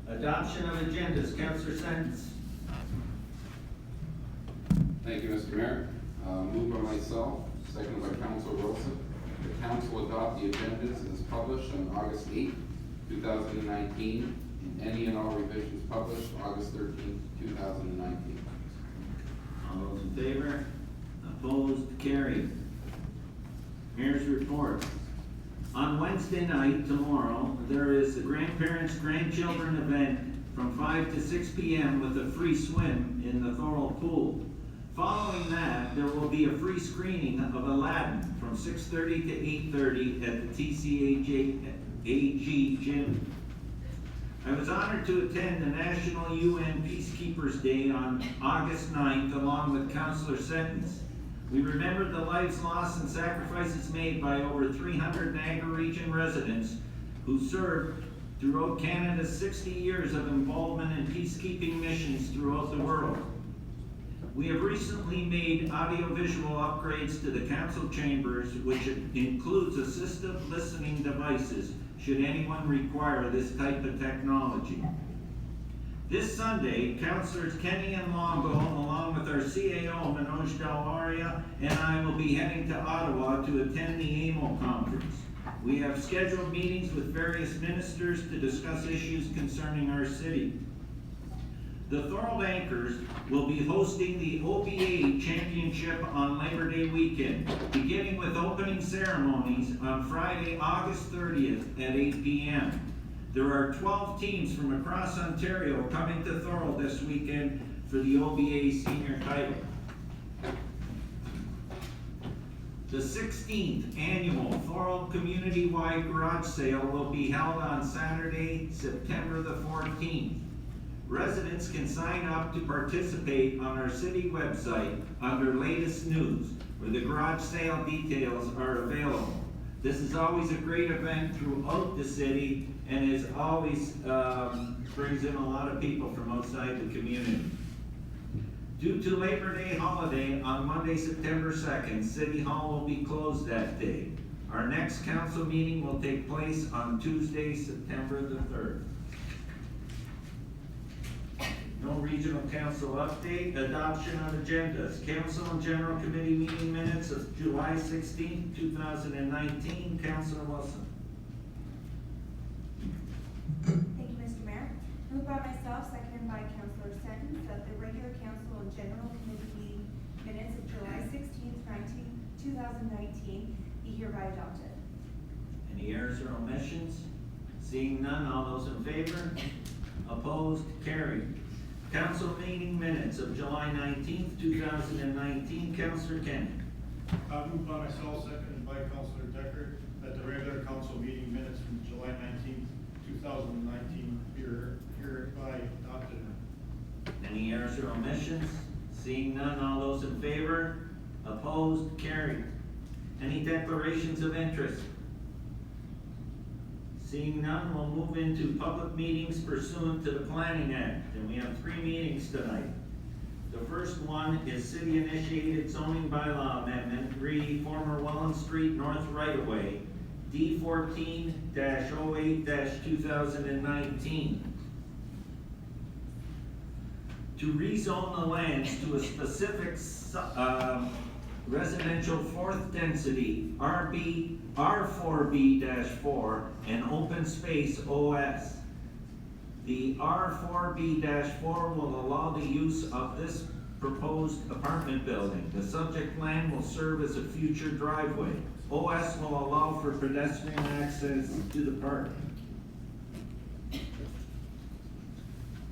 Adoption of agendas, Councillor Sentence. Thank you, Mr. Mayor. Moved by myself, seconded by Councilor Wilson. The council adopt the agendas as published on August 8th, 2019, and any and all revisions published August 13th, 2019. All those in favor? Opposed? Carried. Mayor's report. On Wednesday night, tomorrow, there is a grandparents-grandchildren event from 5 to 6 p.m. with a free swim in the Thorold pool. Following that, there will be a free screening of Aladdin from 6:30 to 8:30 at the TCAG gym. I was honored to attend the National UN Peacekeepers Day on August 9th along with Councillor Sentence. We remembered the lives lost and sacrifices made by over 300 Niagara Region residents who served throughout Canada's 60 years of involvement in peacekeeping missions throughout the world. We have recently made audiovisual upgrades to the council chambers, which includes assistive listening devices, should anyone require this type of technology. This Sunday, Councillors Kenny and Longo, along with our CAO, Manoj Dalwaria, and I will be heading to Ottawa to attend the AMO conference. We have scheduled meetings with various ministers to discuss issues concerning our city. The Thorold Anchors will be hosting the OBA Championship on Labor Day weekend, beginning with opening ceremonies on Friday, August 30th at 8 p.m. There are 12 teams from across Ontario coming to Thorold this weekend for the OBA senior title. The 16th annual Thorold Community-wide Garage Sale will be held on Saturday, September the 14th. Residents can sign up to participate on our city website under latest news, where the garage sale details are available. This is always a great event throughout the city and is always brings in a lot of people from outside the community. Due to Labor Day holiday on Monday, September 2nd, City Hall will be closed that day. Our next council meeting will take place on Tuesday, September the 3rd. No regional council update. Adoption of agendas. Council and General Committee meeting minutes of July 16, 2019. Councilor Wilson. Thank you, Mr. Mayor. Moved by myself, seconded by Councilor Sentence, that the regular council and general committee meeting minutes of July 16th, 2019 be hereby adopted. Any errors or omissions? Seeing none, all those in favor? Opposed? Carried. Council meeting minutes of July 19th, 2019. Councilor Kenny. Moved by myself, seconded by Councilor Decker, that the regular council meeting minutes from July 19th, 2019 be hereby adopted. Any errors or omissions? Seeing none, all those in favor? Opposed? Carried. Any declarations of interest? Seeing none, we'll move into public meetings pursuant to the Planning Act, and we have 3 meetings tonight. The first one is city-initiated zoning bylaw amendment, former Welland Street North right-of-way, D14-08-2019. To rezone the lands to a specific residential fourth density, R4B-4 and open space OS. The R4B-4 will allow the use of this proposed apartment building. The subject land will serve as a future driveway. OS will allow for pedestrian access to the park.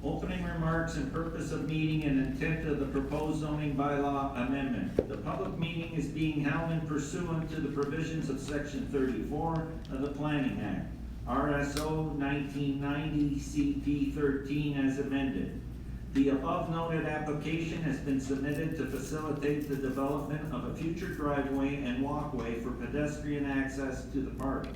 Opening remarks and purpose of meeting and intent of the proposed zoning bylaw amendment. The public meeting is being held in pursuant to the provisions of Section 34 of the Planning Act, RSO 1990 CP 13 as amended. The above noted application has been submitted to facilitate the development of a future driveway and walkway for pedestrian access to the park.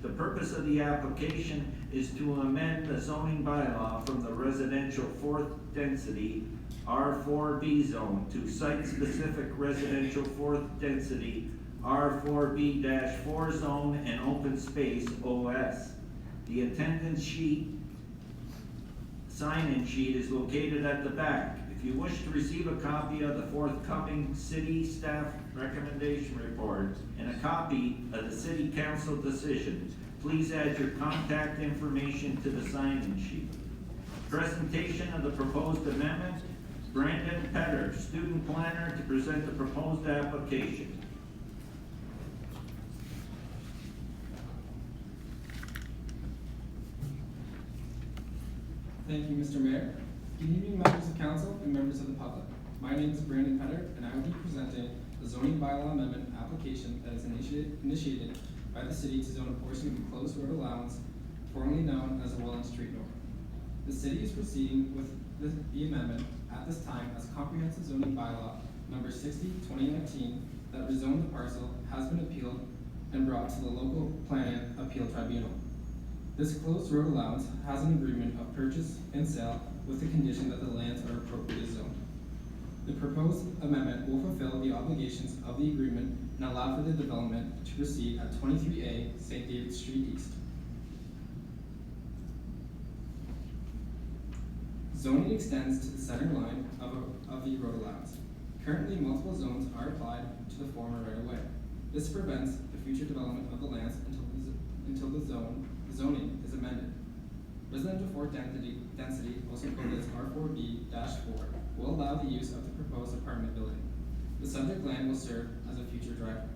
The purpose of the application is to amend the zoning bylaw from the residential fourth density R4B zone to site-specific residential fourth density R4B-4 zone and open space OS. The attendance sheet sign-in sheet is located at the back. If you wish to receive a copy of the forthcoming city staff recommendation report and a copy of the city council decision, please add your contact information to the sign-in sheet. Presentation of the proposed amendment, Brandon Petter, student planner, to present the proposed application. Thank you, Mr. Mayor. Good evening, members of council and members of the public. My name is Brandon Petter, and I will be presenting the zoning bylaw amendment application that is initiated by the city to zone a portion of the closed road allowance, formerly known as the Welland Street North. The city is proceeding with the amendment at this time as comprehensive zoning bylaw number 60/2019 that rezoned the parcel has been appealed and brought to the local planning appeal tribunal. This closed road allowance has an agreement of purchase and sale with the condition that the lands are appropriately zoned. The proposed amendment will fulfill the obligations of the agreement and allow for the development to proceed at 23A St. David Street East. Zoning extends to the center line of the road allowance. Currently, multiple zones are applied to the former right-of-way. This prevents the future development of the lands until the zoning is amended. Residential floor density, also coded as R4B-4, will allow the use of the proposed apartment building. The subject land will serve as a future driveway.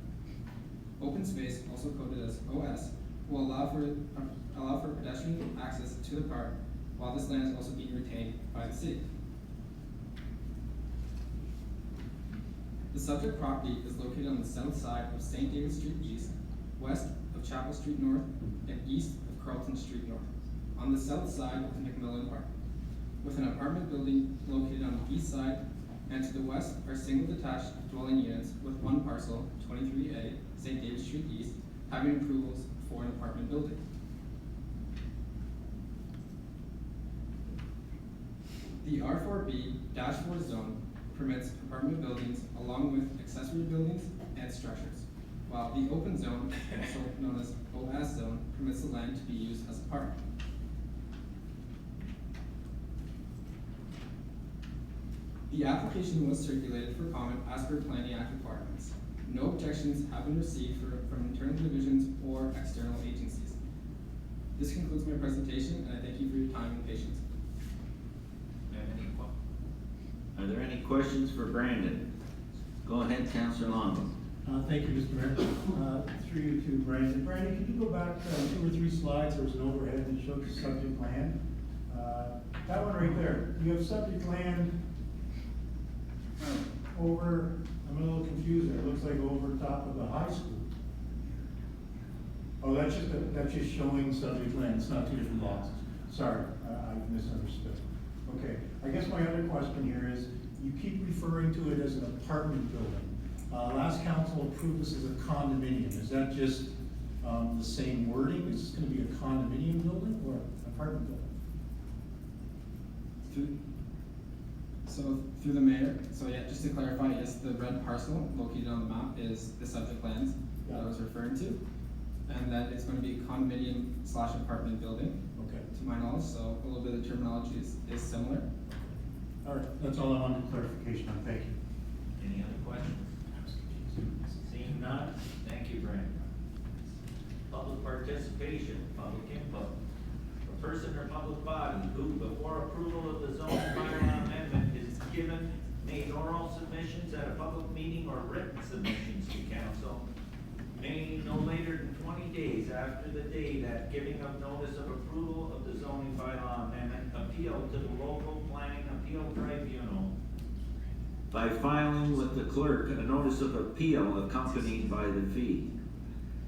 Open space, also coded as OS, will allow for pedestrian access to the park, while this land is also being retained by the city. The subject property is located on the south side of St. David Street East, west of Chapel Street North, and east of Carlton Street North, on the south side of the McMillan Park, with an apartment building located on the east side, and to the west are single detached dwelling units with one parcel, 23A, St. David Street East, having approvals for an apartment building. The R4B-4 zone permits apartment buildings along with accessory buildings and structures, while the open zone, also known as OS zone, permits the land to be used as a park. The application was circulated for comment as per Planning Act requirements. No objections have been received from internal divisions or external agencies. This concludes my presentation, and I thank you for your time and patience. Are there any questions for Brandon? Go ahead, Councilor Longo. Thank you, Mr. Mayor. Through you to Brandon. Brandon, can you go back 2 or 3 slides? There was an overhead that showed the subject land. That one right there. You have subject land over, I'm a little confused there. It looks like over top of the high school. Oh, that's just showing subject land. It's not 2 different lots. Sorry, I misunderstood. Okay, I guess my other question here is, you keep referring to it as an apartment building. Last council approved this as a condominium. Is that just the same wording? Is this gonna be a condominium building or an apartment building? Through the mayor, so yeah, just to clarify, yes, the red parcel located on the map is the subject lands that I was referring to, and that it's going to be a condominium/apartment building. Okay. To my knowledge, so a little bit of the terminology is similar. All right, that's all I wanted clarification on. Thank you. Any other questions? Seeing none, thank you, Brandon. Public participation, public input. A person or public body who, before approval of the zoning bylaw amendment is given, made oral submissions at a public meeting or written submissions to council, may no later than 20 days after the day that giving of notice of approval of the zoning bylaw amendment appeal to the local planning appeal tribunal by filing with the clerk a notice of appeal accompanied by the fee.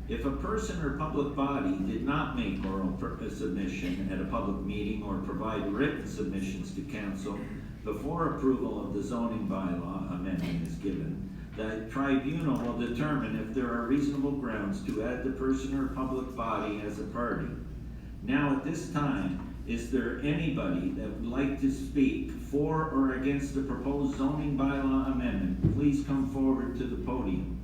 If a person or public body did not make oral submission at a public meeting or provide written submissions to council before approval of the zoning bylaw amendment is given, the tribunal will determine if there are reasonable grounds to add the person or public body as a party. Now at this time, is there anybody that would like to speak for or against the proposed zoning bylaw amendment? Please come forward to the podium.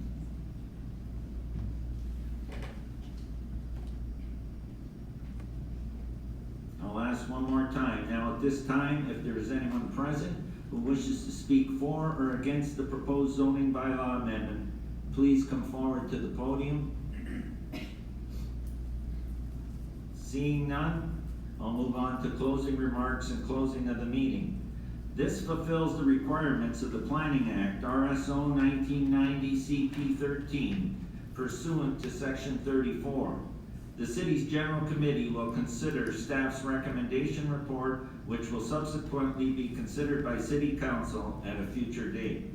I'll ask one more time. Now at at this time, if there is anyone present who wishes to speak for or against the proposed zoning bylaw amendment, please come forward to the podium. Seeing none, I'll move on to closing remarks and closing of the meeting. This fulfills the requirements of the Planning Act, RSO 1990 CP 13, pursuant to Section 34. The city's general committee will consider staff's recommendation report, which will subsequently be considered by city council at a future date.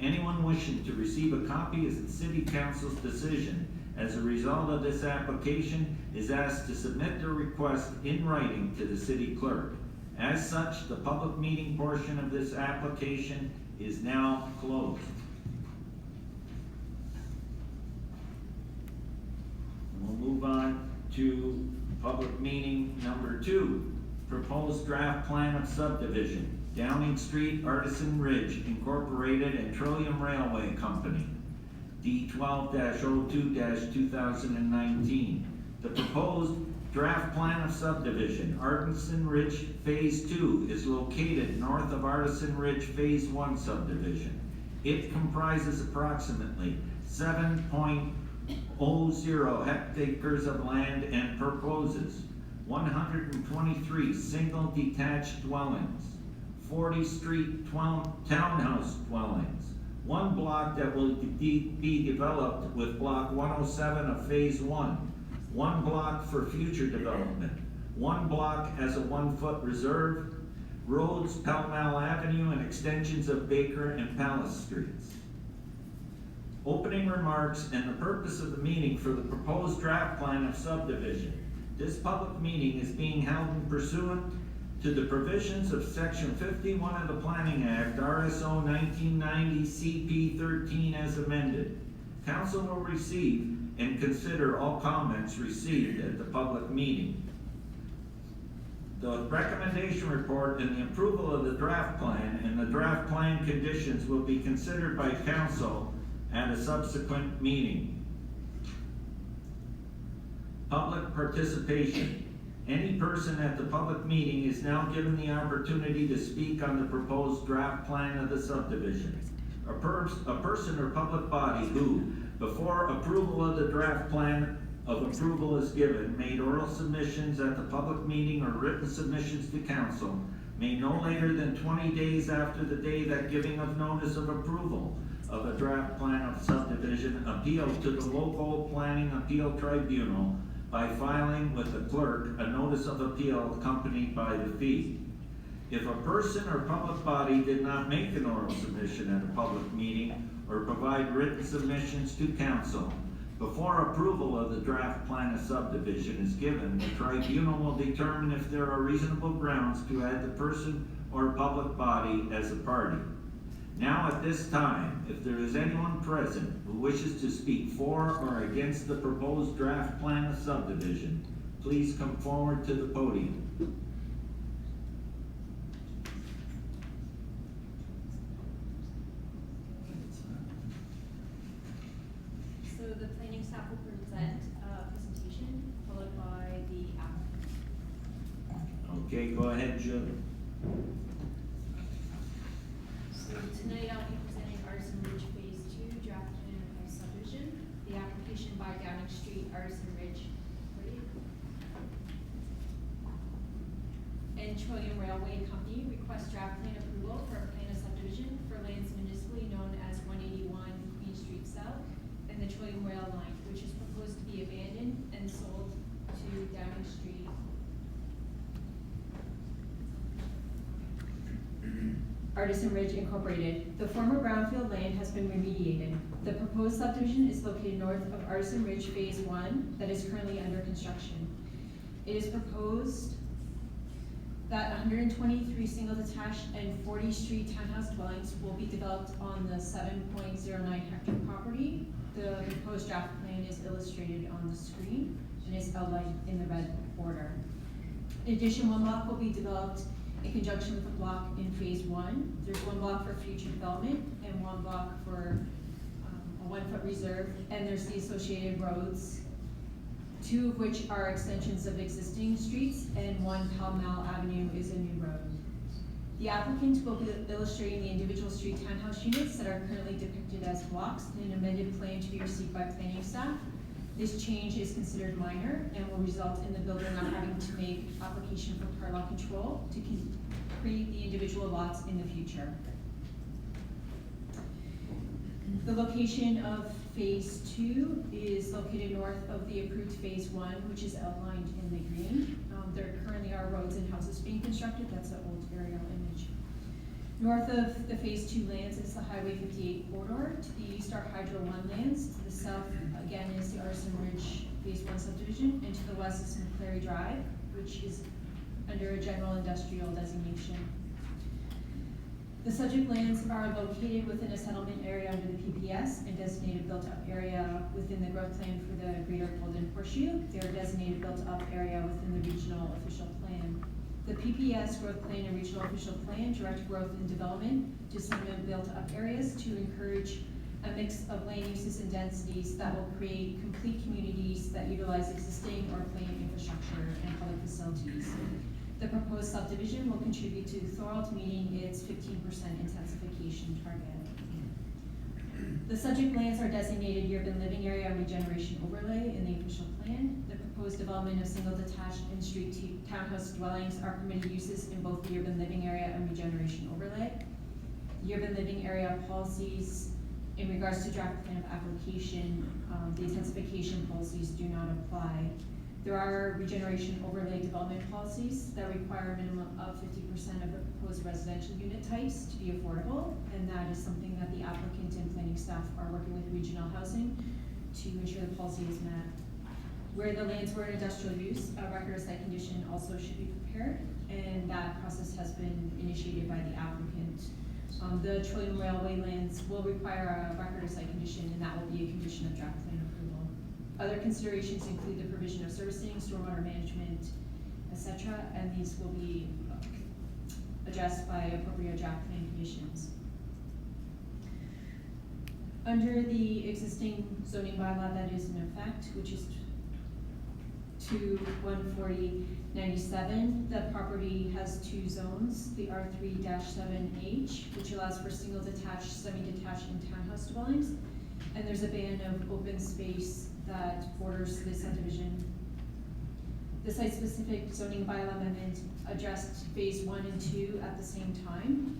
Anyone wishing to receive a copy of the city council's decision as a result of this application is asked to submit their request in writing to the city clerk. As such, the public meeting portion of this application is now closed. We'll move on to public meeting number 2, proposed draft plan of subdivision, Downing Street, Artisan Ridge, Incorporated and Trillium Railway Company, D12-02-2019. The proposed draft plan of subdivision, Artisan Ridge Phase 2, is located north of Artisan Ridge Phase 1 subdivision. It comprises approximately 7.00 hectares of land and proposes 123 single detached dwellings, 40 street townhouse dwellings, 1 block that will be developed with block 107 of phase 1, 1 block for future development, 1 block as a 1-foot reserve, roads, Pall Mall Avenue, and extensions of Baker and Palace Streets. Opening remarks and the purpose of the meeting for the proposed draft plan of subdivision. This public meeting is being held in pursuant to the provisions of Section 51 of the Planning Act, RSO 1990 CP 13 as amended. Council will receive and consider all comments received at the public meeting. The recommendation report and the approval of the draft plan and the draft plan conditions will be considered by council at a subsequent meeting. Public participation. Any person at the public meeting is now given the opportunity to speak on the proposed draft plan of the subdivision. A person or public body who, before approval of the draft plan of approval is given, made oral submissions at the public meeting or written submissions to council, may no later than 20 days after the day that giving of notice of approval of a draft plan of subdivision appeal to the local planning appeal tribunal by filing with the clerk a notice of appeal accompanied by the fee. If a person or public body did not make an oral submission at a public meeting or provide written submissions to council before approval of the draft plan of subdivision is given, the tribunal will determine if there are reasonable grounds to add the person or public body as a party. Now at this time, if there is anyone present who wishes to speak for or against the proposed draft plan of subdivision, please come forward to the podium. So the planning staff will present a presentation followed by the applicant. Okay, go ahead, Julie. So tonight I'll be presenting Artisan Ridge Phase 2 draft plan of subdivision, the application by Downing Street, Artisan Ridge, and Trillium Railway Company request draft plan approval for a plan of subdivision for lands municipally known as 181 Queen Street South and the Trillium Rail Line, which is proposed to be abandoned and sold to Downing Street. Artisan Ridge Incorporated. The former brownfield land has been remediated. The proposed subdivision is located north of Artisan Ridge Phase 1 that is currently under construction. It is proposed that 123 single detached and 40 street townhouse dwellings will be developed on the 7.09 hectare property. The proposed draft plan is illustrated on the screen and is outlined in the red border. In addition, 1 block will be developed in conjunction with a block in phase 1. There's 1 block for future development and 1 block for a 1-foot reserve, and there's the associated roads two of which are extensions of existing streets, and 1 Pall Mall Avenue is a new road. The applicant will be illustrating the individual street townhouse units that are currently depicted as blocks in an amended plan to be received by planning staff. This change is considered minor and will result in the builder not having to make application for part lot control to create the individual lots in the future. The location of phase 2 is located north of the approved phase 1, which is outlined in the green. There currently are roads and houses being constructed. That's an old aerial image. North of the phase 2 lands is the Highway 58 corridor. To the east are Hydro 1 lands. To the south, again, is the Artisan Ridge phase 1 subdivision. And to the west is McClary Drive, which is under a general industrial designation. The subject lands are located within a settlement area under the PPS and designated built-up area within the growth plan for the Greater Golden Horseshoe. They are designated built-up area within the regional official plan. The PPS growth plan and regional official plan direct growth and development to segment built-up areas to encourage a mix of land uses and densities that will create complete communities that utilize existing or planned infrastructure and public facilities. The proposed subdivision will contribute to Thorold meeting its 15% intensification target. The subject lands are designated urban living area and regeneration overlay in the official plan. The proposed development of single detached in-street townhouse dwellings are permitted uses in both the urban living area and regeneration overlay. The urban living area policies in regards to draft plan of application, the intensification policies do not apply. There are regeneration overlay development policies that require a minimum of 50% of the proposed residential unit types to be affordable, and that is something that the applicant and planning staff are working with regional housing to ensure the policy is met. Where the lands were in industrial use, a record of site condition also should be prepared, and that process has been initiated by the applicant. The Trillium Railway lands will require a record of site condition, and that will be a condition of draft plan approval. Other considerations include the provision of servicing, stormwater management, etc., and these will be addressed by appropriate draft plan conditions. Under the existing zoning bylaw that is in effect, which is 2-140-97, the property has 2 zones, the R3-7H, which allows for single detached, semi-detached, and townhouse dwellings, and there's a band of open space that borders the subdivision. The site-specific zoning bylaw amendment addressed phase 1 and 2 at the same time,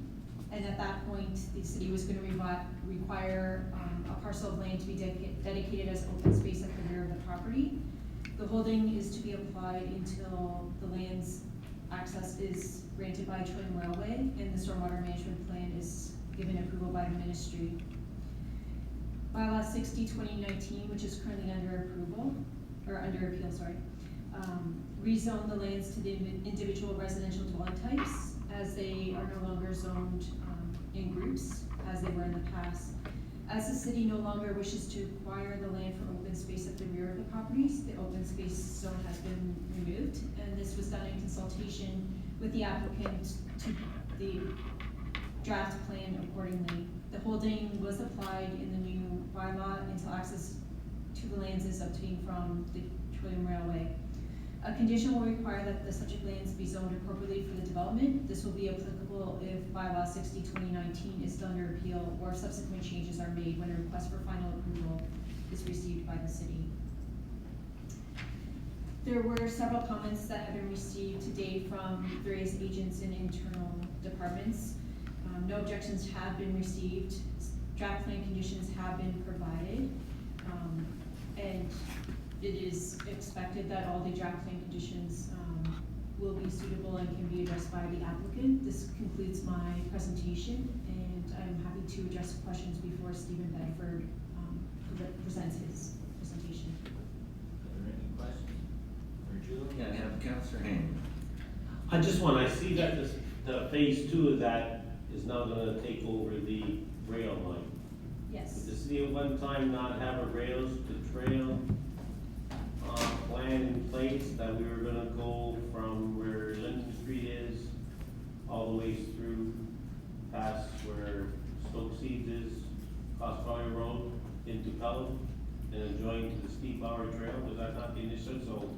and at that point, the city was going to require a parcel of land to be dedicated as open space at the rear of the property. The holding is to be applied until the land's access is granted by Trillium Railway and the stormwater management plan is given approval by the ministry. Bylaw 60/2019, which is currently under approval, or under appeal, sorry, rezone the lands to the individual residential dwelling types as they are no longer zoned in groups as they were in the past. As the city no longer wishes to acquire the land for open space at the rear of the properties, the open space zone has been removed, and this was done in consultation with the applicant to the draft plan accordingly. The holding was applied in the new bylaw until access to the lands is obtained from the Trillium Railway. A condition will require that the subject lands be zoned appropriately for the development. This will be applicable if bylaw 60/2019 is still under appeal or subsequent changes are made when a request for final approval is received by the city. There were several comments that have been received to date from various agents and internal departments. No objections have been received. Draft plan conditions have been provided, and it is expected that all the draft plan conditions will be suitable and can be addressed by the applicant. This concludes my presentation, and I'm happy to address questions before Stephen Bedford presents his presentation. Are there any questions for Julie? I have Councilor Hammond. I see that the phase 2 of that is now gonna take over the rail line. Yes. Did the city at one time not have a rails to trail plan in place that we were gonna go from where Lincoln Street is all the way through past where Stoke Seeds is, across Collier Road into Pelham? and adjoining to the steep hour trail, was that not the initial? So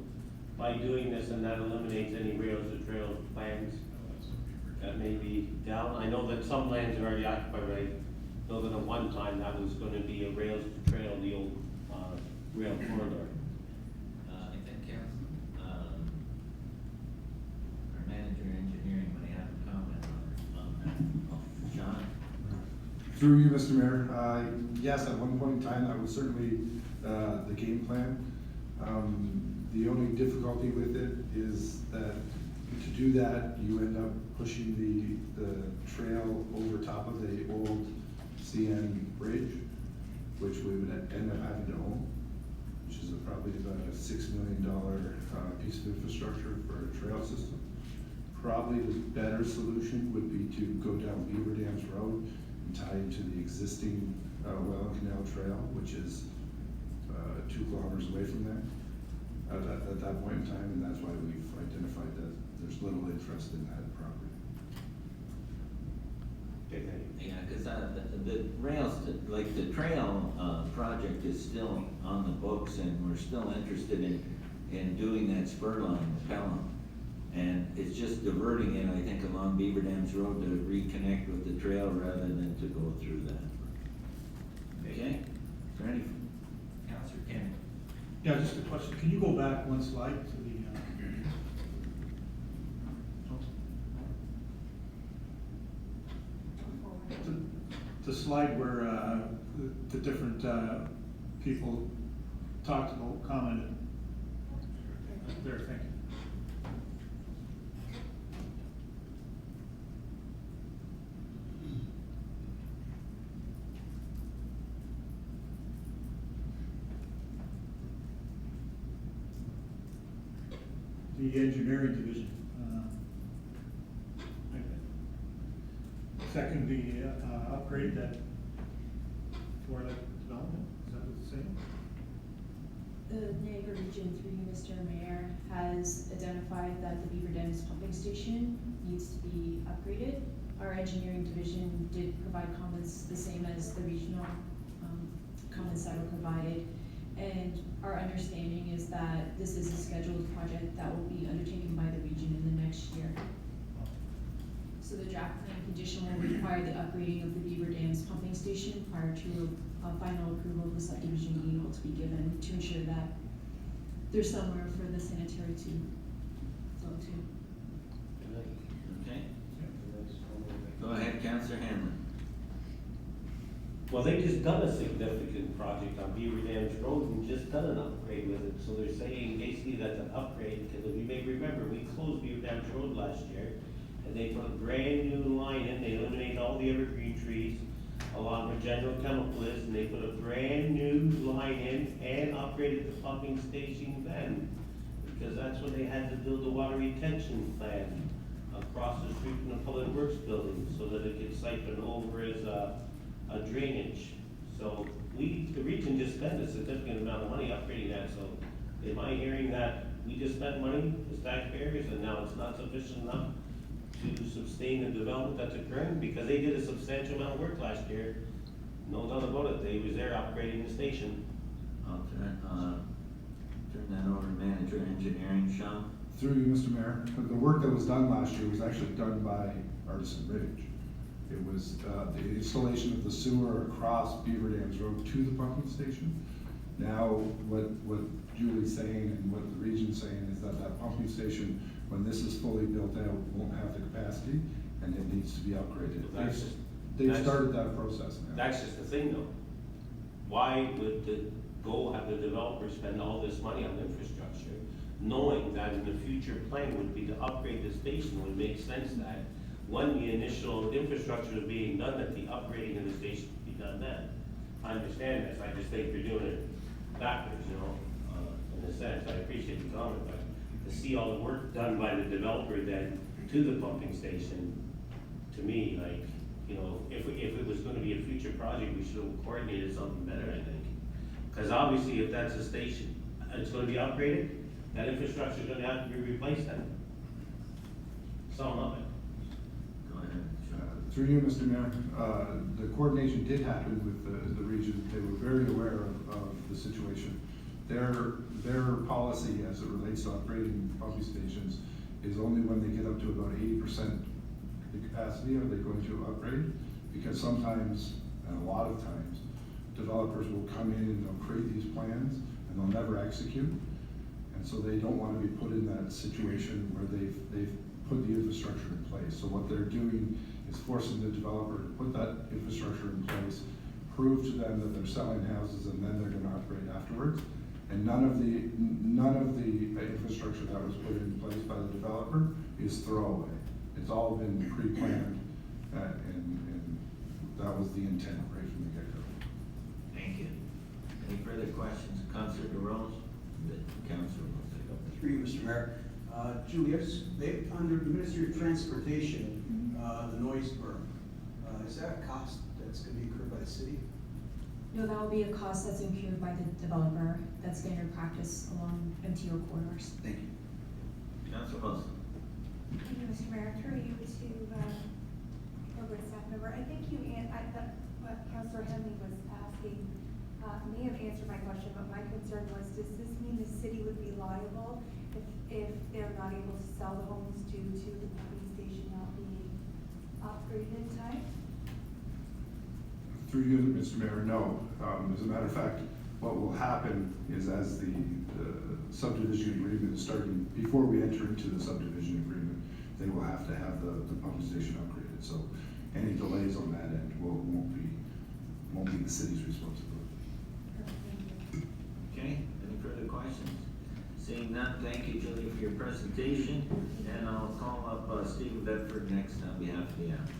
by doing this, and that eliminates any rails to trail plans that may be down. I know that some lands are already occupied, right? Know that at one time that was gonna be a rails to trail, the old, rail corridor. I think, our manager engineering might have a comment on that. Sean? Through you, Mr. Mayor, yes, at one point in time, that was certainly, the game plan. The only difficulty with it is that to do that, you end up pushing the trail over top of the old CN bridge, which we would end up having to own, which is probably about a $6 million piece of infrastructure for a trail system. Probably the better solution would be to go down Beaver Dams Road and tie into the existing Welland Canal Trail, which is 2 kilometers away from there at that point in time, and that's why we've identified that there's little interest in that property. Yeah, cause the rails, like the trail, project is still on the books, and we're still interested in doing that spur line with Pelham. And it's just diverting it, I think, along Beaver Dams Road to reconnect with the trail rather than to go through that. Okay, is there any, Councilor Kennedy? Yeah, just a question, can you go back one slide to the, the slide where, the different, people talked about, commented? There, thank you. The engineering division. Second, the upgrade that for the development, is that what it's saying? The Niagara region, through you, Mr. Mayor, has identified that the Beaver Dams pumping station needs to be upgraded. Our engineering division did provide comments the same as the regional comments that were provided. And our understanding is that this is a scheduled project that will be undertaken by the region in the next year. So the draft plan condition will require the upgrading of the Beaver Dams pumping station prior to final approval of the subdivision being able to be given to ensure that there's somewhere for the sanitary to flow to. Okay, go ahead, Councilor Hanlon. Well, they just done a significant project on Beaver Dams Road and just done an upgrade with it, so they're saying basically that's an upgrade, because if you may remember, we closed Beaver Dams Road last year, and they put a brand new line in, they eliminated all the evergreen trees along where General Chemical is, and they put a brand new line in and upgraded the pumping station then, because that's when they had to build the water retention plant across the street from the Public Works building, so that it could siphon over as a drainage. So the region just spent a significant amount of money upgrading that, so am I hearing that we just spent money as taxpayers and now it's not sufficient enough to sustain the development that's occurring? Because they did a substantial amount of work last year, no doubt about it, they was there upgrading the station. I'll turn that over to manager engineering, Sean. Through you, Mr. Mayor, the work that was done last year was actually done by Artisan Ridge. It was the installation of the sewer across Beaver Dams Road to the pumping station. Now, what Julie's saying and what the region's saying is that that pumping station, when this is fully built out, won't have the capacity and it needs to be upgraded. They've started that process now. That's just the thing though. Why would have the developer spend all this money on infrastructure, knowing that in the future plan would be to upgrade the station? Would make sense that when the initial infrastructure is being done, that the upgrading of the station be done then. I understand this, I just think you're doing it backwards, in a sense. I appreciate the comment, but to see all the work done by the developer then to the pumping station, to me, like, if it was gonna be a future project, we should have coordinated something better, I think. Because obviously, if that's a station, it's gonna be upgraded, that infrastructure is gonna have to be replaced then. Some of it. Go ahead, Sean. Through you, Mr. Mayor, the coordination did happen with the region. They were very aware of the situation. Their policy as it relates to upgrading pumping stations is only when they get up to about 80% the capacity are they going to upgrade, because sometimes, and a lot of times, developers will come in and they'll create these plans and they'll never execute. And so they don't want to be put in that situation where they've put the infrastructure in place. So what they're doing is forcing the developer to put that infrastructure in place, prove to them that they're selling houses, and then they're gonna upgrade afterwards. And none of the infrastructure that was put in place by the developer is throwaway. It's all been pre-planned, and that was the intent right from the get-go. Thank you. Any further questions? Councilor DeRose? The councilor will take up. Through you, Mr. Mayor. Julius, under the Ministry of Transportation, the noise berm, is that a cost that's going to be incurred by the city? No, that will be a cost that's incurred by the developer. That's standard practice along MTO corridors. Thank you. Councilor Wilson? Thank you, Mr. Mayor. Through you to, program staff member. I think what Councilor Henley was asking, may have answered my question, but my concern was, does this mean the city would be liable if they're not able to sell the homes due to the pumping station not being upgraded in time? Through you, Mr. Mayor, no. As a matter of fact, what will happen is as the subdivision agreement is starting, before we enter into the subdivision agreement, they will have to have the pumping station upgraded. So any delays on that end won't be the city's responsibility. Okay, any further questions? Seeing none, thank you, Julie, for your presentation, and I'll call up Stephen Bedford next on behalf of the applicant.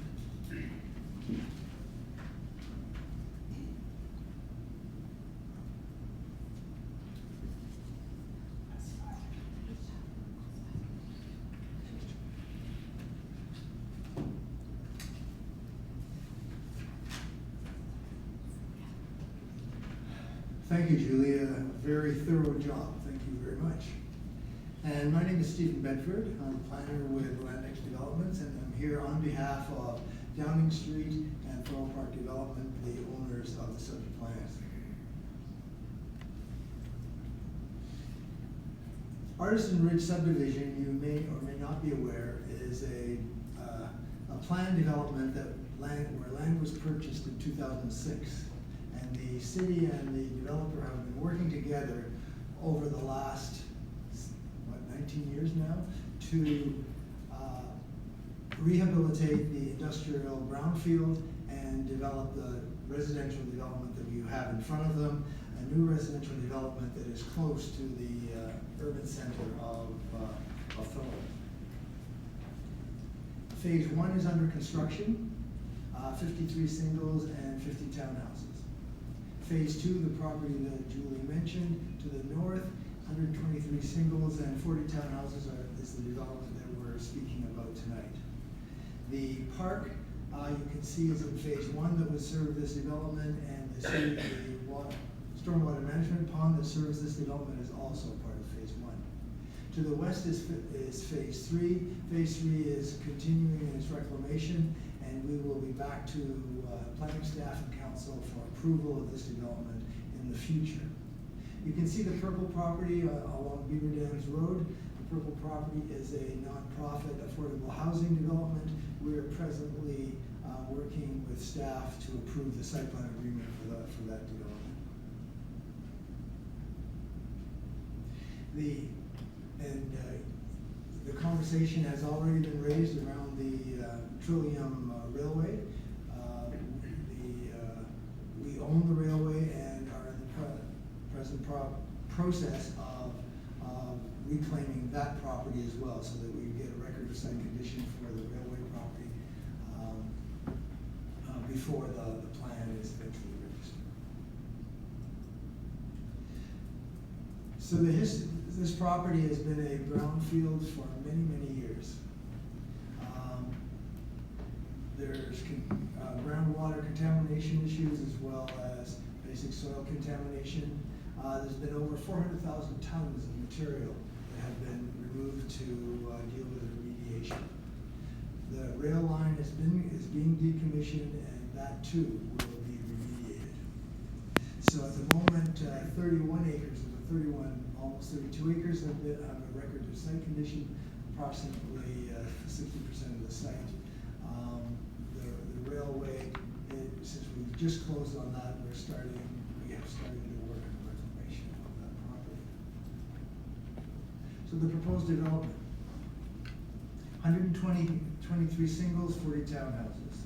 Thank you, Julia. Very thorough job. Thank you very much. And my name is Stephen Bedford. I'm a planner with Land Developments, and I'm here on behalf of Downing Street and Thorold Park Development, the owners of the subject plans. Artisan Ridge Subdivision, you may or may not be aware, is a planned development where land was purchased in 2006. And the city and the developer have been working together over the last, 19 years now, to rehabilitate the industrial brownfield and develop the residential development that you have in front of them, a new residential development that is close to the urban center of Thorold. Phase 1 is under construction, 53 singles and 50 townhouses. Phase 2, the property that Julie mentioned, to the north, 123 singles and 40 townhouses is the development that we're speaking about tonight. The park, you can see, is in phase 1 that would serve this development, and the stormwater management pond that serves this development is also part of phase 1. To the west is phase 3. Phase 3 is continuing its reclamation, and we will be back to planning staff and council for approval of this development in the future. You can see the purple property along Beaver Dams Road. The purple property is a nonprofit affordable housing development. We are presently working with staff to approve the site plan agreement for that development. The conversation has already been raised around the Trillium Railway. We own the railway and are in the present process of reclaiming that property as well, so that we get a record of site condition for the railway property before the plan is eventually registered. So this property has been a brownfield for many, many years. There's groundwater contamination issues as well as basic soil contamination. There's been over 400,000 tons of material that have been removed to deal with remediation. The rail line is being decommissioned, and that too will be remediated. So at the moment, current 31 acres of the 31, almost 32 acres have a record of site condition, approximately 60% of the site. The railway, since we've just closed on that, we have started to work on the reclamation of that property. So the proposed development, 23 singles, 40 townhouses,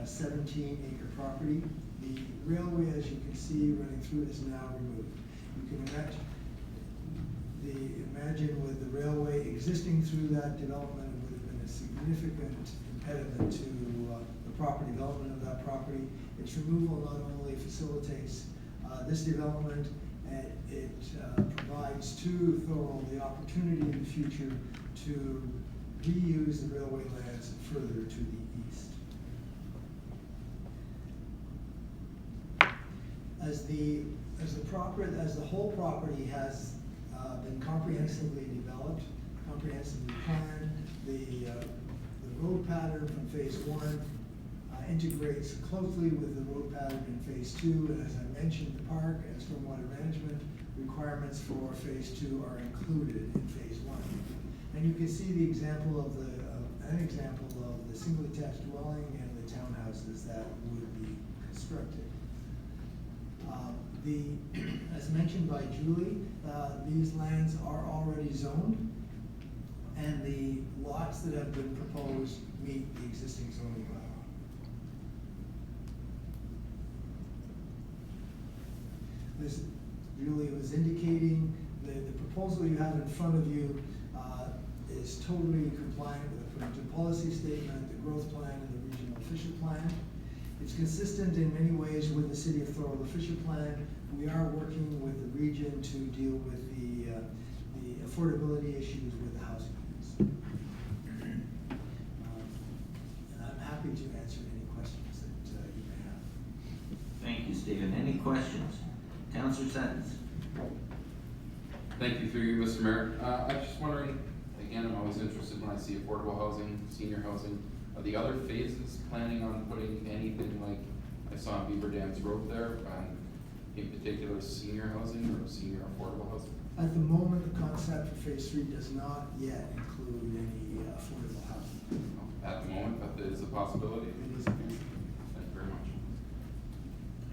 17-acre property. The railway, as you can see, running through it is now removed. You can imagine with the railway existing through that development, it would have been a significant impediment to the proper development of that property. Its removal not only facilitates this development, it provides to Thorold the opportunity in the future to reuse the railway lands further to the east. As the whole property has been comprehensively developed, comprehensively planned, the road pattern from phase 1 integrates closely with the road pattern in phase 2, and as I mentioned, the park and stormwater management requirements for phase 2 are included in phase 1. And you can see the example of an example of the single attached dwelling and the townhouses that would be constructed. As mentioned by Julie, these lands are already zoned, and the lots that have been proposed meet the existing zoning bylaw. As Julie was indicating, the proposal you have in front of you is totally compliant with the preemptive policy statement, the growth plan, and the regional official plan. It's consistent in many ways with the City of Thorold official plan. We are working with the region to deal with the affordability issues with the housing units. And I'm happy to answer any questions that you may have. Thank you, Stephen. Any questions? Councilor Sentence. Thank you through you, Mr. Mayor. I was just wondering, again, I'm always interested when I see affordable housing, senior housing. Are the other phases planning on putting anything like I saw on Beaver Dams Road there, in particular senior housing or senior affordable housing? At the moment, the concept for phase 3 does not yet include any affordable housing. At the moment, but there is a possibility. It is. Thank you very much.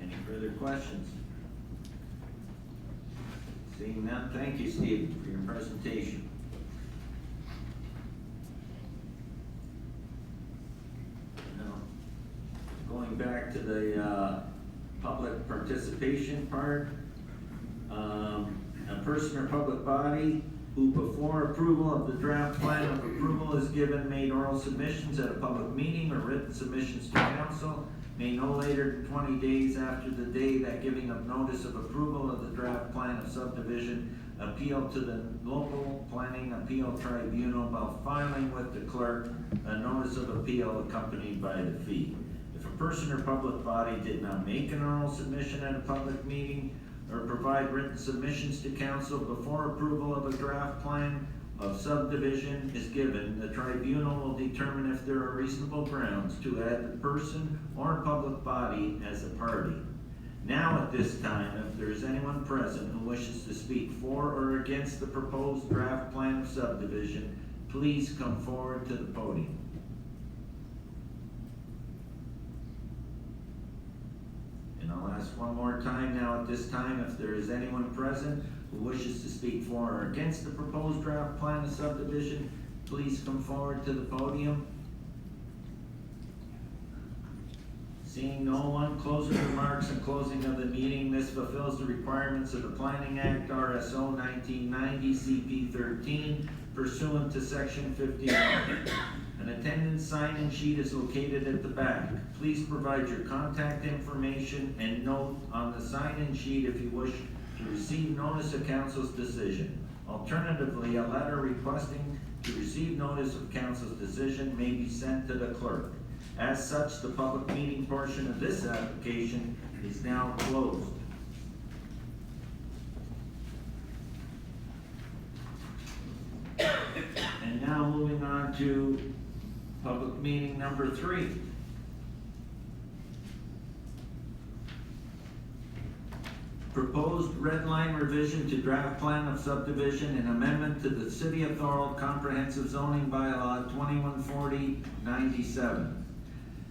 Any further questions? Seeing none, thank you, Steve, for your presentation. Now, going back to the public participation part, a person or public body who before approval of the draft plan of approval is given made oral submissions at a public meeting or written submissions to council may no later than 20 days after the day that giving of notice of approval of the draft plan of subdivision appeal to the local planning appeal tribunal while filing with the clerk a notice of appeal accompanied by the fee. If a person or public body did not make an oral submission at a public meeting or provide written submissions to council before approval of a draft plan of subdivision is given, the tribunal will determine if there are reasonable grounds to add the person or public body as a party. Now at this time, if there is anyone present who wishes to speak for or against the proposed draft plan of subdivision, please come forward to the podium. And I'll ask one more time now at this time, if there is anyone present who wishes to speak for or against the proposed draft plan of subdivision, please come forward to the podium. Seeing no one, closing remarks and closing of the meeting. This fulfills the requirements of the Planning Act, RSO 1990, CP 13, pursuant to section 51. An attendance sign-in sheet is located at the back. Please provide your contact information and note on the sign-in sheet if you wish to receive notice of council's decision. Alternatively, a letter requesting to receive notice of council's decision may be sent to the clerk. As such, the public meeting portion of this application is now closed. And now moving on to public meeting number 3. proposed red line revision to draft plan of subdivision and amendment to the City of Thorold Comprehensive Zoning Bylaw 2140-97.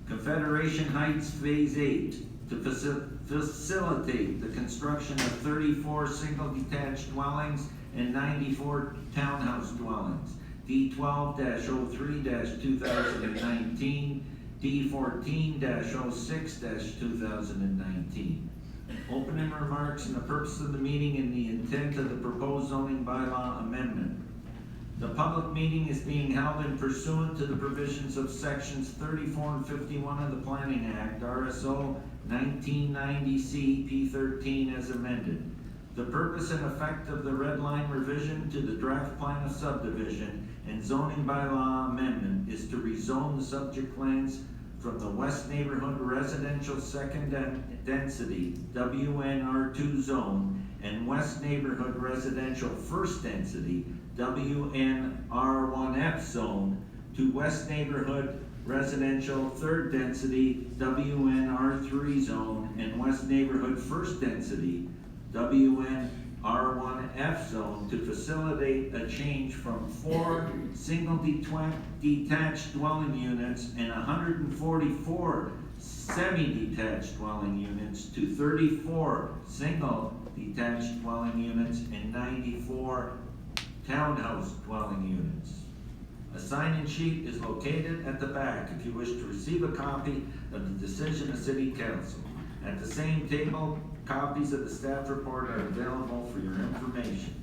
Confederation Heights Phase 8 to facilitate the construction of 34 single detached dwellings and 94 townhouse dwellings. D12-03-2019, D14-06-2019. Opening remarks and the purpose of the meeting and the intent of the proposed zoning bylaw amendment. The public meeting is being held in pursuant to the provisions of sections 34 and 51 of the Planning Act, RSO 1990C P13 as amended. The purpose and effect of the red line revision to the draft plan of subdivision and zoning bylaw amendment is to rezone the subject lands from the West Neighborhood Residential Second Density WNR2 zone and West Neighborhood Residential First Density WNR1F zone to West Neighborhood Residential Third Density WNR3 zone and West Neighborhood First Density WNR1F zone to facilitate a change from 4 single detached dwelling units and 144 semi-detached dwelling units to 34 single detached dwelling units and 94 townhouse dwelling units. A sign-in sheet is located at the back if you wish to receive a copy of the decision of City Council. At the same table, copies of the staff report are available for your information.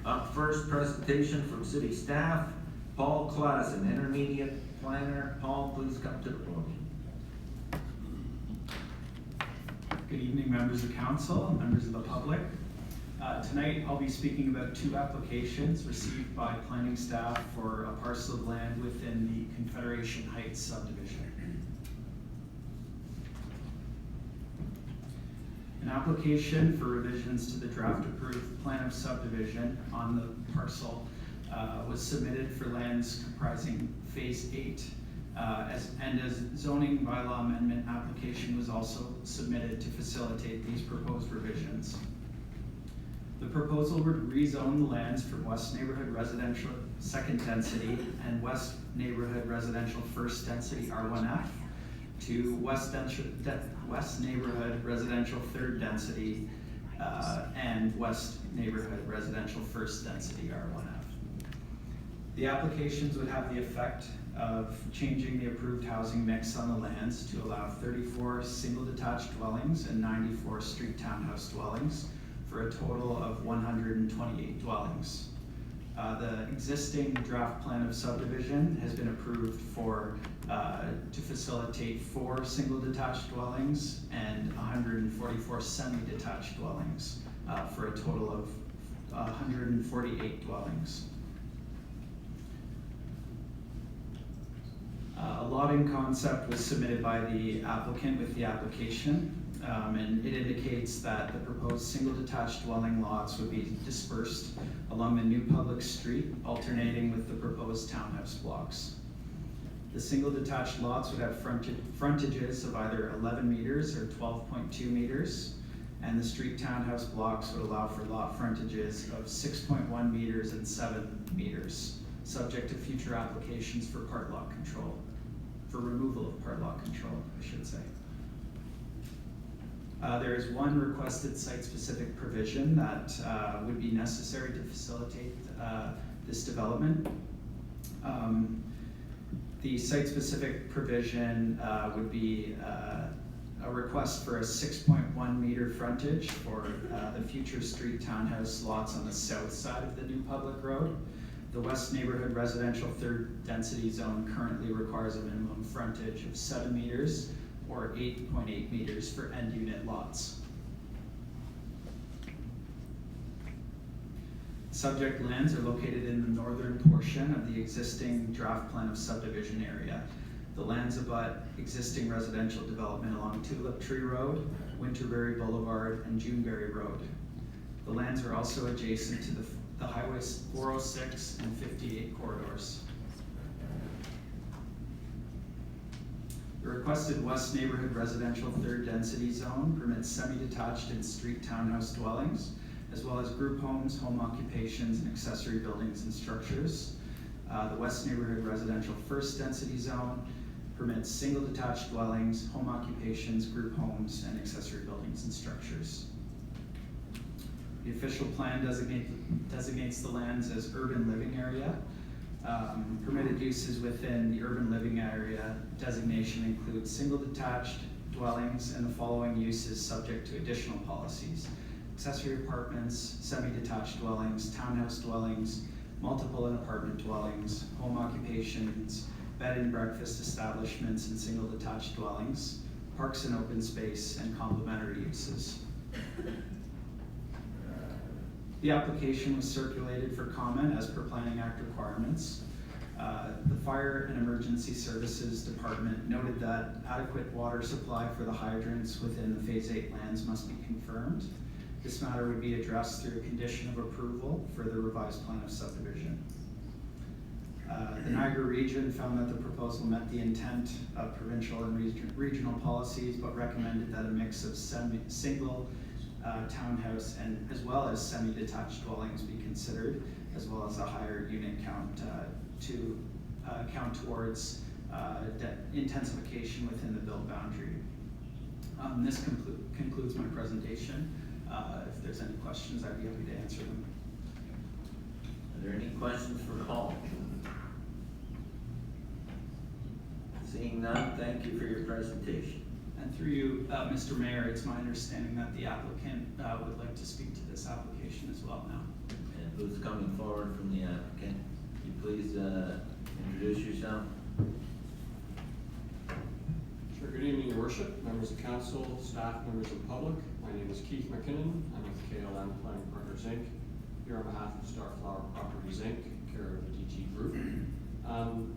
Up first, presentation from city staff. Paul Clausen, intermediate planner. Paul, please come to the podium. Good evening, members of council and members of the public. Tonight I'll be speaking about 2 applications received by planning staff for a parcel of land within the Confederation Heights subdivision. An application for revisions to the draft approved plan of subdivision on the parcel was submitted for lands comprising Phase 8, and a zoning bylaw amendment application was also submitted to facilitate these proposed revisions. The proposal would rezone the lands from West Neighborhood Residential Second Density and West Neighborhood Residential First Density R1F to West Neighborhood Residential Third Density and West Neighborhood Residential First Density R1F. The applications would have the effect of changing the approved housing mix on the lands to allow 34 single detached dwellings and 94 street townhouse dwellings for a total of 128 dwellings. The existing draft plan of subdivision has been approved to facilitate 4 single detached dwellings and 144 semi-detached dwellings for a total of 148 dwellings. A lotting concept was submitted by the applicant with the application, and it indicates that the proposed single detached dwelling lots would be dispersed along the new public street, alternating with the proposed townhouse blocks. The single detached lots would have frontages of either 11 meters or 12.2 meters, and the street townhouse blocks would allow for lot frontages of 6.1 meters and 7 meters, subject to future applications for part lot control, for removal of part lot control, I should say. There is one requested site-specific provision that would be necessary to facilitate this development. The site-specific provision would be a request for a 6.1 meter frontage for the future street townhouse lots on the south side of the new public road. The West Neighborhood Residential Third Density Zone currently requires a minimum frontage of 7 meters or 8.8 meters for end unit lots. Subject lands are located in the northern portion of the existing draft plan of subdivision area. The lands abut existing residential development along Tulip Tree Road, Winterberry Boulevard, and Juneberry Road. The lands are also adjacent to the highways 406 and 58 corridors. The The requested West Neighborhood Residential Third Density Zone permits semi-detached and street townhouse dwellings, as well as group homes, home occupations, and accessory buildings and structures. The West Neighborhood Residential First Density Zone permits single detached dwellings, home occupations, group homes, and accessory buildings and structures. The official plan designates the lands as urban living area. Permitted uses within the urban living area designation include single detached dwellings and the following uses subject to additional policies: accessory apartments, semi-detached dwellings, townhouse dwellings, multiple and apartment dwellings, home occupations, bed and breakfast establishments, and single detached dwellings, parks and open space, and complementary uses. The application was circulated for comment as per Planning Act requirements. The Fire and Emergency Services Department noted that adequate water supply for the hydrants within the Phase 8 lands must be confirmed. This matter would be addressed through a condition of approval for the revised plan of subdivision. The Niagara region found that the proposal met the intent of provincial and regional policies, but recommended that a mix of single townhouse and as well as semi-detached dwellings be considered, as well as a higher unit count to count towards intensification within the build boundary. This concludes my presentation. If there's any questions, I'd be happy to answer them. Are there any questions for Paul? Seeing none, thank you for your presentation. And through you, Mr. Mayor, it's my understanding that the applicant would like to speak to this application as well now. And who's coming forward from the applicant? Can you please introduce yourself? Sure. Good evening, Your Worship, members of council, staff, members of the public. My name is Keith McKinnon. I'm with KLM Planning Partners Inc. Here on behalf of Starflower Properties Inc., care of the DT Group.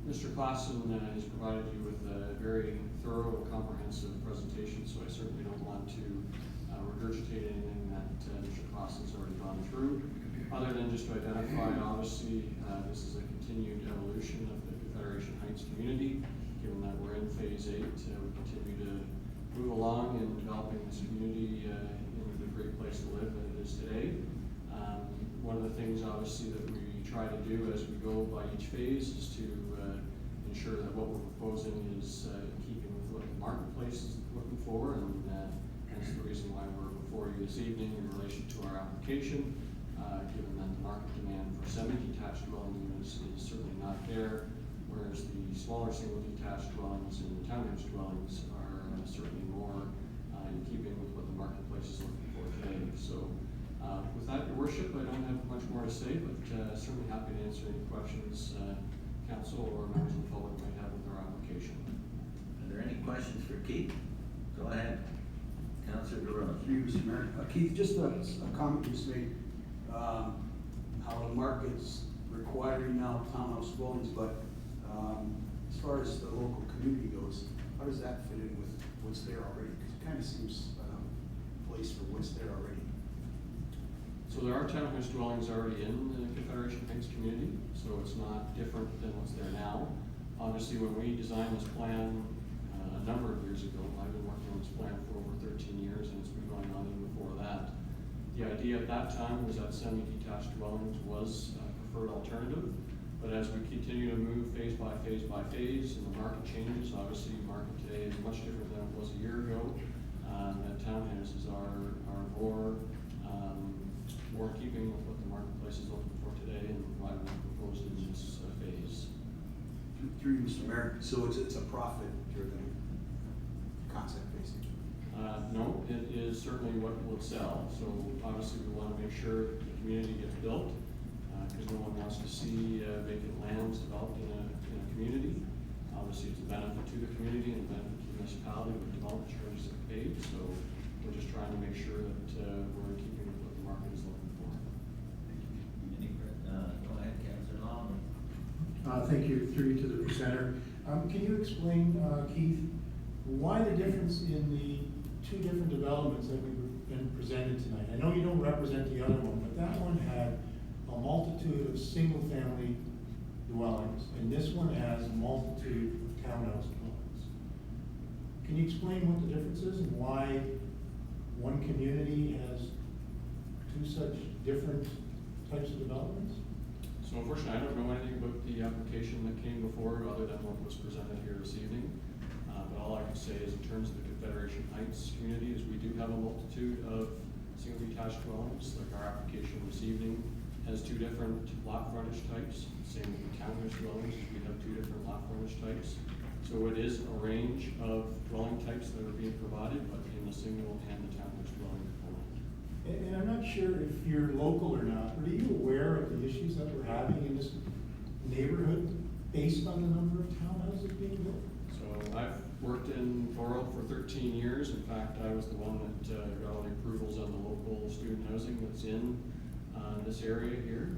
Mr. Klassen has provided you with a very thorough and comprehensive presentation, so I certainly don't want to regurgitate anything that Mr. Klassen's already gone through, other than just to identify, obviously, this is a continued evolution of the Confederation Heights community. Given that we're in Phase 8, we continue to move along in developing this community into the great place to live that it is today. One of the things, obviously, that we try to do as we go by each phase is to ensure that what we're proposing is in keeping with what the marketplace is looking for, and that's the reason why we're before you this evening in relation to our application, given that the market demand for semi-detached dwelling units is certainly not there, whereas the smaller single-detached dwellings and townhouse dwellings are certainly more in keeping with what the marketplace is looking for today. So with that, Your Worship, I don't have much more to say, but certainly happy to answer any questions council or members of the public might have with our application. Are there any questions for Keith? Go ahead. Councilor DeRose. Through you, Mr. Mayor. Keith, just a comment you just made, how the market's requiring now townhouse dwellings, but as far as the local community goes, how does that fit in with what's there already? Because it kind of seems a place for what's there already. So there are townhouse dwellings already in the Confederation Heights community, so it's not different than what's there now. Obviously, when we designed this plan a number of years ago, I've been working on this plan for over 13 years, and it's been going on even before that. The idea at that time was that semi-detached dwellings was a preferred alternative, but as we continue to move phase by phase by phase, and the market changes, obviously the market today is much different than it was a year ago, that townhouses are more in keeping with what the marketplace is looking for today, and why we proposed in this phase. Through you, Mr. Mayor, so it's a profit-driven concept, basically? No, it is certainly what will sell. So obviously we want to make sure the community gets built, because no one wants to see vacant lands developed in a community. Obviously it's a benefit to the community and a benefit to the municipality with development charges that are paid. So we're just trying to make sure that we're in keeping with what the market is looking for. Go ahead, Councilor Long. Thank you, through you to the presenter. Can you explain, Keith, why the difference in the two different developments that we've been presented tonight? I know you don't represent the other one, but that one had a multitude of single-family dwellings, and this one has a multitude of townhouse dwellings. Can you explain what the difference is and why one community has two such different types of developments? So unfortunately, I don't know anything about the application that came before, other than what was presented here this evening. But all I can say is in terms of the Confederation Heights community, is we do have a multitude of single detached dwellings. Like our application this evening has two different lot frontage types. Same with the townhouse dwellings, we have two different lot frontage types. So it is a range of dwelling types that are being provided, but in the single and the townhouse dwelling component. And I'm not sure if you're local or not, but are you aware of the issues that we're having in this neighborhood based on the number of townhouses being built? So I've worked in Thorold for 13 years. In fact, I was the one that got all the approvals on the local student housing that's in this area here.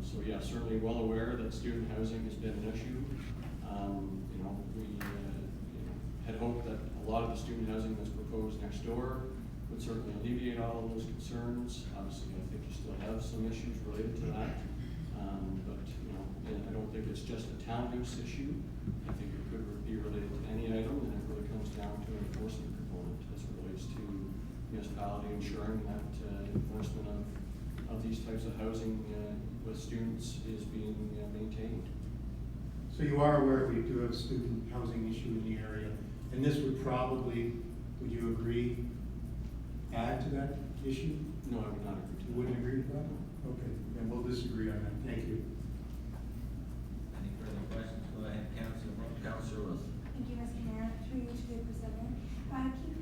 So yeah, certainly well aware that student housing has been an issue. We had hoped that a lot of the student housing that's proposed next door would certainly alleviate all of those concerns. Obviously, I think you still have some issues related to that. But I don't think it's just a townhouse issue. I think it could be related to any item, and it really comes down to an enforcement component as it relates to municipality ensuring that enforcement of these types of housing with students is being maintained. So you are aware we do have a student housing issue in the area, and this would probably, would you agree, add to that issue? No, I would not agree to You that. wouldn't agree to that? Okay, then we'll disagree on that. Thank you. Any further questions? Go ahead, Councilor Wilson. Thank you, Mr. Mayor. Through you to the presenter. Keith,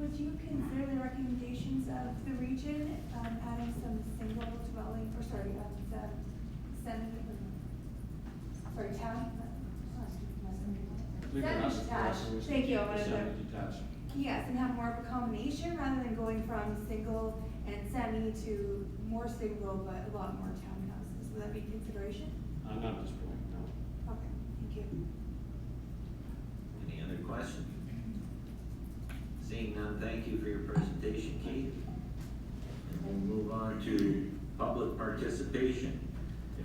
would you consider the recommendations of the region, adding some single dwelling, or sorry, town? Semi-detached. Thank you. Semi-detached. Yes, and have more of a combination rather than going from single and semi to more single but a lot more townhouses. Would that be consideration? Not at this point, no. Okay, thank you. Any other questions? Seeing none, thank you for your presentation, Keith. And we'll move on to public participation.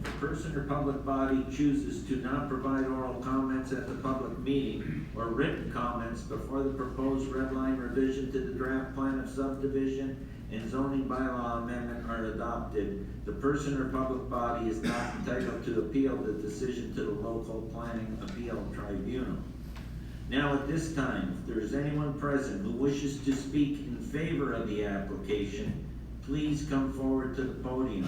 If a person or public body chooses to not provide oral comments at the public meeting or written comments before the proposed red line revision to the draft plan of subdivision and zoning bylaw amendment are adopted, the person or public body is not entitled to appeal the decision to the local planning appeal tribunal. Now at this time, if there is anyone present who wishes to speak in favor of the application, please come forward to the podium.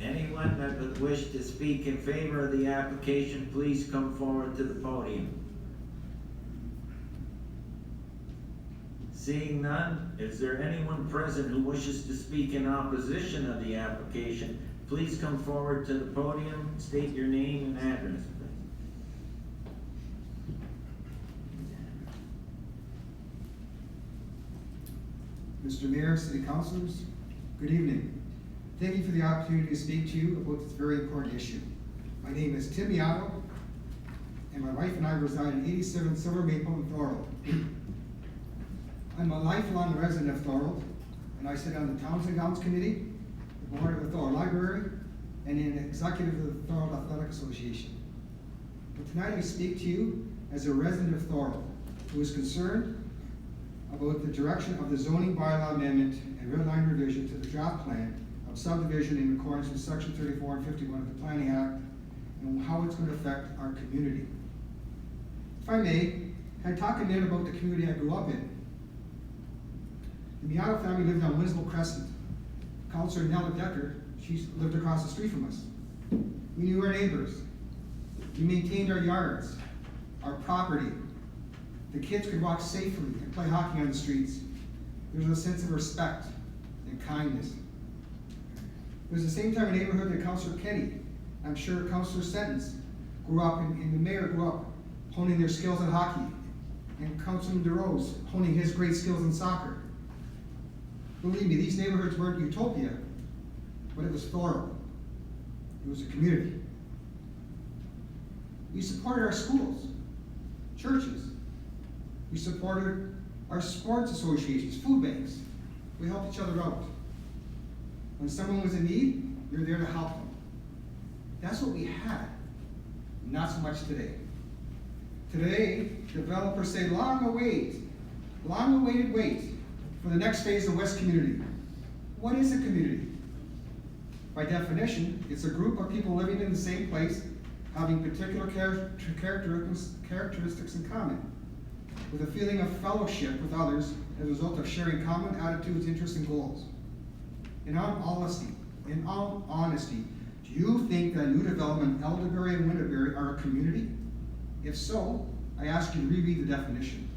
Anyone that would wish to speak in favor of the application, please come forward to the podium. Seeing none, is there anyone present who wishes to speak in opposition of the application, please come forward to the podium, state your name and address, please. Mr. Mayor, City Councilors, good evening. Thank you for the opportunity to speak to you about this very important issue. My name is Tim Yatto, and my wife and I reside in 87 Silver Maple in Thorold. I'm a lifelong resident of Thorold, and I sit on the Towns and Grounds Committee, the board of the Thorold Library, and an executive of the Thorold Athletic Association. But tonight I speak to you as a resident of Thorold who is concerned about the direction of the zoning bylaw amendment and red line revision to the draft plan of subdivision in accordance with section 34 and 51 of the Planning Act and how it's going to affect our community. If I may, can I talk a minute about the community I grew up in? The Miata family lived on Winslow Crescent. Councilor Nella Decker, she lived across the street from us. We knew our neighbors. We maintained our yards, our property. The kids could walk safely and play hockey on the streets. There was a sense of respect and kindness. It was the same type of neighborhood that Councilor Kenny, I'm sure Councilor Sentence, grew up in, and the mayor grew up honing their skills in hockey, and Councilman DeRose honing his great skills in soccer. Believe me, these neighborhoods weren't utopia, but it was Thorold. It was a community. We supported our schools, churches. We supported our sports associations, food banks. We helped each other out. When someone was in need, we were there to help them. That's what we had, not so much today. Today, developers say long awaited wait for the next phase of West Community. What is a community? By definition, it's a group of people living in the same place, having particular characteristics in common, with a feeling of fellowship with others as a result of sharing common attitudes, interests, and goals. In all honesty, do you think that new development, Elderberry and Winterberry, are a community? If so, I ask you to reread the definition.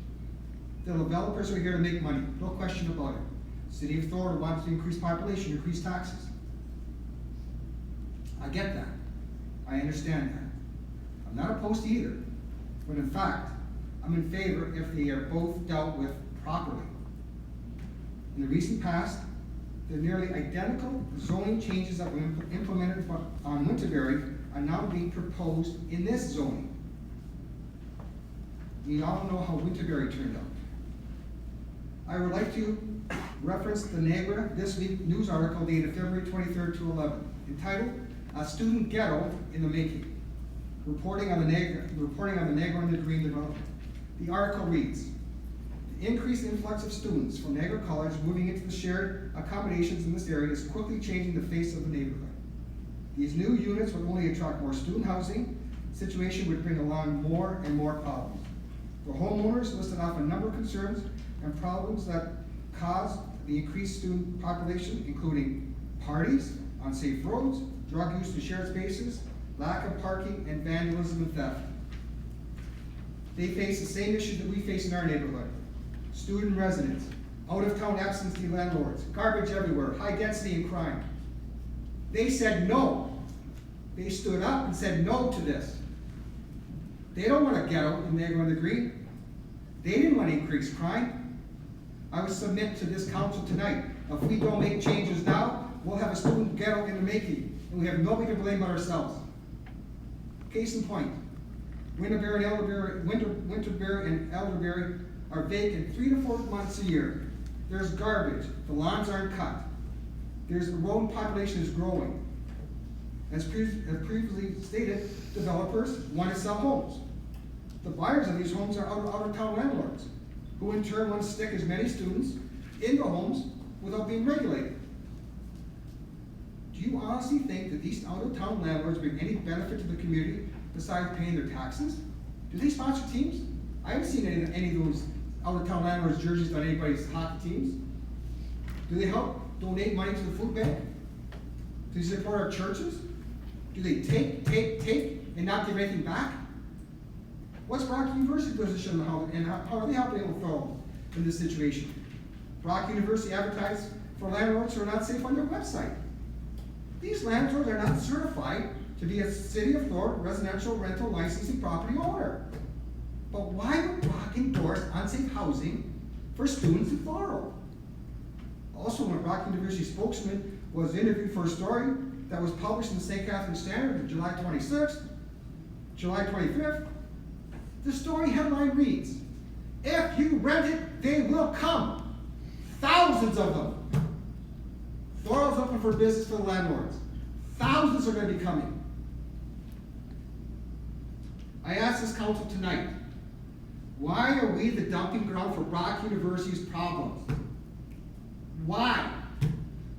The developers are here to make money, no question about it. City of Thorold wants to increase population, increase taxes. I get that. I understand that. I'm not opposed to either, but in fact, I'm in favor if they are both dealt with properly. In the recent past, the nearly identical zoning changes that were implemented on Winterberry are now being proposed in this zoning. We all know how Winterberry turned out. I would like to reference the Niagara This Week news article dated February 23rd to 11, entitled "A Student Ghetto in the Making," reporting on the Niagara and the Green development. The article reads, "The increased influx of students from Niagara College moving into the shared accommodations in this area is quickly changing the face of the neighborhood. These new units would only attract more student housing. The situation would bring along more and more problems. The homeowners listed off a number of concerns and problems that caused the increased student population, including parties, unsafe roads, drug use in shared spaces, lack of parking, and vandalism and theft. They face the same issues that we face in our neighborhood. Student residents, out-of-town absentee landlords, garbage everywhere, high density and crime. They said no. They stood up and said no to this. They don't want to ghetto in Niagara and the Green. They didn't want to increase crime. I would submit to this council tonight, if we don't make changes now, we'll have a student ghetto in the making, and we have nobody to blame but ourselves. Case in point, Winterberry and Elderberry are vacant 3 to 4 months a year. There's garbage, the lawns aren't cut. The road population is growing. As previously stated, developers want to sell homes. The buyers of these homes are out-of-town landlords, who in turn want to stick as many students into homes without being regulated. Do you honestly think that these out-of-town landlords bring any benefit to the community besides paying their taxes? Do they sponsor teams? I haven't seen any of those out-of-town landlords' jerseys on anybody's hockey teams. Do they help donate money to the food bank? Do they support our churches? Do they take, and not give anything back? What's Brock University's position on how are they helping with Thorold in this situation? Brock University advertised for landlords who are not safe on their website. These landlords are not certified to be a City of Thorold residential rental licensing property owner. But why would Brock endorse unsafe housing for students in Thorold? Also, when Brock University spokesman was interviewed for a story that was published in the St. Catherine Standard on July 26th, July 25th, the story headline reads, "If you rent it, they will come." Thousands of them. Thorold's open for business for the landlords. Thousands are going to be coming. I ask this council tonight, why are we the dumping ground for Brock University's problems? Why?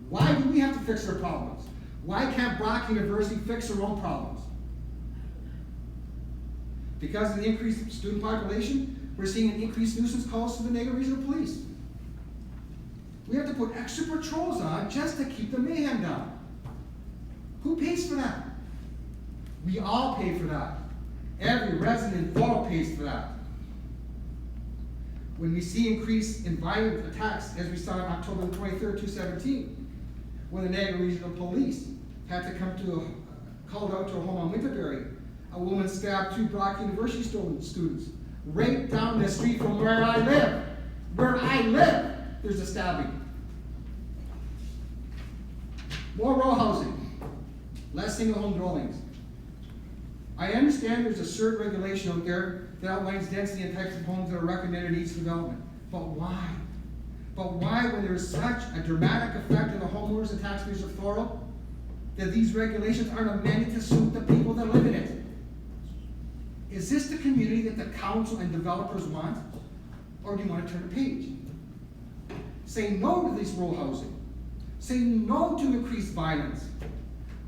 Why do we have to fix their problems? Why can't Brock University fix their own problems? Because of the increased student population, we're seeing an increased nuisance calls to the Niagara Regional Police. We have to put extra patrols on just to keep the mayhem down. Who pays for that? We all pay for that. Every resident in Thorold pays for that. When we see increase in violent attacks, as we saw on October 23rd, 2017, when the Niagara Regional Police had to come called out to a home on Winterberry, a woman stabbed 2 Brock University students right down the street from where I live. Where I live, there's a stabbing. More row housing, less single home dwellings. I understand there's a certain regulation out there that outlines density and types of homes that are recommended in each development. But why? But why, when there is such a dramatic effect on the homeowners and taxpayers of Thorold, that these regulations aren't amended to suit the people that live in it? Is this the community that the council and developers want? Or do you want to turn a page? Say no to this row housing. Say no to increased violence.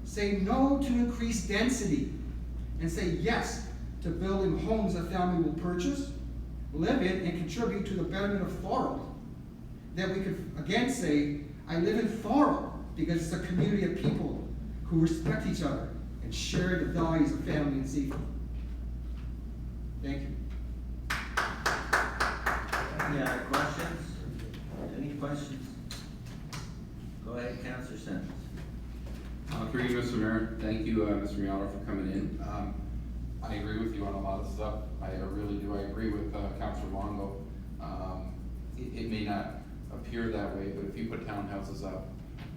Say no to increased density. And say yes to building homes that family will purchase, live in, and contribute to the betterment of Thorold. That we could again say, I live in Thorold because it's a community of people who respect each other and share the values of family and safety. Thank you. Any other questions? Any questions? Go ahead, Councilor Sentence. Through you, Mr. Mayor, thank you, Mr. Miano, for coming in. I agree with you on a lot of stuff. I really do. I agree with Councilor Longo. It may not appear that way, but if you put townhouses up,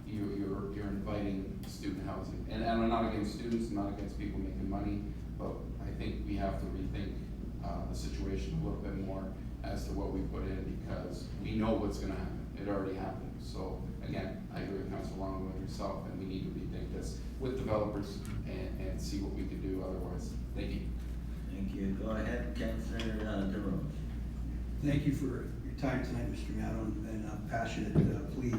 you're inviting student housing. And I'm not against students, I'm not against people making money, but I think we have to rethink the situation a little bit more as to what we put in, because we know what's gonna happen. It already happened. So again, I agree with Councilor Longo and yourself, and we need to rethink this with developers and see what we can do otherwise. Thank you. Thank you. Go ahead, Councilor Thorold. Thank you for your time tonight, Mr. Miano, and a passionate plea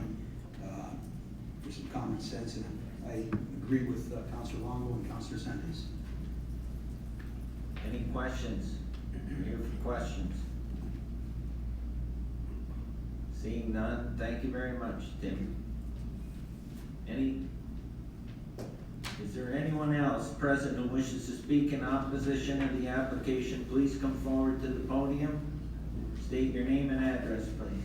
for some common sense. And I agree with Councilor Longo and Councilor Sentence. Any questions? I'm here for questions. Seeing none, thank you very much, Tim. Is there anyone else present who wishes to speak in opposition of the application? Please come forward to the podium. State your name and address, please.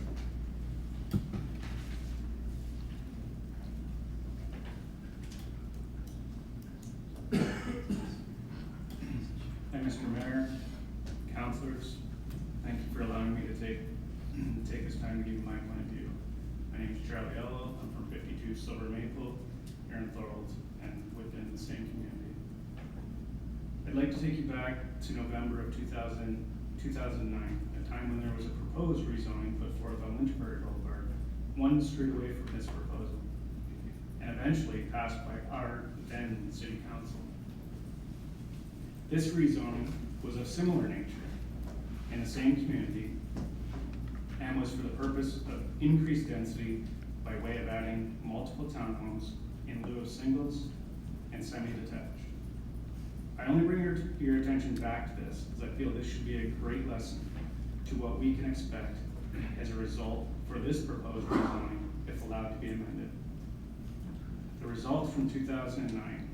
Hi, Mr. Mayor, councilors. Thank you for allowing me to take this time to give you my point of view. My name is Charlie Ello. I'm from 52 Silver Maple here in Thorold and within the same community. I'd like to take you back to November of 2009, a time when there was a proposed rezoning put forth on Lynchburg Boulevard, one street away from this proposal, and eventually passed by our then city council. This rezoning was of similar nature in the same community and was for the purpose of increased density by way of adding multiple townhomes in lieu of singles and semi-detached. I only bring your attention back to this as I feel this should be a great lesson to what we can expect as a result for this proposed rezoning if allowed to be amended. The results from 2009,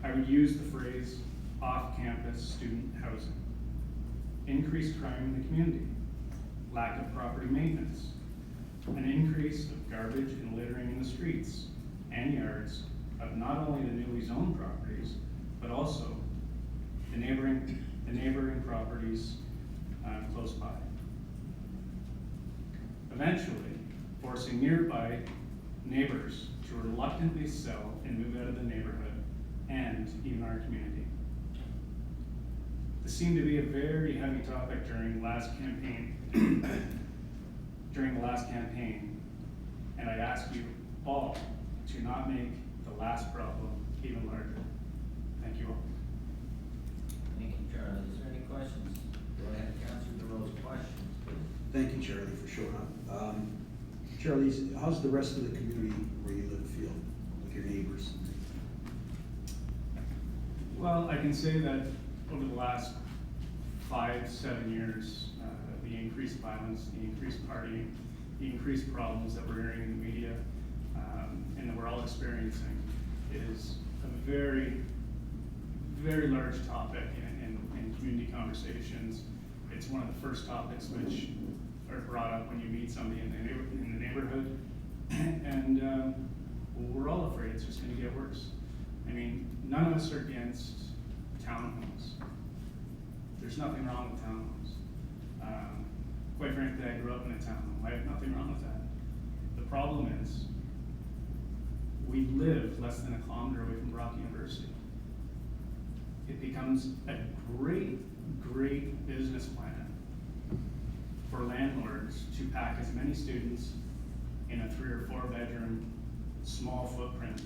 I would use the phrase off-campus student housing, increased crime in the community, lack of property maintenance, an increase of garbage and littering in the streets and yards of not only the newly zoned properties, but also the neighboring properties close by. Eventually, forcing nearby neighbors to reluctantly sell and move out of the neighborhood and even our community. This seemed to be a very heavy topic during the last campaign. And I ask you all to not make the last problem even larger. Thank you all. Thank you, Charlie. Is there any questions? Go ahead, Councilor DeRose, questions, please. Thank you, Charlie, for showing up. Charlie, how's the rest of the community where you live feel with your neighbors? Well, I can say that over the last 5-7 years, the increased violence, the increased partying, the increased problems that we're hearing in the media, and that we're all experiencing is a very, very large topic in community conversations. It's one of the first topics which are brought up when you meet somebody in the neighborhood, and we're all afraid it's just going to get worse. I mean, none of us are against townhomes. There's nothing wrong with townhomes. Quite frankly, I grew up in a townhome. I have nothing wrong with that. The problem is, we live less than a kilometer away from Brock University. It becomes a great, great business plan for landlords to pack as many students in a 3 or 4 bedroom, small footprint,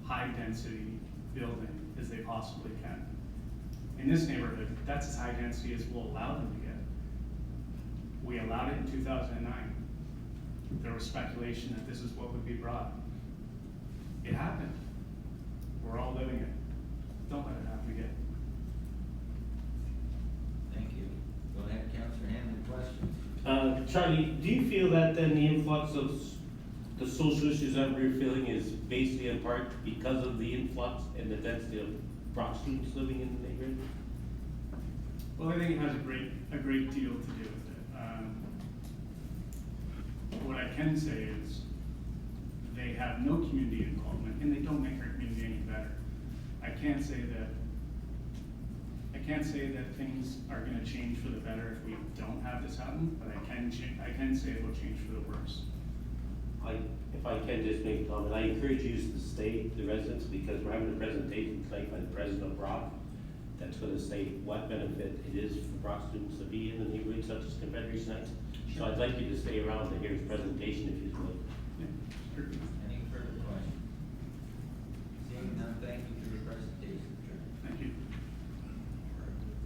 high density building as they possibly can. in this neighborhood, that's as high density as we'll allow them to get. We allowed it in 2009. There was speculation that this is what would be brought. It happened. We're all living it. Don't let it happen again. Thank you. Go ahead, Councilor Hammond, question. Charlie, do you feel that then the influx of the social issues that we're feeling is basically in part because of the influx and the density of Brock students living in the neighborhood? Well, I think it has a great deal to do with it. What I can say is they have no community involvement and they don't make our community any better. I can't say that things are gonna change for the better if we don't have this happen, but I can say it will change for the worse. If I can just make a comment, I encourage you to stay, the residents, because we're having a presentation tonight by the president of Brock that's gonna say what benefit it is for Brock students to be in the neighborhood such as Confederation Heights. So I'd like you to stay around to hear his presentation if you would. Any further questions? Seeing none, thank you for your presentation, Chairman. Thank you.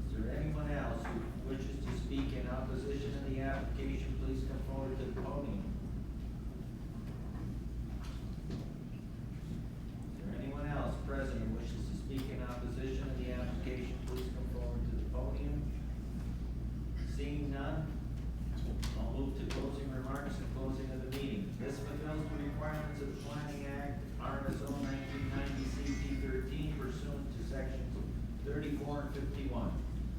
Is there anyone else who wishes to speak in opposition to the application? Please come forward to the podium. Is there anyone else present who wishes to speak in opposition to the application? Please come forward to the podium. Seeing none, I'll move to closing remarks and closing of the meeting. This fulfills the requirements of the Planning Act, RSO 1990 CT 13 pursuant to sections 34 and 51.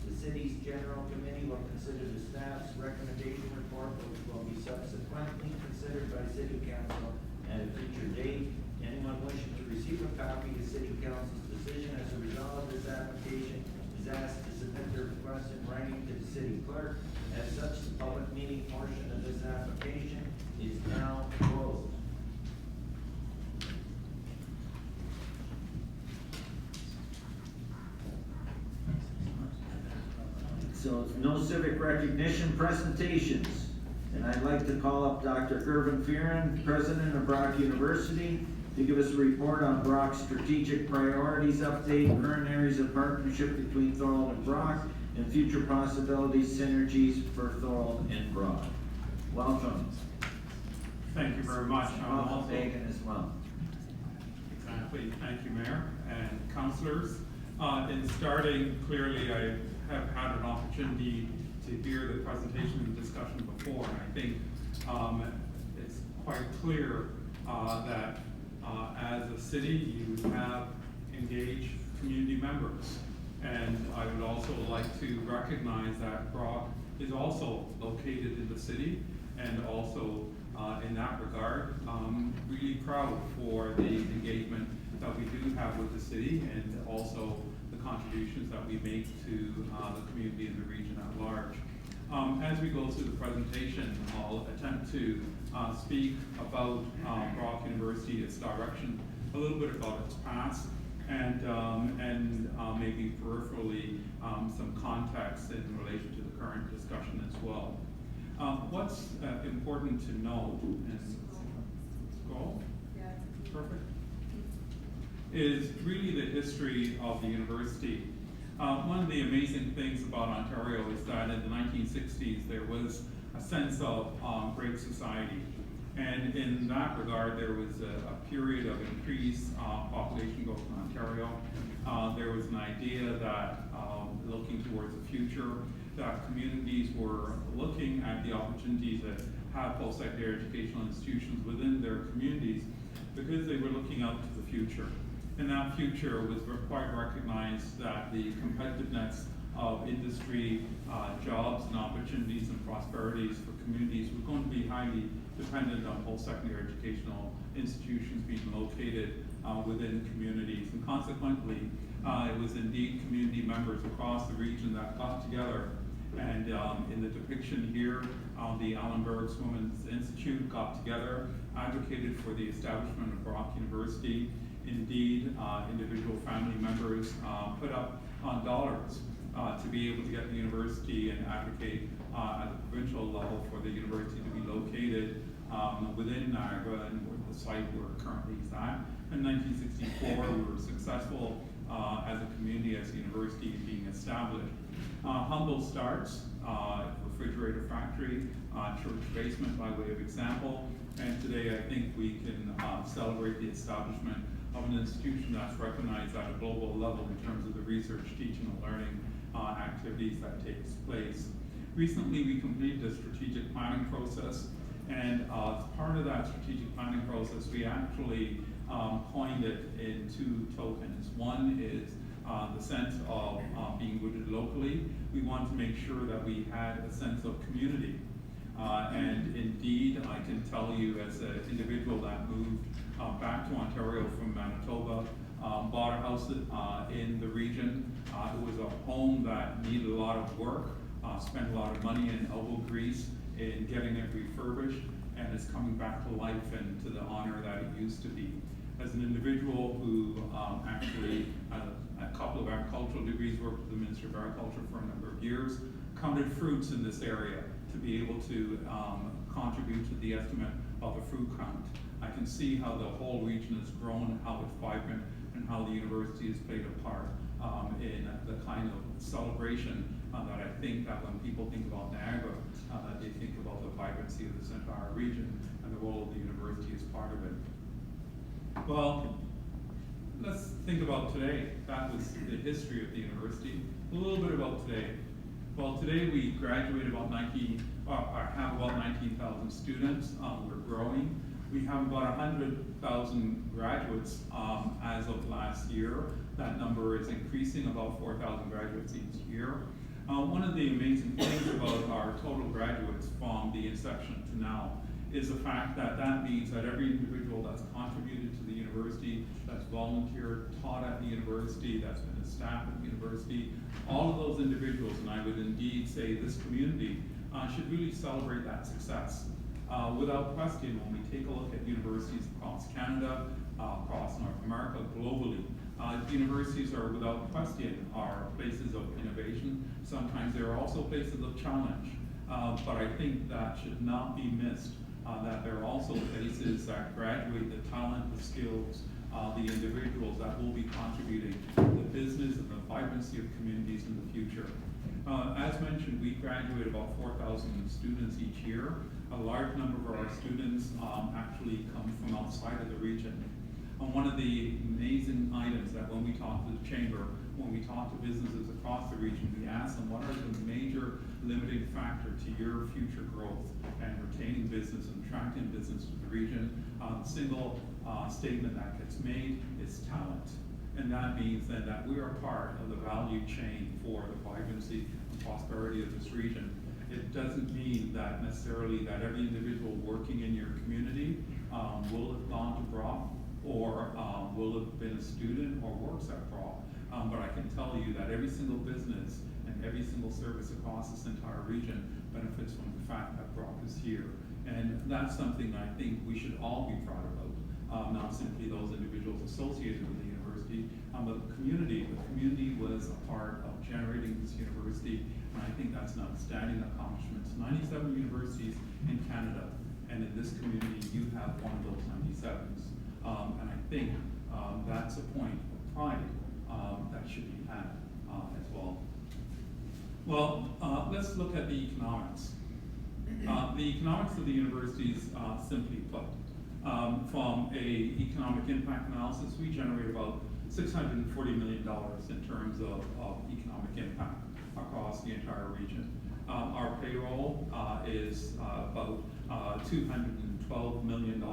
The city's general committee will consider the staff's recommendation report, which will be subsequently considered by city council at a future date. Anyone wishing to receive a copy of city council's decision as a result of this application is asked to submit their request in writing to the city clerk. As such, the public meeting portion of this application is now closed. So no civic recognition presentations. And I'd like to call up Dr. Gervin Fearon, President of Brock University, to give us a report on Brock's strategic priorities update, current areas of partnership between Thorold and Brock, and future possibilities, synergies for Thorold and Brock. Welcome. Thank you very much. Welcome, Megan, as well. Exactly. Thank you, Mayor and councilors. In starting, clearly I have had an opportunity to hear the presentation and discussion before, and I think it's quite clear that as a city, you have engaged community members. And I would also like to recognize that Brock is also located in the city, and also in that regard, really proud for the engagement that we do have with the city, and also the contributions that we make to the community and the region at large. As we go through the presentation, I'll attempt to speak about Brock University, its direction, a little bit about its past, and maybe peripherally some context in relation to the current discussion as well. What's important to know, and scroll, perfect, is really the history of the university. One of the amazing things about Ontario is that in the 1960s there was a sense of great society. And in that regard, there was a period of increased population growth in Ontario. There was an idea that looking towards the future, that communities were looking at the opportunities that have post-secondary educational institutions within their communities because they were looking out to the future. And that future was quite recognized that the competitiveness of industry, jobs and opportunities and prosperities for communities were going to be highly dependent on post-secondary educational institutions being located within communities. And consequently, it was indeed community members across the region that got together. And in the depiction here, the Allenbergs Women's Institute got together, advocated for the establishment of Brock University. Indeed, individual family members put up dollars to be able to get the university and advocate at the provincial level for the university to be located within Niagara and the site where it currently is at. In 1964, we were successful as a community, as a university being established. Humble starts, refrigerator factory, church basement by way of example, and today I think we can celebrate the establishment of an institution that's recognized at a global level in terms of the research, teaching, and learning activities that takes place. Recently, we completed a strategic planning process, and as part of that strategic planning process, we actually coined it in two tokens. One is the sense of being rooted locally. We wanted to make sure that we had a sense of community. And indeed, I can tell you as an individual that moved back to Ontario from Manitoba, bought a house in the region. It was a home that needed a lot of work, spent a lot of money and elbow grease in getting it refurbished, and it's coming back to life and to the honor that it used to be. As an individual who actually had a couple of agricultural degrees, worked with the Minister of Agriculture for a number of years, counted fruits in this area to be able to contribute to the estimate of the fruit count. I can see how the whole region has grown, how it's vibrant, and how the university has played a part in the kind of celebration that I think that when people think about Niagara, they think about the vibrancy of this entire region and the role of the university as part of it. Well, let's think about today. That was the history of the university. A little bit about today. Well, today we graduate about have about 19,000 students. We're growing. We have about 100,000 graduates as of last year. That number is increasing, about 4,000 graduates each year. One of the amazing things about our total graduates from the inception to now is the fact that that means that every individual that's contributed to the university, that's volunteered, taught at the university, that's been a staff at the university, all of those individuals, and I would indeed say this community, should really celebrate that success. Without question, when we take a look at universities across Canada, across North America, globally, universities are without question are places of innovation. Sometimes they're also places of challenge, but I think that should not be missed. That there are also places that graduate the talent, the skills, the individuals that will be contributing to the business and the vibrancy of communities in the future. As mentioned, we graduate about 4,000 students each year. A large number of our students actually come from outside of the region. One of the amazing items that when we talk to the Chamber, when we talk to businesses across the region, we ask them what are the major limiting factor to your future growth and retaining business and attracting business to the region. The single statement that gets made is talent. And that means then that we are part of the value chain for the vibrancy and prosperity of this region. It doesn't mean that necessarily that every individual working in your community will have gone to Brock or will have been a student or works at Brock. But I can tell you that every single business and every single service across this entire region benefits from the fact that Brock is here. And that's something I think we should all be proud about, not simply those individuals associated with the university, but the community. The community was a part of generating this university, and I think that's an outstanding accomplishment. 97 universities in Canada, and in this community you have one of those 97s. And I think that's a point of pride that should be had as well. Well, let's look at the economics. The economics of the university is simply put. From a economic impact analysis, we generate about $640 million in terms of economic impact across the entire region. Our payroll is about $212 million.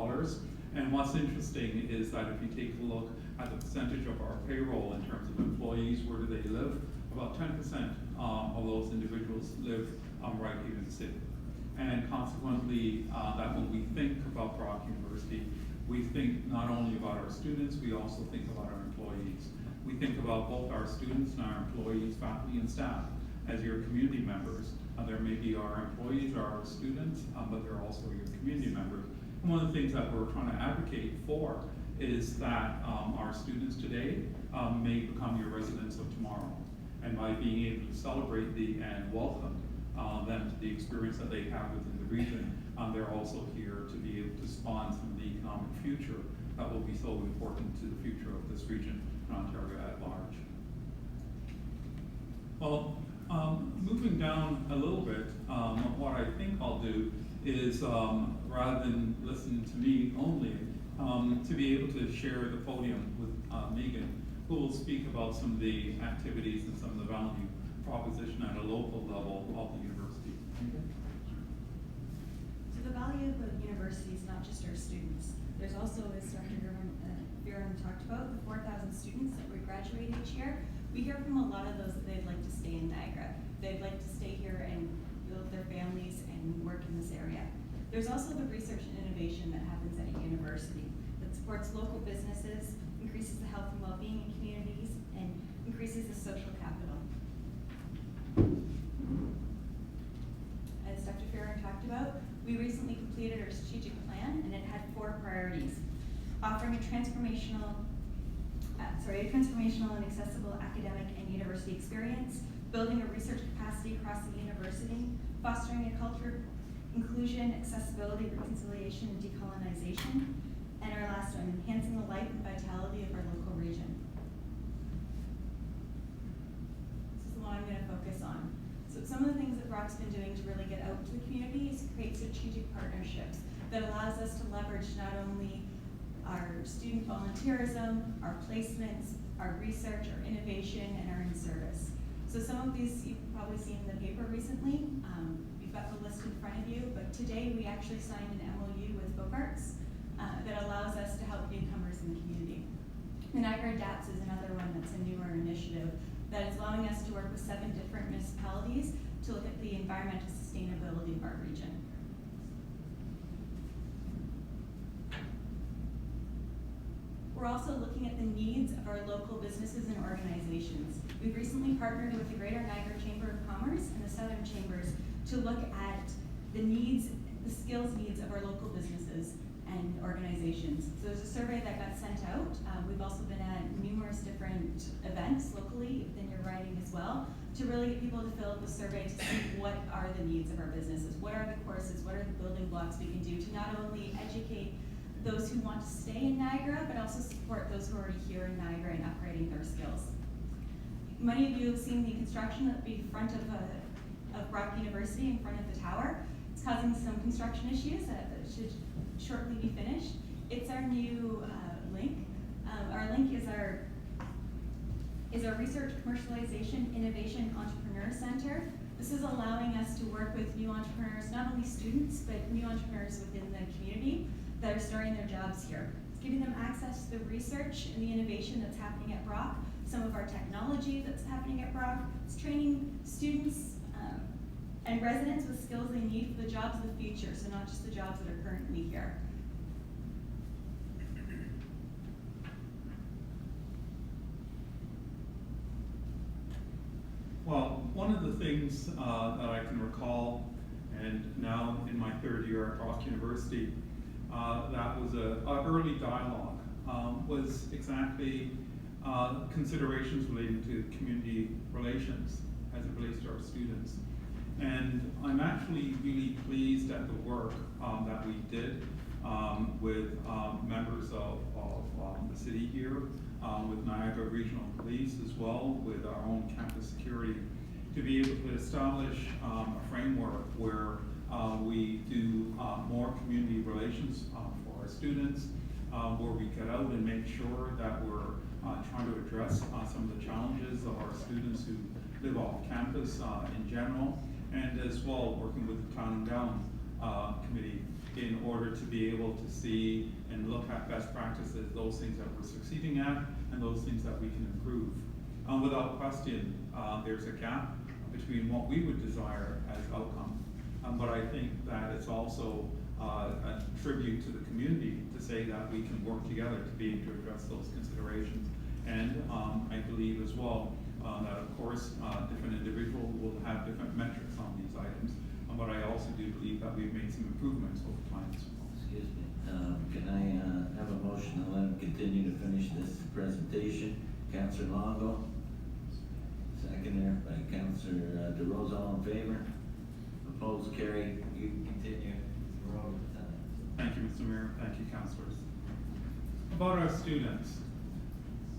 And what's interesting is that if you take a look at the percentage of our payroll in terms of employees, where do they live? About 10% of those individuals live right here in the city. And consequently, that when we think about Brock University, we think not only about our students, we also think about our employees. We think about both our students and our employees, faculty and staff, as your community members. There may be our employees or our students, but they're also your community members. And one of the things that we're trying to advocate for is that our students today may become your residents of tomorrow. And by being able to celebrate and welcome them to the experience that they have within the region, they're also here to be able to spawn some of the economic future that will be so important to the future of this region in Ontario at large. Well, moving down a little bit, what I think I'll do is, rather than listen to me only, to be able to share the podium with Megan, who will speak about some of the activities and some of the value proposition at a local level of the university. So the value of the university is not just our students. There's also, as Dr. Viren talked about, the 4,000 students that we graduate each year. We hear from a lot of those that they'd like to stay in Niagara. They'd like to stay here and build their families and work in this area. There's also the research and innovation that happens at a university that supports local businesses, increases the health and well-being in communities, and increases the social capital. As Dr. Farron talked about, we recently completed our strategic plan, and it had 4 priorities: offering a transformational and accessible academic and university experience, building a research capacity across the university, fostering a culture of inclusion, accessibility, reconciliation, and decolonization, and our last one, enhancing the life and vitality of our local region. This is the one I'm going to focus on. So some of the things that Brock's been doing to really get out to the community is create strategic partnerships that allows us to leverage not only our student volunteerism, our placements, our research, our innovation, and our in-service. So some of these you've probably seen in the paper recently. You've got the list in front of you, but today we actually signed an MOU with Folk Arts that allows us to help newcomers in the community. The Niagara Adapts is another one that's a newer initiative that is allowing us to work with 7 different municipalities to look at the environmental sustainability of our region. We're also looking at the needs of our local businesses and organizations. We've recently partnered with the Greater Niagara Chamber of Commerce and the Southern Chambers to look at the needs, the skills needs of our local businesses and organizations. So there's a survey that got sent out. We've also been at numerous different events locally within your riding as well to really get people to fill out the survey to see what are the needs of our businesses, what are the courses, what are the building blocks we can do to not only educate those who want to stay in Niagara, but also support those who are already here in Niagara and upgrading their skills. Many of you have seen the construction at the front of Brock University in front of the tower. It's causing some construction issues that should shortly be finished. It's our new link. Our link is our Research, Commercialization, Innovation, Entrepreneur Center. This is allowing us to work with new entrepreneurs, not only students, but new entrepreneurs within the community that are starting their jobs here. It's giving them access to the research and the innovation that's happening at Brock, some of our technology that's happening at Brock. It's training students and residents with skills they need for the jobs of the future, so not just the jobs that are currently here. Well, one of the things that I can recall, and now in my 3rd year at Brock University, that was an early dialogue, was exactly considerations relating to community relations as it relates to our students. And I'm actually really pleased at the work that we did with members of the city here, with Niagara Regional Police as well, with our own campus security, to be able to establish a framework where we do more community relations for our students, where we get out and make sure that we're trying to address some of the challenges of our students who live off campus in general, and as well working with the Town and Gown Committee in order to be able to see and look at best practices, those things that we're succeeding at and those things that we can improve. Without question, there's a gap between what we would desire as outcome, but I think that it's also a tribute to the community to say that we can work together to be able to address those considerations. And I believe as well that of course different individuals will have different metrics on these items, but I also do believe that we've made some improvements over time as well. Excuse me, can I have a motion to let him continue to finish this presentation? Councillor Longo, second by Councillor DeRose, all in favor? Opposed, carried. You can continue. We're over the time. Thank you, Mr. Mayor. Thank you, councillors. About our students,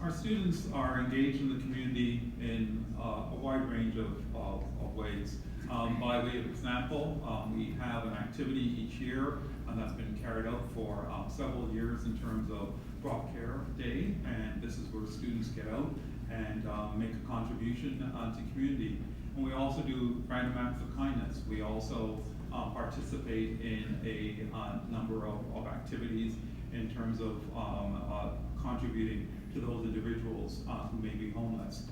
Our students are engaged in the community in a wide range of ways. By way of example, we have an activity each year that's been carried out for several years in terms of Drop Care Day, and this is where students get out and make a contribution to community. And we also do random acts of kindness. We also participate in a number of activities in terms of contributing to those individuals who may be homeless.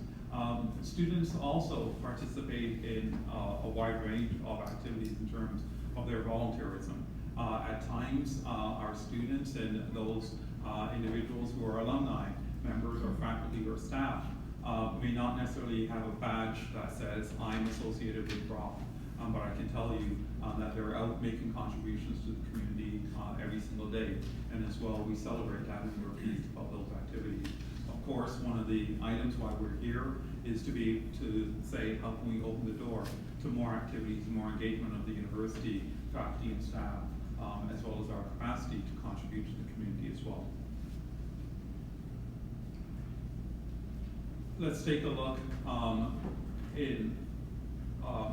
Students also participate in a wide range of activities in terms of their volunteerism. At times, our students and those individuals who are alumni, members or faculty or staff, may not necessarily have a badge that says, I'm associated with DROP, but I can tell you that they're out making contributions to the community every single day. And as well, we celebrate that and we're pleased about those activities. Of course, one of the items why we're here is to be able to say, how can we open the door to more activities, more engagement of the university, faculty and staff, as well as our capacity to contribute to the community as well. Let's take a look in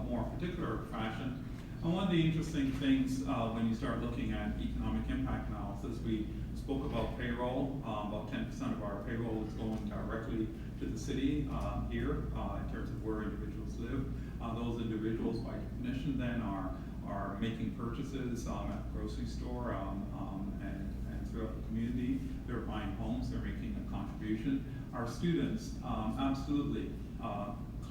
more particular fashion. And one of the interesting things when you start looking at economic impact analysis, we spoke about payroll. About 10% of our payroll is going directly to the city here in terms of where individuals live. Those individuals, by definition, then are making purchases at the grocery store and throughout the community. They're buying homes. They're making a contribution. Our students, absolutely,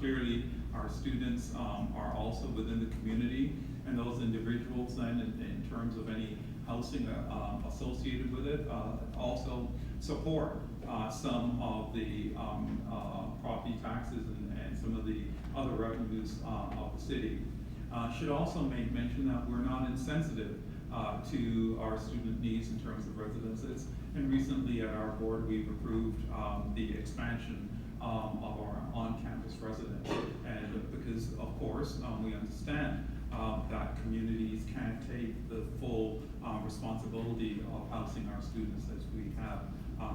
clearly, our students are also within the community, and those individuals then, in terms of any housing associated with it, also support some of the property taxes and some of the other revenues of the city. Should also make mention that we're not insensitive to our student needs in terms of residences. And recently at our board, we've approved the expansion of our on-campus residence. And because, of course, we understand that communities can't take the full responsibility of housing our students as we have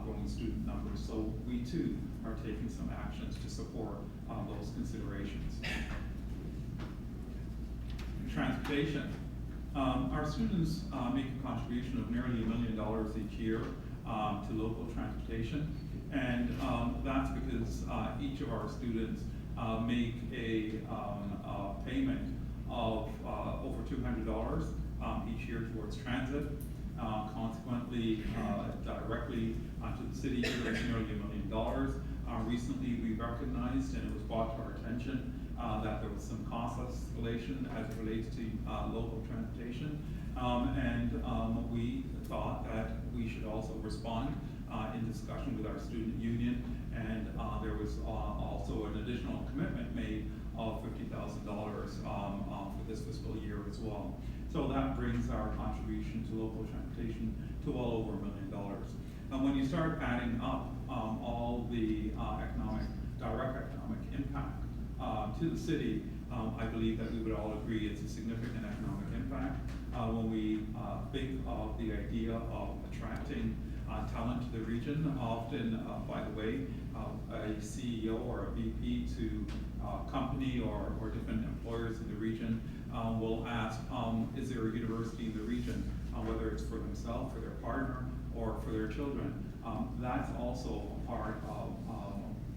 growing student numbers. So we too are taking some actions to support those considerations. Transportation. Our students make a contribution of nearly $1 million each year to local transportation, and that's because each of our students make a payment of over $200 each year towards transit. Consequently, directly to the city here is nearly $1 million. Recently, we recognized, and it was brought to our attention, that there was some cost escalation as it relates to local transportation, and we thought that we should also respond in discussion with our student union, and there was also an additional commitment made of $50,000 for this fiscal year as well. So that brings our contribution to local transportation to well over $1 million. And when you start adding up all the direct economic impact to the city, I believe that we would all agree it's a significant economic impact. When we think of the idea of attracting talent to the region, often, by the way, a CEO or a VP to a company or different employers in the region will ask, is there a university in the region, whether it's for themselves, for their partner, or for their children. That's also a part of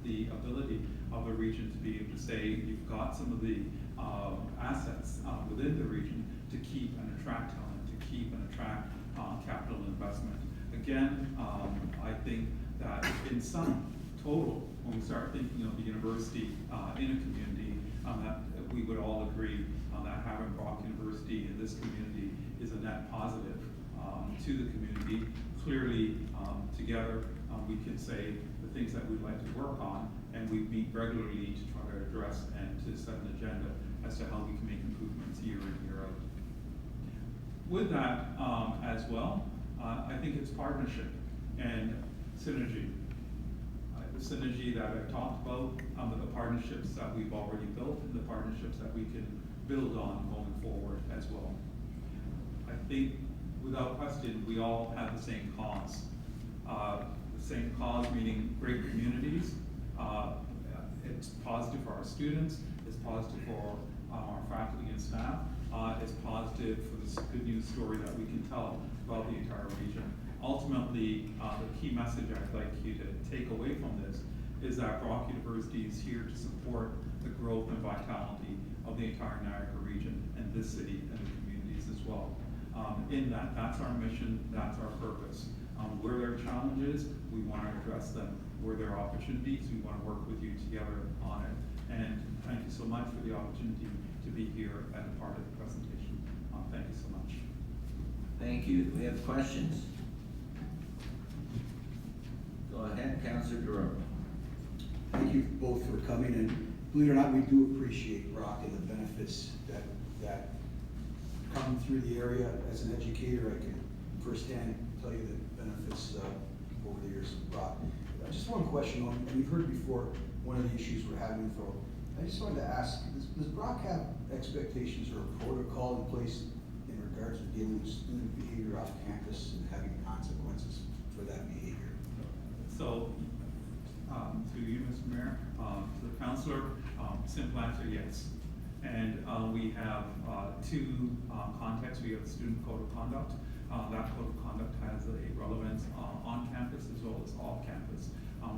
the ability of the region to be able to say, you've got some of the assets within the region to keep and attract talent, to keep and attract capital investment. Again, I think that in some total, when we start thinking of the university in a community, that we would all agree that having Brock University in this community is a net positive to the community. Clearly, together, we can say the things that we'd like to work on, and we meet regularly to try to address and to set an agenda as to how we can make improvements year in, year out. With that, as well, I think it's partnership and synergy. The synergy that I talked about, the partnerships that we've already built, and the partnerships that we can build on going forward as well. I think, without question, we all have the same cause. The same cause, meaning great communities. It's positive for our students, it's positive for our faculty and staff, it's positive for this good news story that we can tell about the entire region. Ultimately, the key message I'd like you to take away from this is that Brock University is here to support the growth and vitality of the entire Niagara region and this city and the communities as well. In that, that's our mission, that's our purpose. Where there are challenges, we want to address them. Where there are opportunities, we want to work with you together on it. And thank you so much for the opportunity to be here as a part of the presentation. Thank you so much. Thank you. Do we have questions? Go ahead, Councilor Durham. Thank you both for coming, and believe it or not, we do appreciate Brock and the benefits that come through the area. As an educator, I can firsthand tell you the benefits over the years of Brock. Just one question, and you've heard before one of the issues we're having with Thorold. I just wanted to ask, does Brock have expectations or a protocol in place in regards to dealing with student behavior off campus and having consequences for that behavior? So, to you, Mr. Mayor, to the councilor, simple answer, yes. And we have two contexts. We have the student code of conduct. That code of conduct has a relevance on campus as well as off campus.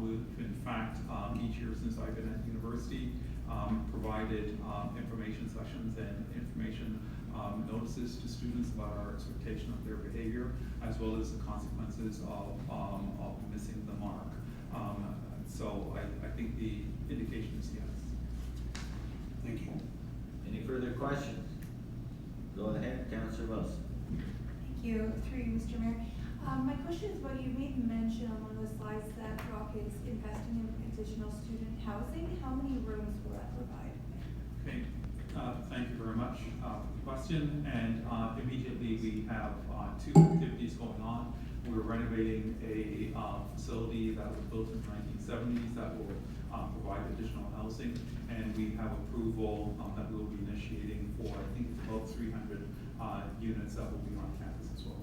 We've, in fact, each year since I've been at the university, provided information sessions and information notices to students about our expectation of their behavior, as well as the consequences of missing the mark. So I think the indication is yes. Thank you. Any further questions? Go ahead, Councilor Wilson. Thank you, through you, Mr. Mayor. My question is about, you made mention on one of the slides that Brock is investing in additional student housing. How many rooms will that provide? Okay, thank you very much for the question. And immediately we have two activities going on. We're renovating a facility that was built in the 1970s that will provide additional housing. And we have approval that we'll be initiating for, I think it's about 300 units that will be on campus as well.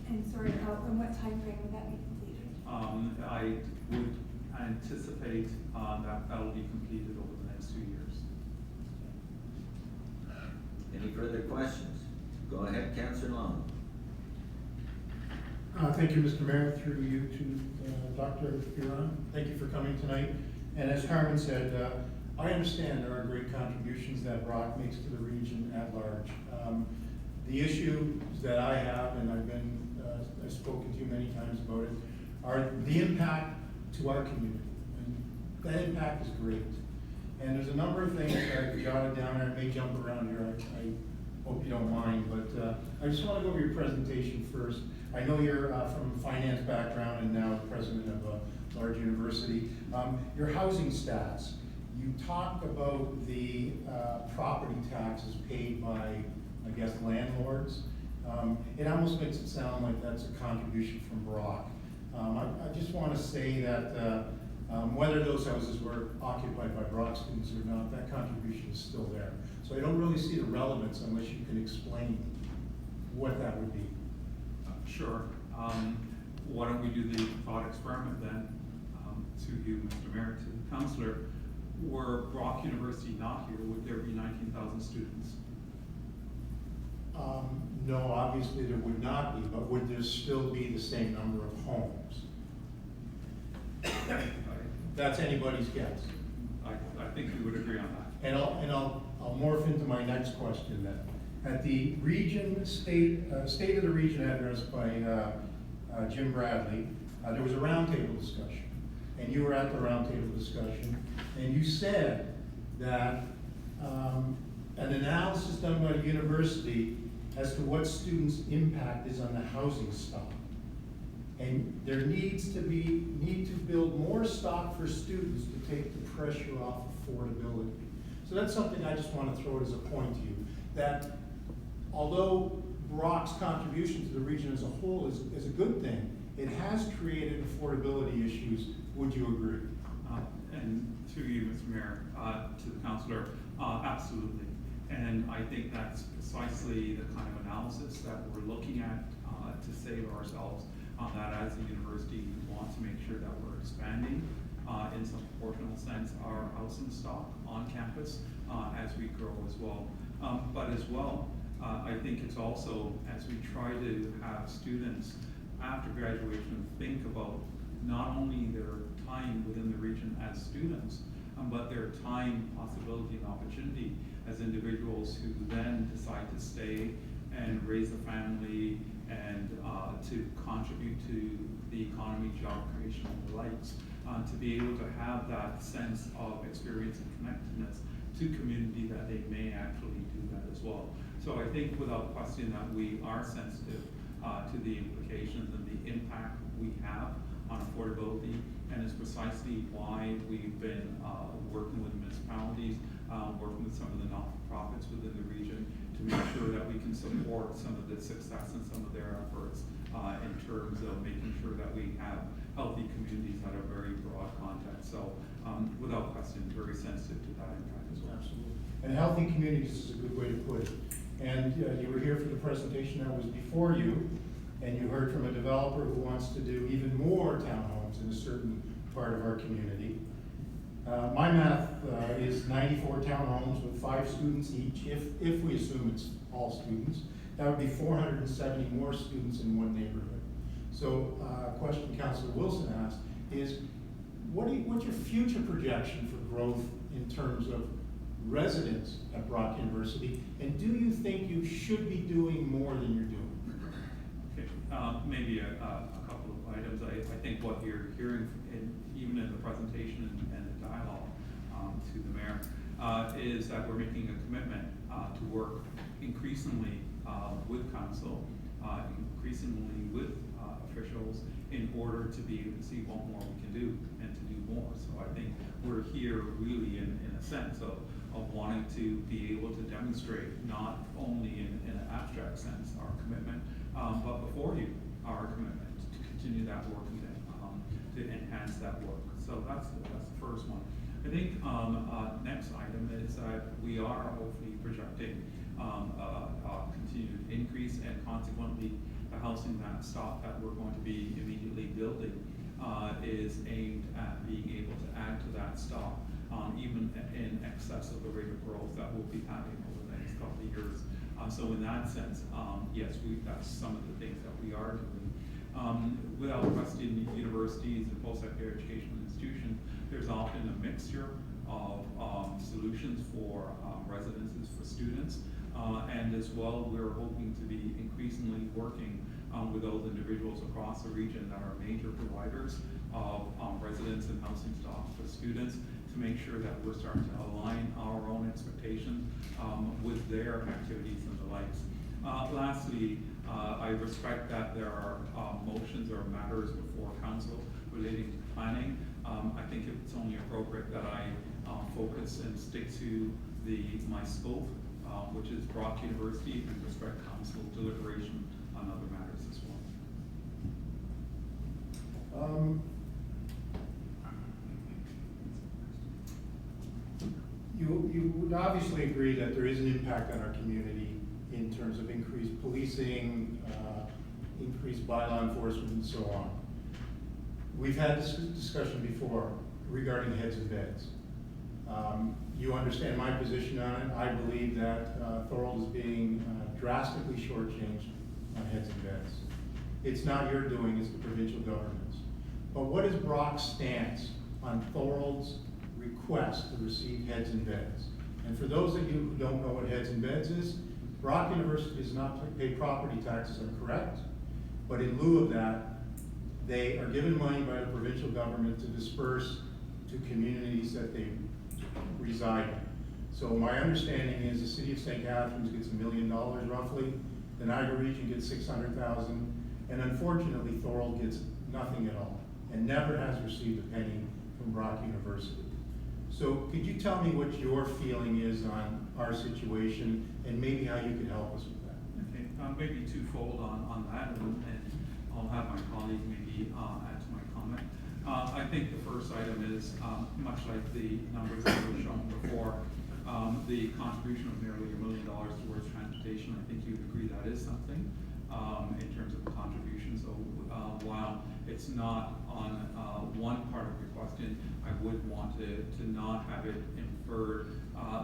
And sorry, in what time frame would that be completed? I would anticipate that will be completed over the next 2 years. Any further questions? Go ahead, Councilor Long. Thank you, Mr. Mayor, through you to Dr. Huron. Thank you for coming tonight. And as Carmen said, I understand there are great contributions that Brock makes to the region at large. The issues that I have, and I've spoken to you many times about it, are the impact to our community. And that impact is great. And there's a number of things that I've jotted down, and I may jump around here, I hope you don't mind, but I just want to go over your presentation first. I know you're from a finance background and now president of a large university. Your housing stats, you talked about the property taxes paid by, I guess, landlords. It almost makes it sound like that's a contribution from Brock. I just want to say that whether those houses were occupied by Brock students or not, that contribution is still there. So I don't really see the relevance unless you can explain what that would be. Sure. Why don't we do the thought experiment then, to you, Mr. Mayor, to the councillor. Were Brock University not here, would there be 19,000 students? No, obviously there would not be, but would there still be the same number of homes? That's anybody's guess. I think we would agree on that. And I'll morph into my next question then. At the region, state of the region address by Jim Bradley, there was a roundtable discussion. And you were at the roundtable discussion, and you said that an analysis done by the university as to what students' impact is on the housing stock. And there need to build more stock for students to take the pressure off affordability. So that's something I just want to throw as a point to you, that although Brock's contribution to the region as a whole is a good thing, it has created affordability issues. Would you agree? And to you, Mr. Mayor, to the councillor, absolutely. And I think that's precisely the kind of analysis that we're looking at to save ourselves that as a university, we want to make sure that we're expanding in some proportional sense our housing stock on campus as we grow as well. But as well, I think it's also, as we try to have students after graduation think about not only their time within the region as students, but their time, possibility, and opportunity as individuals who then decide to stay and raise a family and to contribute to the economy, job creation, and the likes. To be able to have that sense of experience and connectedness to community that they may actually do that as well. So I think without question that we are sensitive to the implications and the impact we have on affordability, and it's precisely why we've been working with municipalities, working with some of the not-for-profits within the region to make sure that we can support some of the success and some of their efforts in terms of making sure that we have healthy communities that are very broad context. So without question, very sensitive to that impact as well. Absolutely. And healthy communities is a good way to put it. And you were here for the presentation that was before you, and you heard from a developer who wants to do even more townhomes in a certain part of our community. My math is 94 townhomes with 5 students each. If we assume it's all students, that would be 470 more students in one neighborhood. So a question Councillor Wilson asked is, what's your future projection for growth in terms of residents at Brock University? And do you think you should be doing more than you're doing? Okay, maybe a couple of items. I think what you're hearing even in the presentation and the dialogue to the mayor is that we're making a commitment to work increasingly with council, increasingly with officials in order to be able to see what more we can do and to do more. So I think we're here really in a sense of wanting to be able to demonstrate not only in an abstract sense our commitment, but before you, our commitment to continue that work and to enhance that work. So that's the first one. I think next item is that we are hopefully projecting a continued increase, and consequently the housing stock that we're going to be immediately building is aimed at being able to add to that stock even in excess of the rate of growth that we'll be having over the next couple of years. So in that sense, yes, that's some of the things that we are doing. Without question, universities and post-secondary educational institutions, there's often a mixture of solutions for residences for students, and as well, we're hoping to be increasingly working with those individuals across the region that are major providers of residence and housing stock for students to make sure that we're starting to align our own expectations with their activities and the likes. Lastly, I respect that there are motions or matters before council relating to planning. I think it's only appropriate that I focus and stick to my scope, which is Brock University, and respect council deliberation on other matters as well. You would obviously agree that there is an impact on our community in terms of increased policing, increased bylaw enforcement, and so on. We've had this discussion before regarding heads and beds. You understand my position on it. I believe that Thorold is being drastically shortchanged on heads and beds. It's not your doing, it's the provincial government's. But what is Brock's stance on Thorold's request to receive heads and beds? And for those of you who don't know what heads and beds is, Brock University does not pay property taxes, I'm correct? But in lieu of that, they are given money by the provincial government to disperse to communities that they reside in. So my understanding is the city of St. Catharines gets $1 million roughly, the Niagara region gets $600,000, and unfortunately Thorold gets nothing at all, and never has received a penny from Brock University. So could you tell me what your feeling is on our situation, and maybe how you could help us with that? Okay, maybe twofold on that, and I'll have my colleague maybe add to my comment. I think the first item is, much like the numbers that were shown before, the contribution of nearly $1 million towards transportation, I think you'd agree that is something in terms of contribution. So while it's not on one part of your question, I would want to not have it inferred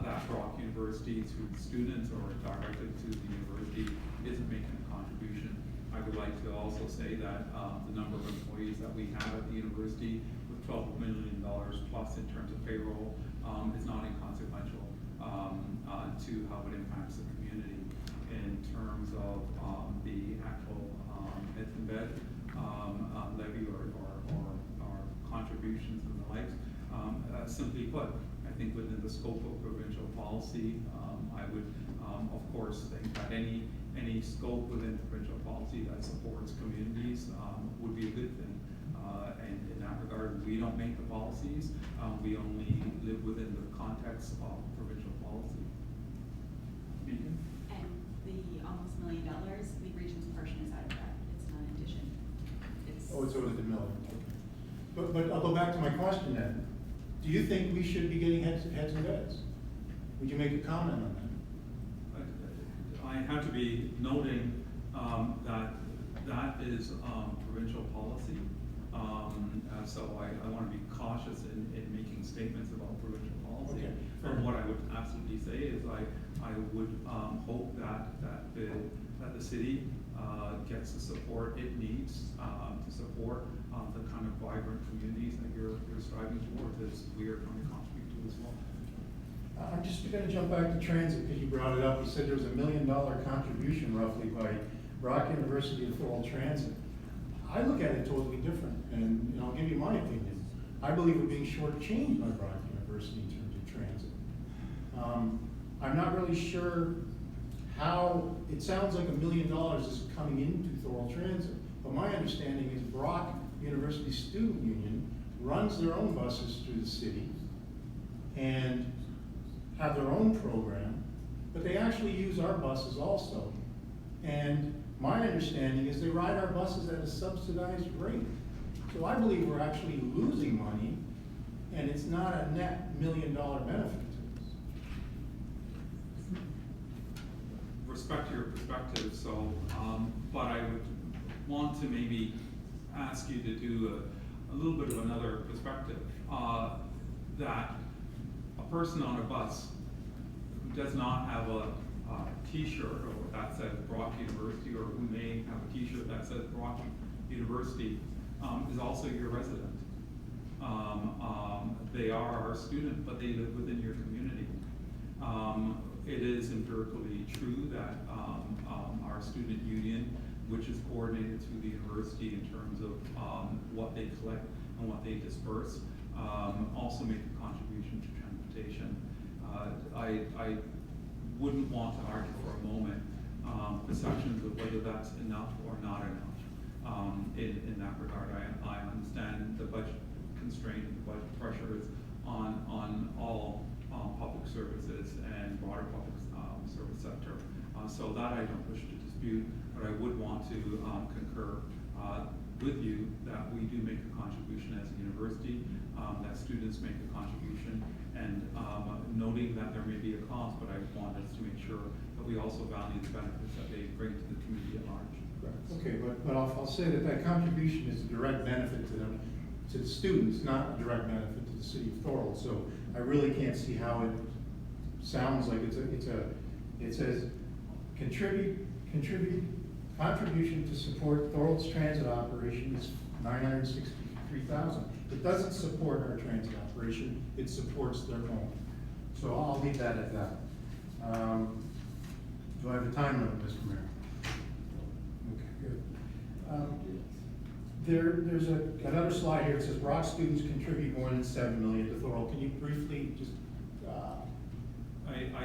that Brock University through students or directly to the university isn't making a contribution. I would like to also say that the number of employees that we have at the university with $12 million plus in terms of payroll is not inconsequential to how it impacts the community in terms of the actual heads and bed levy or contributions and the likes. Simply put, I think within the scope of provincial policy, I would of course think that any scope within provincial policy that supports communities would be a good thing. And in that regard, we don't make the policies, we only live within the context of provincial policy. Megan? And the almost $1 million, the region's portion is out of that, it's not an addition. Oh, it's over the million. But I'll go back to my question then. Do you think we should be getting heads and beds? Would you make a comment on that? I have to be noting that is provincial policy. So I want to be cautious in making statements about provincial policy. Okay. And what I would absolutely say is I would hope that the city gets the support it needs to support the kind of vibrant communities that you're striving towards, as we are trying to contribute to as well. I'm just going to jump back to transit because you brought it up. You said there was $1 million contribution roughly by Brock University to Thorold Transit. I look at it totally different, and I'll give you my opinion. I believe we're being shortchanged by Brock University in terms of transit. I'm not really sure how, it sounds like $1 million is coming into Thorold Transit, but my understanding is Brock University Student Union runs their own buses through the city and have their own program, but they actually use our buses also. And my understanding is they ride our buses at a subsidized rate. So I believe we're actually losing money, and it's not a net $1 million benefit to us. Respect your perspective, so, but I would want to maybe ask you to do a little bit of another perspective, that a person on a bus who does not have a t-shirt or that says Brock University, or who may have a t-shirt that says Brock University, is also your resident. They are our student, but they live within your community. It is empirically true that our student union, which is coordinated through the university in terms of what they collect and what they disperse, also make a contribution to transportation. I wouldn't want to argue for a moment perceptions of whether that's enough or not enough in that regard. I understand the budget constraint and the budget pressures on all public services and broader public service sector. So that I don't wish to dispute, but I would want to concur with you that we do make a contribution as a university, that students make a contribution, and noting that there may be a cost, but I want us to make sure that we also value the benefits that they bring to the community at large. Okay, but I'll say that contribution is a direct benefit to them, to the students, not a direct benefit to the city of Thorold. So I really can't see how it sounds like it says contribution to support Thorold's transit operation is $963,000. It doesn't support our transit operation, it supports their own. So I'll leave that at that. Do I have a time limit, Mr. Mayor? Okay, good. There's another slide here. It says Brock students contribute more than $7 million to Thorold. Can you briefly just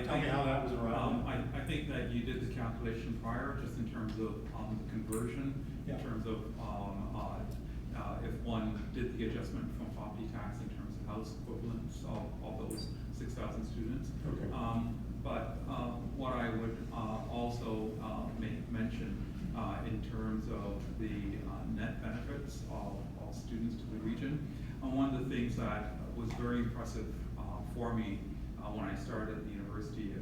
tell me how that was arrived at? I think that you did the calculation prior, just in terms of the conversion, in terms of if one did the adjustment from property tax in terms of house equivalents of those 6,000 students. Okay. But what I would also mention in terms of the net benefits of students to the region, one of the things that was very impressive for me when I started at the university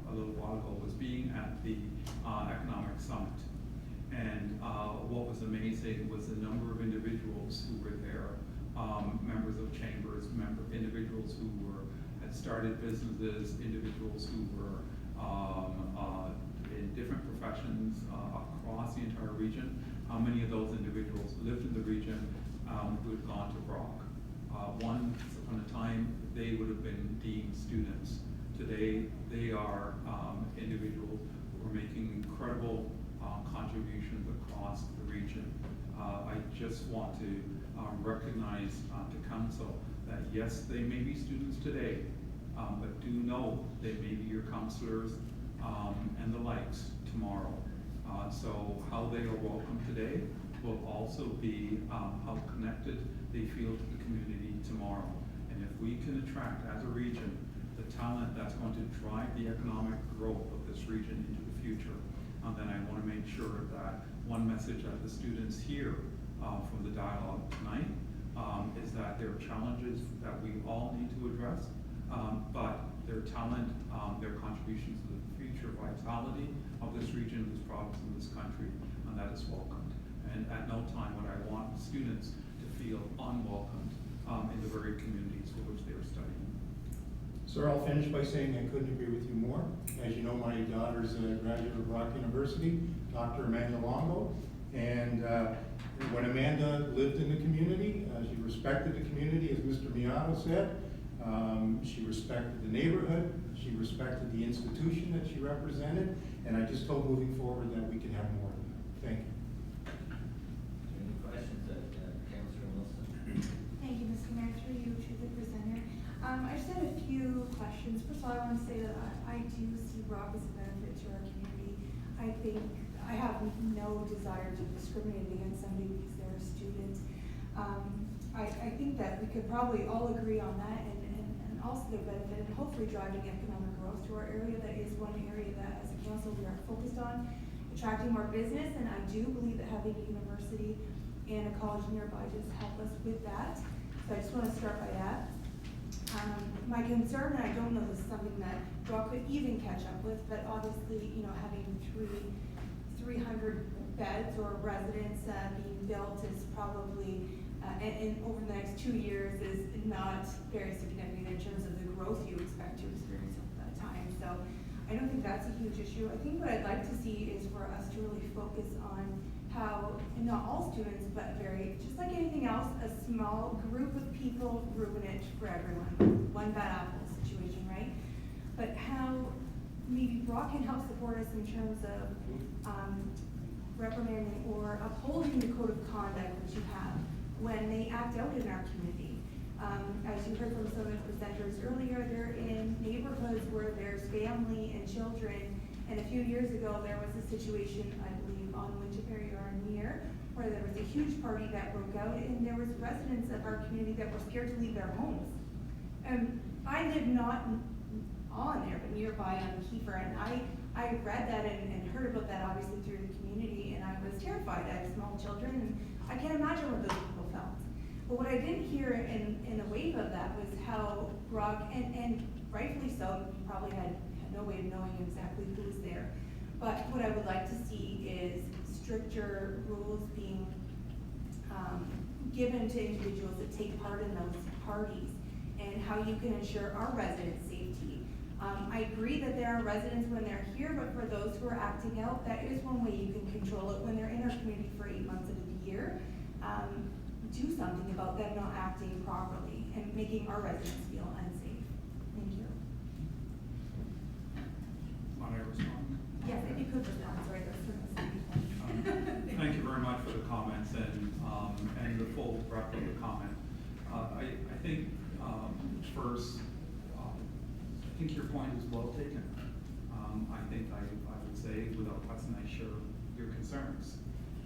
a little while ago was being at the economic summit. what was amazing was the number of individuals who were there, members of chambers, individuals who had started businesses, individuals who were in different professions across the entire region. How many of those individuals lived in the region who had gone to Brock? Once upon a time, they would have been deemed students. Today, they are individuals who are making incredible contributions across the region. I just want to recognize to council that yes, they may be students today, but do know they may be your counselors and the likes tomorrow. So how they are welcome today will also be how connected they feel to the community tomorrow. And if we can attract, as a region, the talent that's going to drive the economic growth of this region into the future, then I want to make sure that one message that the students hear from the dialogue tonight is that there are challenges that we all need to address, but their talent, their contributions to the future vitality of this region, this province, and this country, and that is welcomed. And at no time would I want students to feel unwelcomed in the very communities for which they are studying. Sir, I'll finish by saying I couldn't agree with you more. As you know, my daughter's a graduate of Brock University, Dr. Amanda Longo. And when Amanda lived in the community, she respected the community, as Mr. Miato said. She respected the neighborhood. She respected the institution that she represented. And I just hope moving forward that we can have more of that. Thank you. Any questions of Councilor Wilson? Thank you, Mr. Mayor, through you to the presenter. I just had a few questions. First of all, I want to say that I do see Brock as a benefit to our community. I think I have no desire to discriminate against somebody because they're a student. I think that we could probably all agree on that and also the benefit and hopefully driving economic growth to our area. That is one area that as a council we are focused on, attracting more business, and I do believe that having a university and a college nearby just help us with that. So I just want to start by that. My concern, and I don't know this is something that Brock could even catch up with, but obviously, you know, having 300 beds or residents being built is probably, and over the next 2 years is not very significant in terms of the growth you expect to experience over that time. So I don't think that's a huge issue. I think what I'd like to see is for us to really focus on how, and not all students, but just like anything else, a small group of people ruin it for everyone. One bad apple situation, right? But how maybe Brock can help support us in terms of reprimanding or upholding the code of conduct that you have when they act out in our community. As you heard from some of the presenters earlier, they're in neighborhoods where there's family and children. And a few years ago, there was a situation, I believe, on Winterberry or near, where there was a huge party that broke out, and there was residents of our community that were scared to leave their homes. I live not on there, but nearby on Kiefer, and I read that and heard about that obviously through the community, and I was terrified. I have small children, and I can't imagine what those people felt. But what I didn't hear in the wave of that was how Brock, and rightfully so, you probably had no way of knowing exactly who was there. But what I would like to see is stricter rules being given to individuals that take part in those parties, and how you can ensure our residents' safety. I agree that there are residents when they're here, but for those who are acting out, that is one way you can control it when they're in our community for 8 months of the year. Do something about them not acting properly and making our residents feel unsafe. Thank you. Want to respond? Yes, if you could respond, sorry, that's from the city. Thank you very much for the comments and the full breadth of the comment. I think first, I think your point is well taken. I think I would say without question I share your concerns,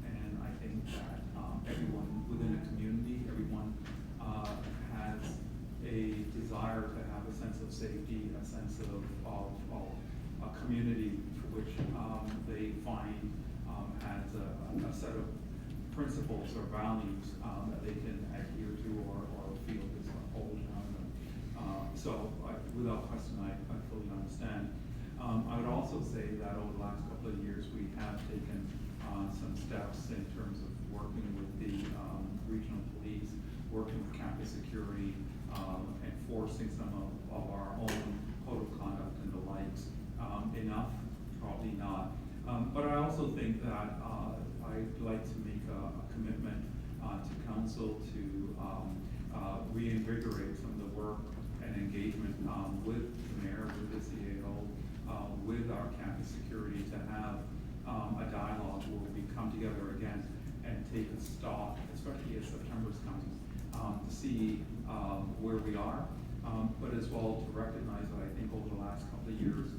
and I think that everyone within a community, everyone has a desire to have a sense of safety, a sense of a community for which they find has a set of principles or values that they can adhere to or feel is hold on them. So without question, I fully understand. I would also say that over the last couple of years, we have taken some steps in terms working with the, regional police, working with campus security, enforcing some of our own code of conduct and the likes. Enough? Probably not. But I also think that, I'd like to make a commitment, to council to, reinvigorate some of the work and engagement, with the mayor, with the CAO, with our campus security to have, a dialogue where we come together again and take a stock, especially as September's coming, to see, where we are, but as well to recognize that I think over the last couple of years,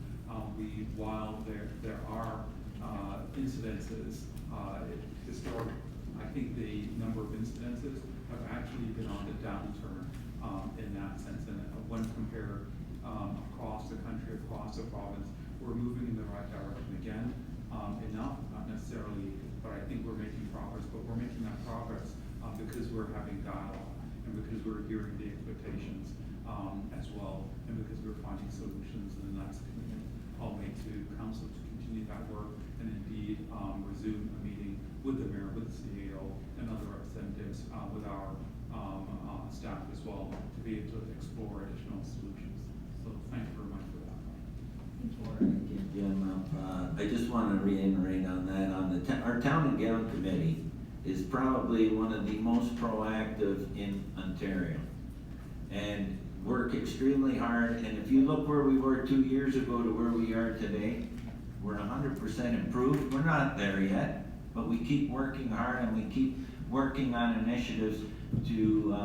while there are, incidences, historic, I think the number of incidences have actually been on the downturn, in that sense, and when compared, across the country, across the province, we're moving in the right direction again. Enough, not necessarily, but I think we're making progress, but we're making that progress, because we're having dialogue, and because we're hearing the expectations, as well, and because we're finding solutions, and that's a commitment I'll make to council to continue that work, and indeed, resume a meeting with the mayor, with the CAO, and other representatives, with our, staff as well, to be able to explore additional solutions. So thank you very much for that. Thank you, Jim. I just want to reiterate on that. Our town and gown committee is probably one of the most proactive in Ontario, and work extremely hard. And if you look where we were 2 years ago to where we are today, we're 100% improved. We're not there yet, but we keep working hard, and we keep working on initiatives to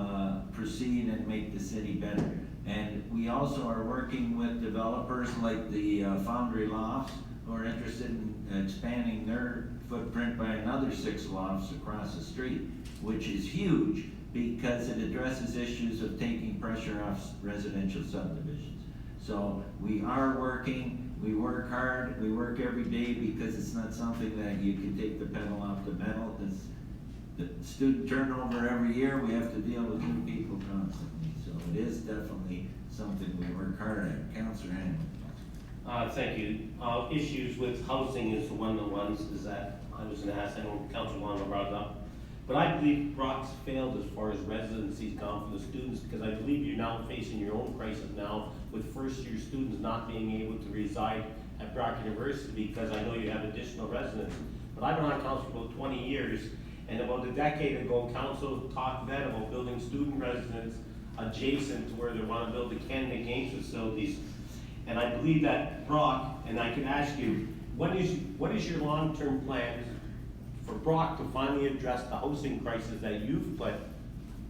proceed and make the city better. And we also are working with developers like the Foundry Lofts, who are interested in expanding their footprint by another 6 lofts across the street, which is huge because it addresses issues of taking pressure off residential subdivisions. So we are working, we work hard, we work every day, because it's not something that you can take the pedal off the metal. It's the student turnover every year, we have to deal with new people constantly. So it is definitely something we work hard at. Councillor Hannon. Thank you. Issues with housing is one of the ones is that I was gonna ask, I know Councilor Wanda brought it up, but I believe Brock's failed as far as residency's gone for the students, because I believe you're now facing your own crisis now with first-year students not being able to reside at Brock University, because I know you have additional residents. But I've been on council for about 20 years, and about a decade ago, council talked then about building student residents adjacent to where they want to build the Canada Games facilities. And I believe that Brock, and I can ask you, what is your long-term plan for Brock to finally address the housing crisis that you've put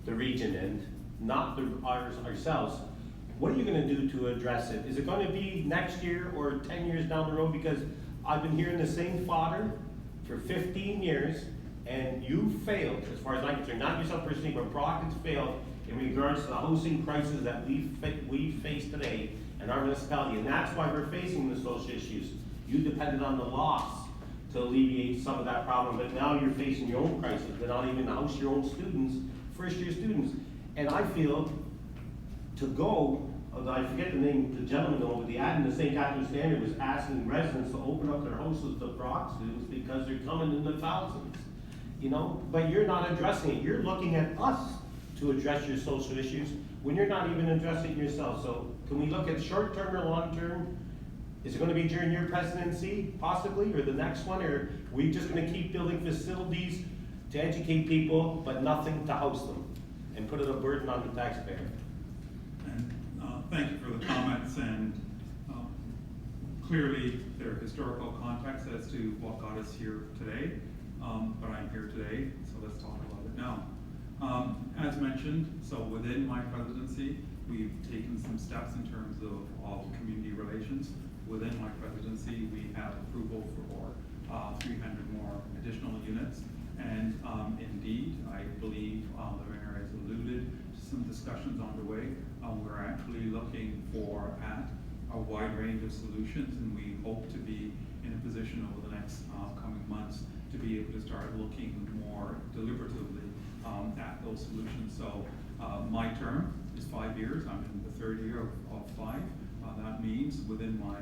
the region in, not ourselves? What are you gonna do to address it? Is it gonna be next year or 10 years down the road? Because I've been hearing the same fodder for 15 years, and you failed, as far as I'm concerned, not yourself personally, but Brock has failed in regards to the housing crisis that we face today in our municipality, and that's why we're facing the social issues. You depended on the loss to alleviate some of that problem, but now you're facing your own crisis, but not even house your own students, first-year students. And I feel to go, I forget the name, the gentleman over the ad in the St. Catharines Standard was asking residents to open up their houses to Brock students because they're coming in the thousands, you know? But you're not addressing it. You're looking at us to address your social issues when you're not even addressing yourself. So can we look at short-term or long-term? Is it gonna be during your presidency, possibly, or the next one, or are we just gonna keep building facilities to educate people, but nothing to house them, and put it a burden on the taxpayer? And thank you for the comments, and clearly there are historical context as to what got us here today, but I'm here today, so let's talk about it now. As mentioned, so within my presidency, we've taken some steps in terms of community relations. Within my presidency, we have approval for 300 more additional units. And indeed, I believe the mayor has alluded to some discussions underway. We're actually looking at a wide range of solutions, and we hope to be in a position over the next coming months to be able to start looking more deliberatively at those solutions. So my term is 5 years. I'm in the 3rd year of 5. That means within my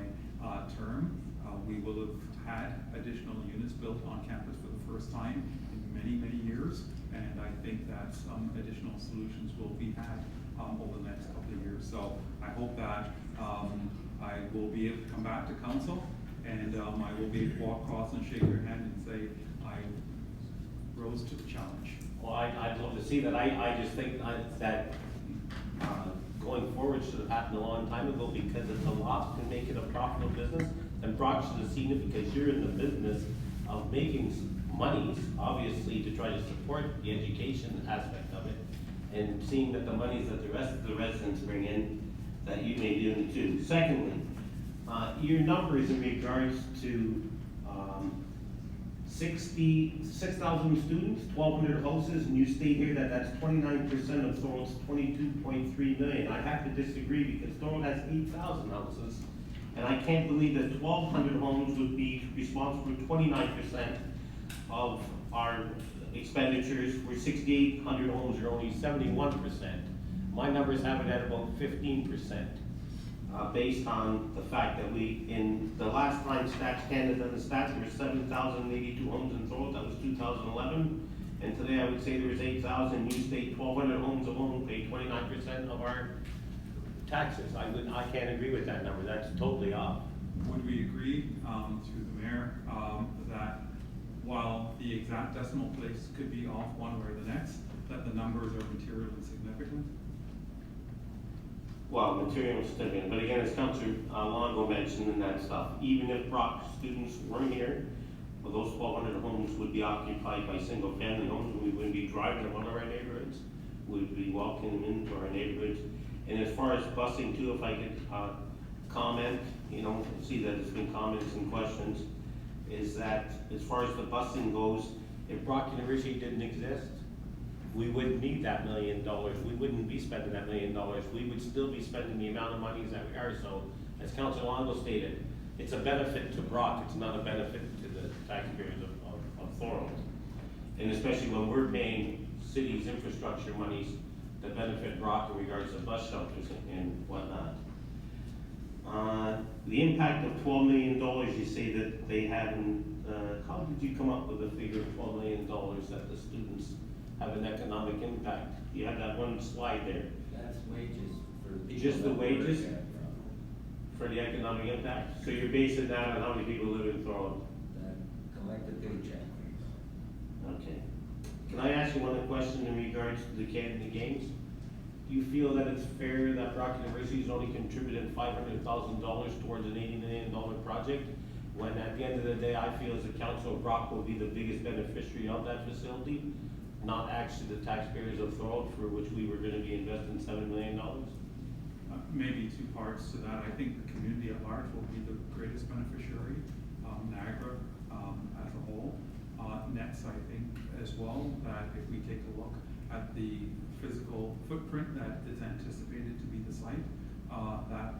term, we will have had additional units built on campus for the first time in many many, many years. And I think that some additional solutions will be had over the next couple of years. So I hope that I will be able to come back to council, and I will be able to walk across and shake your hand and say I rose to the challenge. Well, I'd love to see that. I just think that going forward should have happened a long time ago, because it's a loss to make it a profitable business. And Brock should have seen it, because you're in the business of making monies, obviously, to try to support the education aspect of it, and seeing that the monies that the rest of the residents bring in, that you may do it too. Secondly, your numbers in regards to 6,000 students, 1,200 houses, and you state here that that's 29% of Thorold's 22.3 million. I have to disagree, because Thorold has 8,000 houses, and I can't believe that 1,200 homes would be responsible for 29% of our expenditures, where 6,800 homes are only 71%. My numbers have it at about 15%. Based on the fact that in the last time Stats Canada done the stats, there were 7,082 homes in Thorold. That was 2011. And today I would say there was 8,000. You state 1,200 homes alone pay 29% of our taxes. I can't agree with that number. That's totally off. Would we agree, through the mayor, that while the exact decimal place could be off one way or the next, that the numbers are material and significant? Well, material is significant, but again, as Councillor Longo mentioned and that stuff, even if Brock students weren't here, well, those 1,200 homes would be occupied by single-family homes, and we wouldn't be driving in one of our neighborhoods. We'd be walking them into our neighborhoods. And as far as busing too, if I could comment, see that there's been comments and questions, is that as far as the busing goes, if Brock University didn't exist, we wouldn't need that $1 million. We wouldn't be spending that $1 million. We would still be spending the amount of monies that we are. So, as Councillor Longo stated, it's a benefit to Brock. It's not a benefit to the taxpayers of Thorold. And especially when we're paying city's infrastructure monies to benefit Brock in regards to bus shelters and whatnot. The impact of $12 million, you say that they haven't, how did you come up with a figure of $12 million that the students have an economic impact? You have that one slide there. That's wages for the people. Just the that wages work at for the economic impact? So you're basing that on how many people live in Thorold? that collect a paycheck. Okay. Can I ask you one question in regards to the Canada Games? Do you feel that it's fair that Brock University is only contributing $500,000 towards an $80 million project, when at the end of the day, I feel as a council, Brock will be the biggest beneficiary of that facility, not actually the taxpayers of Thorold, for which we were gonna be investing $7 million? Maybe two parts to that. I think the community at large will be the greatest beneficiary, Niagara as a whole. Next, I think as well, that if we take a look at the physical footprint that is anticipated to be the site, that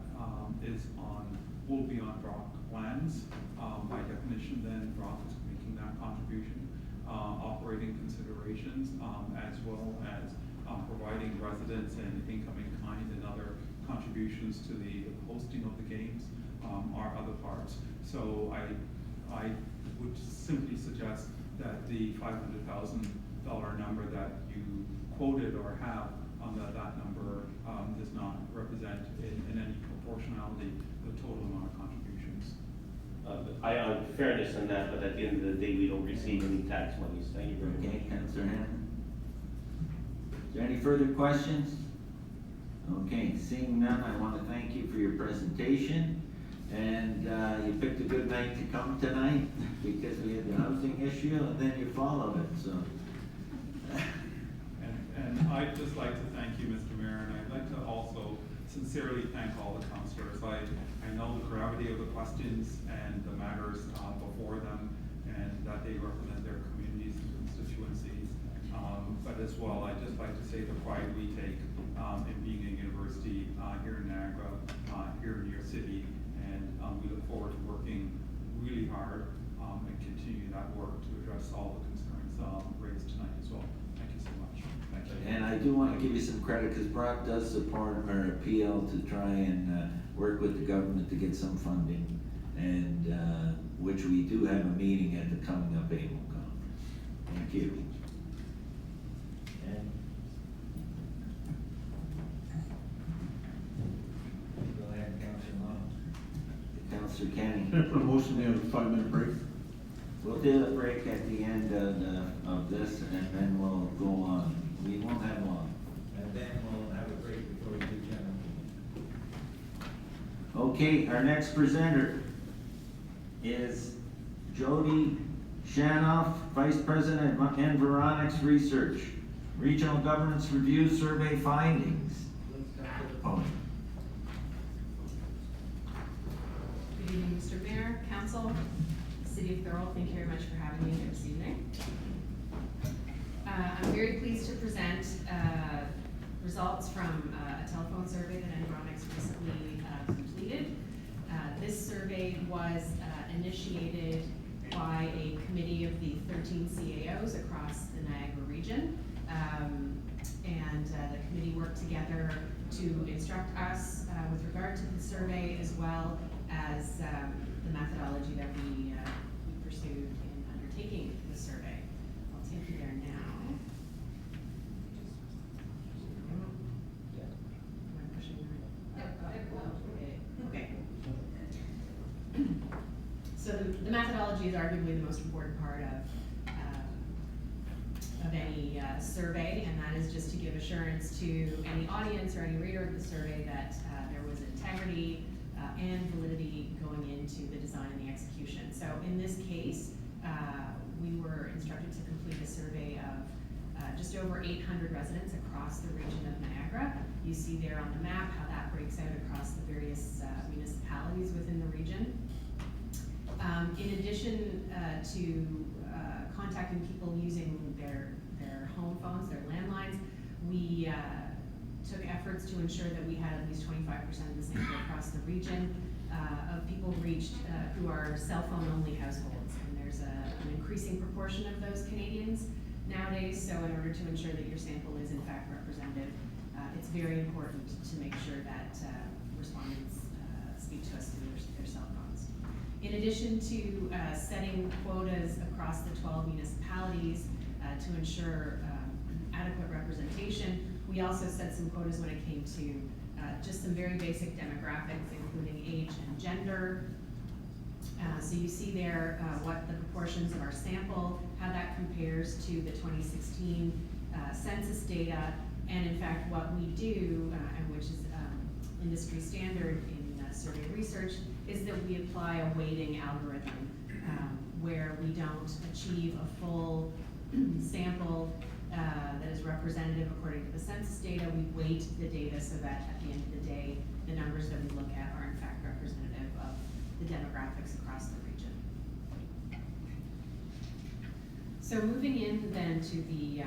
will be on Brock lands. By definition, then Brock is making that contribution. Operating considerations, as well as providing residents and income in kind and other contributions to the hosting of the games are other parts. So I would simply suggest that the $500,000 number that you quoted or have, that number does not represent in any proportionality the total amount of contributions. I have fairness in that, but at the end of the day, we don't receive any tax monies. Thank you very much. Okay, Councillor Hannon. Is there any further questions? Okay, seeing none, I want to thank you for your presentation. And you picked a good night to come tonight, because we had the housing issue, and then you followed it, so. And I'd just like to thank you, Mr. Mayor, and I'd like to also sincerely thank all the councillors. I know the gravity of the questions and the matters before them, and that they represent their communities and constituencies. But as well, I'd just like to say the pride we take in being a university here in Niagara, here in your city, and we look forward to working really hard and continue that work to address all the concerns raised tonight as well. Thank you so much. Thank you. And I do want to give you some credit, because Brock does support our appeal to try and work with the government to get some funding, and which we do have a meeting at the coming up April conference. Thank you. Can I put a motion in a 5-minute break? We'll do a break at the end of this, and then we'll go on. We won't have long. And then we'll have a break before we do general meeting. Okay, our next presenter is Jody Shanoff, Vice President of Environics Research, Regional Governance Review Survey Findings. Oh. Good evening, Mr. Mayor, Council, City of Thorold. Thank you very much for having me here this evening. I'm very pleased to present results from a telephone survey that Environics recently completed. This survey was initiated by a committee of the 13 CAOs across the Niagara region. The committee worked together to instruct us with regard to the survey, as well as the methodology that we pursued in undertaking the survey. I'll take you there now. Am I pushing the okay. So the methodology is arguably the most important part of any survey, and that is just to give assurance to any audience or any reader of the survey that there was integrity and validity going into the design and the execution. So in this case, we were instructed to complete a survey of just over 800 residents across the region of Niagara. You see there on the map how that breaks out across the various municipalities within the region. In addition to contacting people using their home phones, their landlines, we took efforts to ensure that we had at least 25% of the sample across the region of people reached who are cell phone only households. And there's an increasing proportion of those Canadians nowadays, so in order to ensure that your sample is in fact representative, it's very important to make sure that respondents speak to us through their cell phones. In addition to setting quotas across the 12 municipalities to ensure adequate representation, we also set some quotas when it came to just some very basic demographics, including age and gender. So you see there what the proportions of our sample, how that compares to the 2016 census data, and in fact what we do, and which is industry standard in survey research, is that we apply a weighting algorithm where we don't achieve a full sample that is representative according to the census data. We weight the data so that at the end of the day, the numbers that we look at are in fact representative of the demographics across the region. So moving in then to the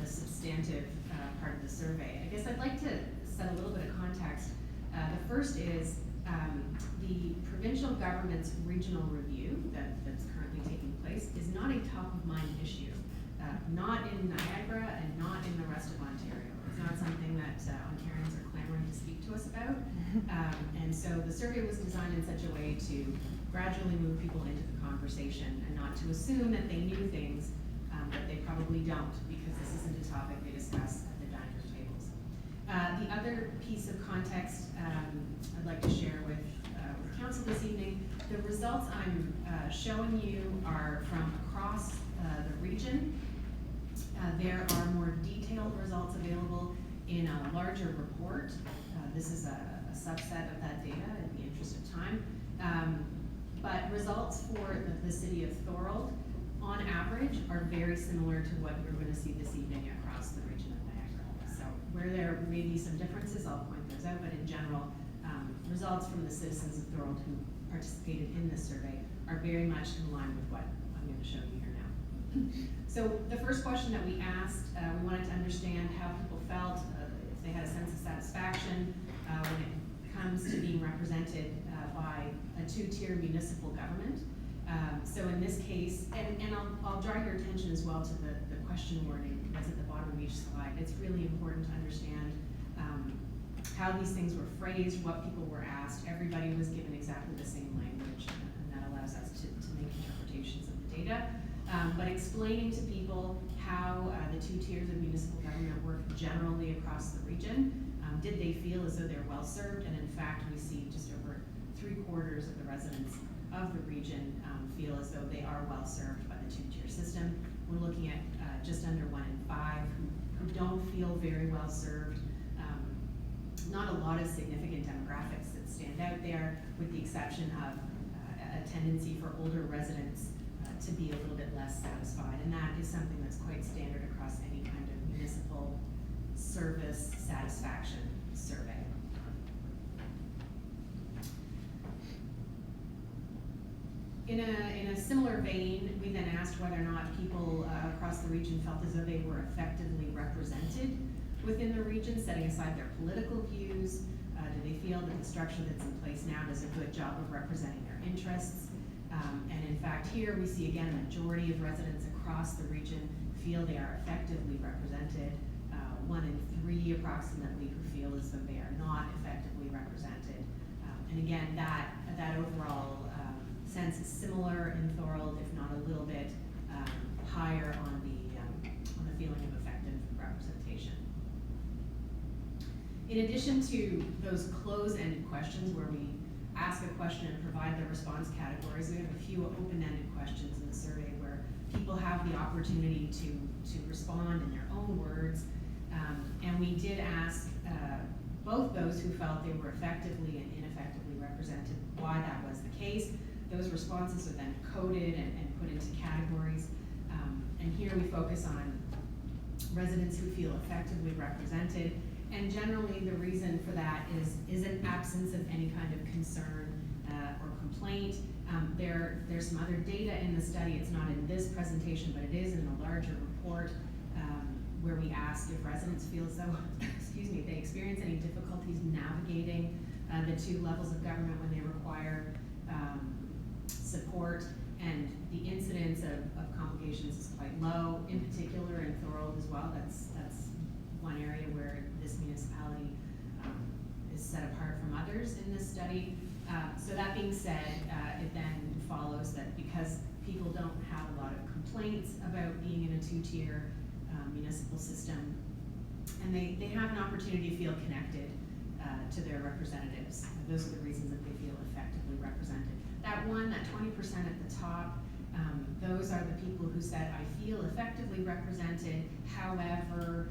substantive part of the survey, I guess I'd like to set a little bit of context. The first is the provincial government's regional review that's currently taking place is not a top-of-mind issue, not in Niagara and not in the rest of Ontario. It's not something that Ontarians are clamoring to speak to us about. And so the survey was designed in such a way to gradually move people into the conversation and not to assume that they knew things that they probably don't, because this isn't a topic they discuss at the diners' tables. The other piece of context I'd like to share with Council this evening, the results I'm showing you are from across the region. There are more detailed results available in a larger report. This is a subset of that data in the interest of time. But results for the city of Thorold, on average, are very similar to what you're going to see this evening across the region of Niagara. So where there may be some differences, I'll point those out, but in general, results from the citizens of Thorold who participated in this survey are very much in line with what I'm going to show you here now. So the first question that we asked, we wanted to understand how people felt, if they had a sense of satisfaction when it comes to being represented by a two-tier municipal government. So in this case, and I'll draw your attention as well to the question wording that's at the bottom of each slide. It's really important to understand how these things were phrased, what people were asked. Everybody was given exactly the same language, and that allows us to make interpretations of the data. But explaining to people how the two tiers of municipal government work generally across the region. Did they feel as though they're well served? And in fact, we see just over 3/4 of the residents of the region feel as though they are well served by the two-tier system. We're looking at just under 1 in 5 who don't feel very well served. Not a lot of significant demographics that stand out there, with the exception of a tendency for older residents to be a little bit less satisfied, and that is something that's quite standard across any kind of municipal service satisfaction survey. In a similar vein, we then asked whether or not people across the region felt as though they were effectively represented within the region, setting aside their political views. Do they feel that the structure that's in place now does a good job of representing their interests? And in fact, here we see again a majority of residents across the region feel they are effectively represented. 1 in 3 approximately who feel as though they are not effectively represented. And again, that overall sense is similar in Thorold, if not a little bit higher on the feeling of effective representation. In addition to those close-ended questions where we ask a question and provide the response categories, we have a few open-ended questions in the survey where people have the opportunity to respond in their own words. And we did ask both those who felt they were effectively and ineffectively represented why that was the case. Those responses are then coded and put into categories. And here we focus on residents who feel effectively represented. And generally the reason for that is an absence of any kind of concern or complaint. There's some other data in the study. It's not in this presentation, but it is in the larger report where we asked if residents feel as though, excuse me, they experience any difficulties navigating the 2 levels of government when they require support, and the incidence of complications is quite low, in particular in Thorold as well. That's one area where this municipality is set apart from others in this study. So that being said, it then follows that because people don't have a lot of complaints about being in a 2-tier municipal system, and they have an opportunity to feel connected to their representatives. Those are the reasons that they feel effectively represented. That 20% at the top, those are the people who said, I feel effectively represented, however,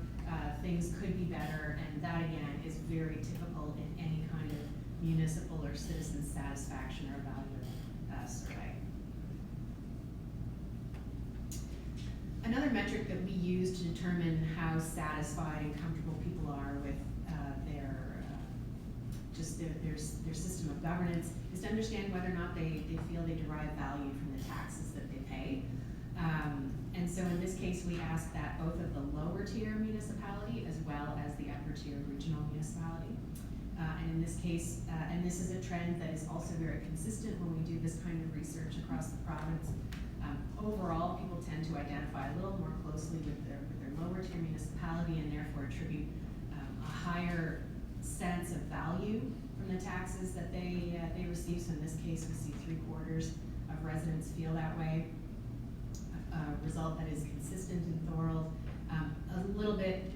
things could be better, and that again is very typical in any kind of municipal or citizen satisfaction or value survey. Another metric that we use to determine how satisfied and comfortable people are with their system of governance is to understand whether or not they feel they derive value from the taxes that they pay. And so in this case, we asked that both of the lower tier municipality as well as the upper tier regional municipality. And in this case, and this is a trend that is also very consistent when we do this kind of research across the province. Overall, people tend to identify a little more closely with their lower tier municipality and therefore attribute a higher sense of value from the taxes that they receive. So in this case, we see 3/4 of residents feel that way. A result that is consistent in Thorold. A little bit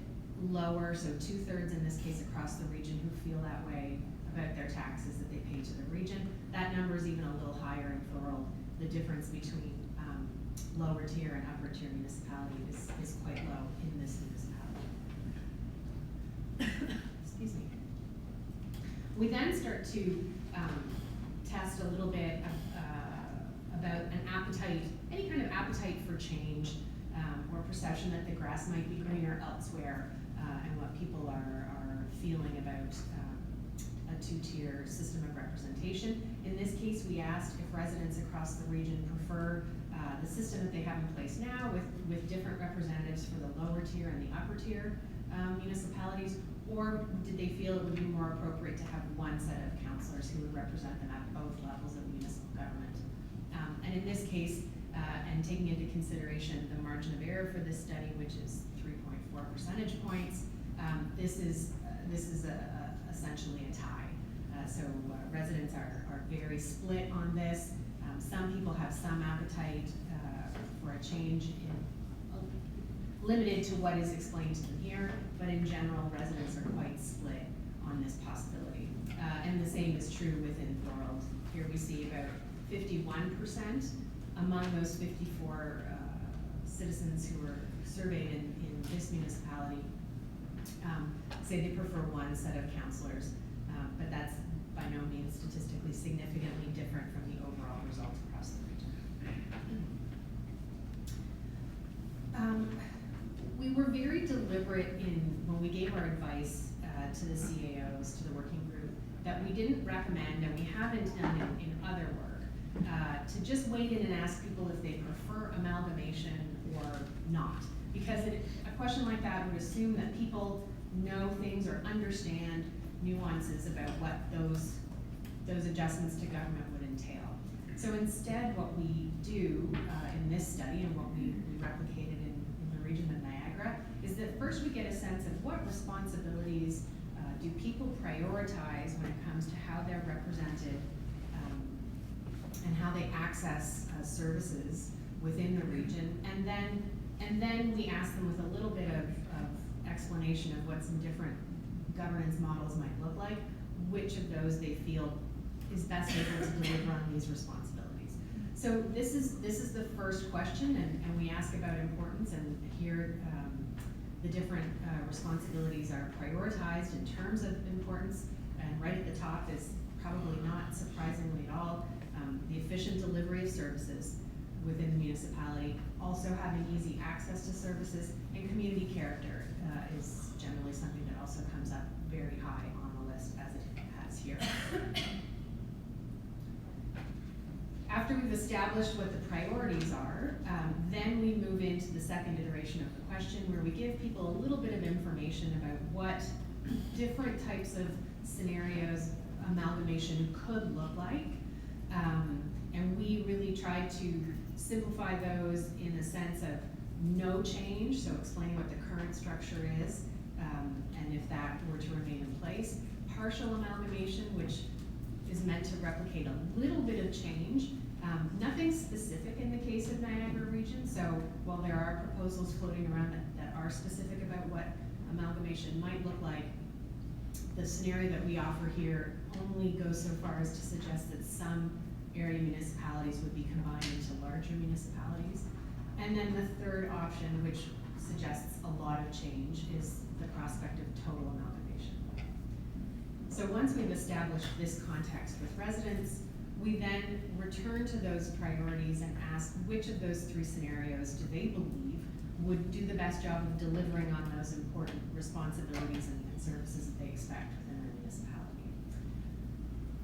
lower, so 2/3 in this case across the region who feel that way about their taxes that they pay to the region. That number is even a little higher in Thorold. The difference between lower tier and upper tier municipality is quite low in this municipality. Excuse me. We then start to test a little bit about an appetite, any kind of appetite for change or perception that the grass might be greener elsewhere, and what people are feeling about a 2-tier system of representation. In this case, we asked if residents across the region prefer the system that they have in place now with different representatives for the lower tier and the upper tier municipalities, or did they feel it would be more appropriate to have one set of councillors who would represent them at both levels of municipal government. And in this case, and taking into consideration the margin of error for this study, which is 3.4 percentage points, this is essentially a tie. So residents are very split on this. Some people have some appetite for a change limited to what is explained to them here, but in general, residents are quite split on this possibility. And the same is true within Thorold. Here we see about 51% among those 54 citizens who were surveyed in this municipality say they prefer one set of counselors, but that's by no means statistically significantly different from the overall results across the region. We were very deliberate when we gave our advice to the CAOs, to the working group, that we didn't recommend, and we haven't in other work, to just wade in and ask people if they prefer amalgamation or not. Because a question like that would assume that people know things or understand nuances about what those adjustments to government would entail. So instead, what we do in this study and what we replicated in the region of Niagara is that first we get a sense of what responsibilities do people prioritize when it comes to how they're represented and how they access services within the region, and then we ask them with a little bit of explanation of what some different governance models might look like, which of those they feel is best able to deliver on these responsibilities. So this is the first question, and we ask about importance, and here the different responsibilities are prioritized in terms of importance, and right at the top is probably not surprisingly at all, the efficient delivery of services within the municipality, also having easy access to services, and community character is generally something that also comes up very high on the list, as it has here. After we've established what the priorities are, then we move into the second iteration of the question, where we give people a little bit of information about what different types of scenarios amalgamation could look like. And we really try to simplify those in the sense of no change, so explaining what the current structure is, and if that were to remain in place. Partial amalgamation, which is meant to replicate a little bit of change. Nothing specific in the case of Niagara region, so while there are proposals floating around that are specific about what amalgamation might look like, the scenario that we offer here only goes so far as to suggest that some area municipalities would be combined into larger municipalities. And then the third option, which suggests a lot of change, is the prospect of total amalgamation. So once we've established this context with residents, we then return to those priorities and ask which of those three scenarios do they believe would do the best job of delivering on those important responsibilities and services that they expect within their municipality.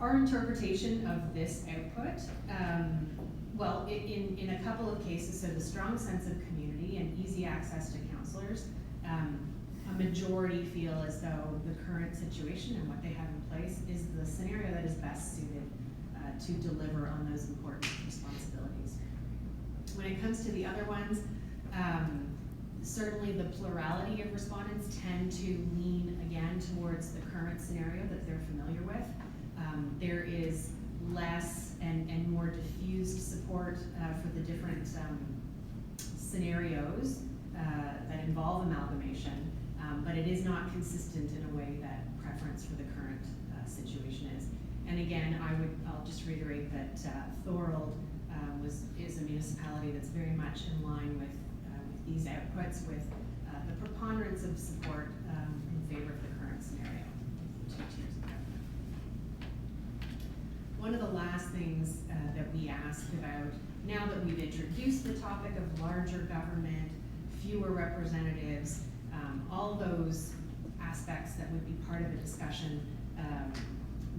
Our interpretation of this output, well, in a couple of cases, so the strong sense of community and easy access to counselors, a majority feel as though the current situation and what they have in place is the scenario that is best suited to deliver on those important responsibilities. When it comes to the other ones, certainly the plurality of respondents tend to lean again towards the current scenario that they're familiar with. There is less and more diffused support for the different scenarios that involve amalgamation, but it is not consistent in a way that preference for the current situation is. And again, I'll just reiterate that Thorold is a municipality that's very much in line with these outputs, with the preponderance of support in favor of the current scenario, with 2 tiers of government. One of the last things that we ask about, now that we've introduced the topic of larger government, fewer representatives, all those aspects that would be part of the discussion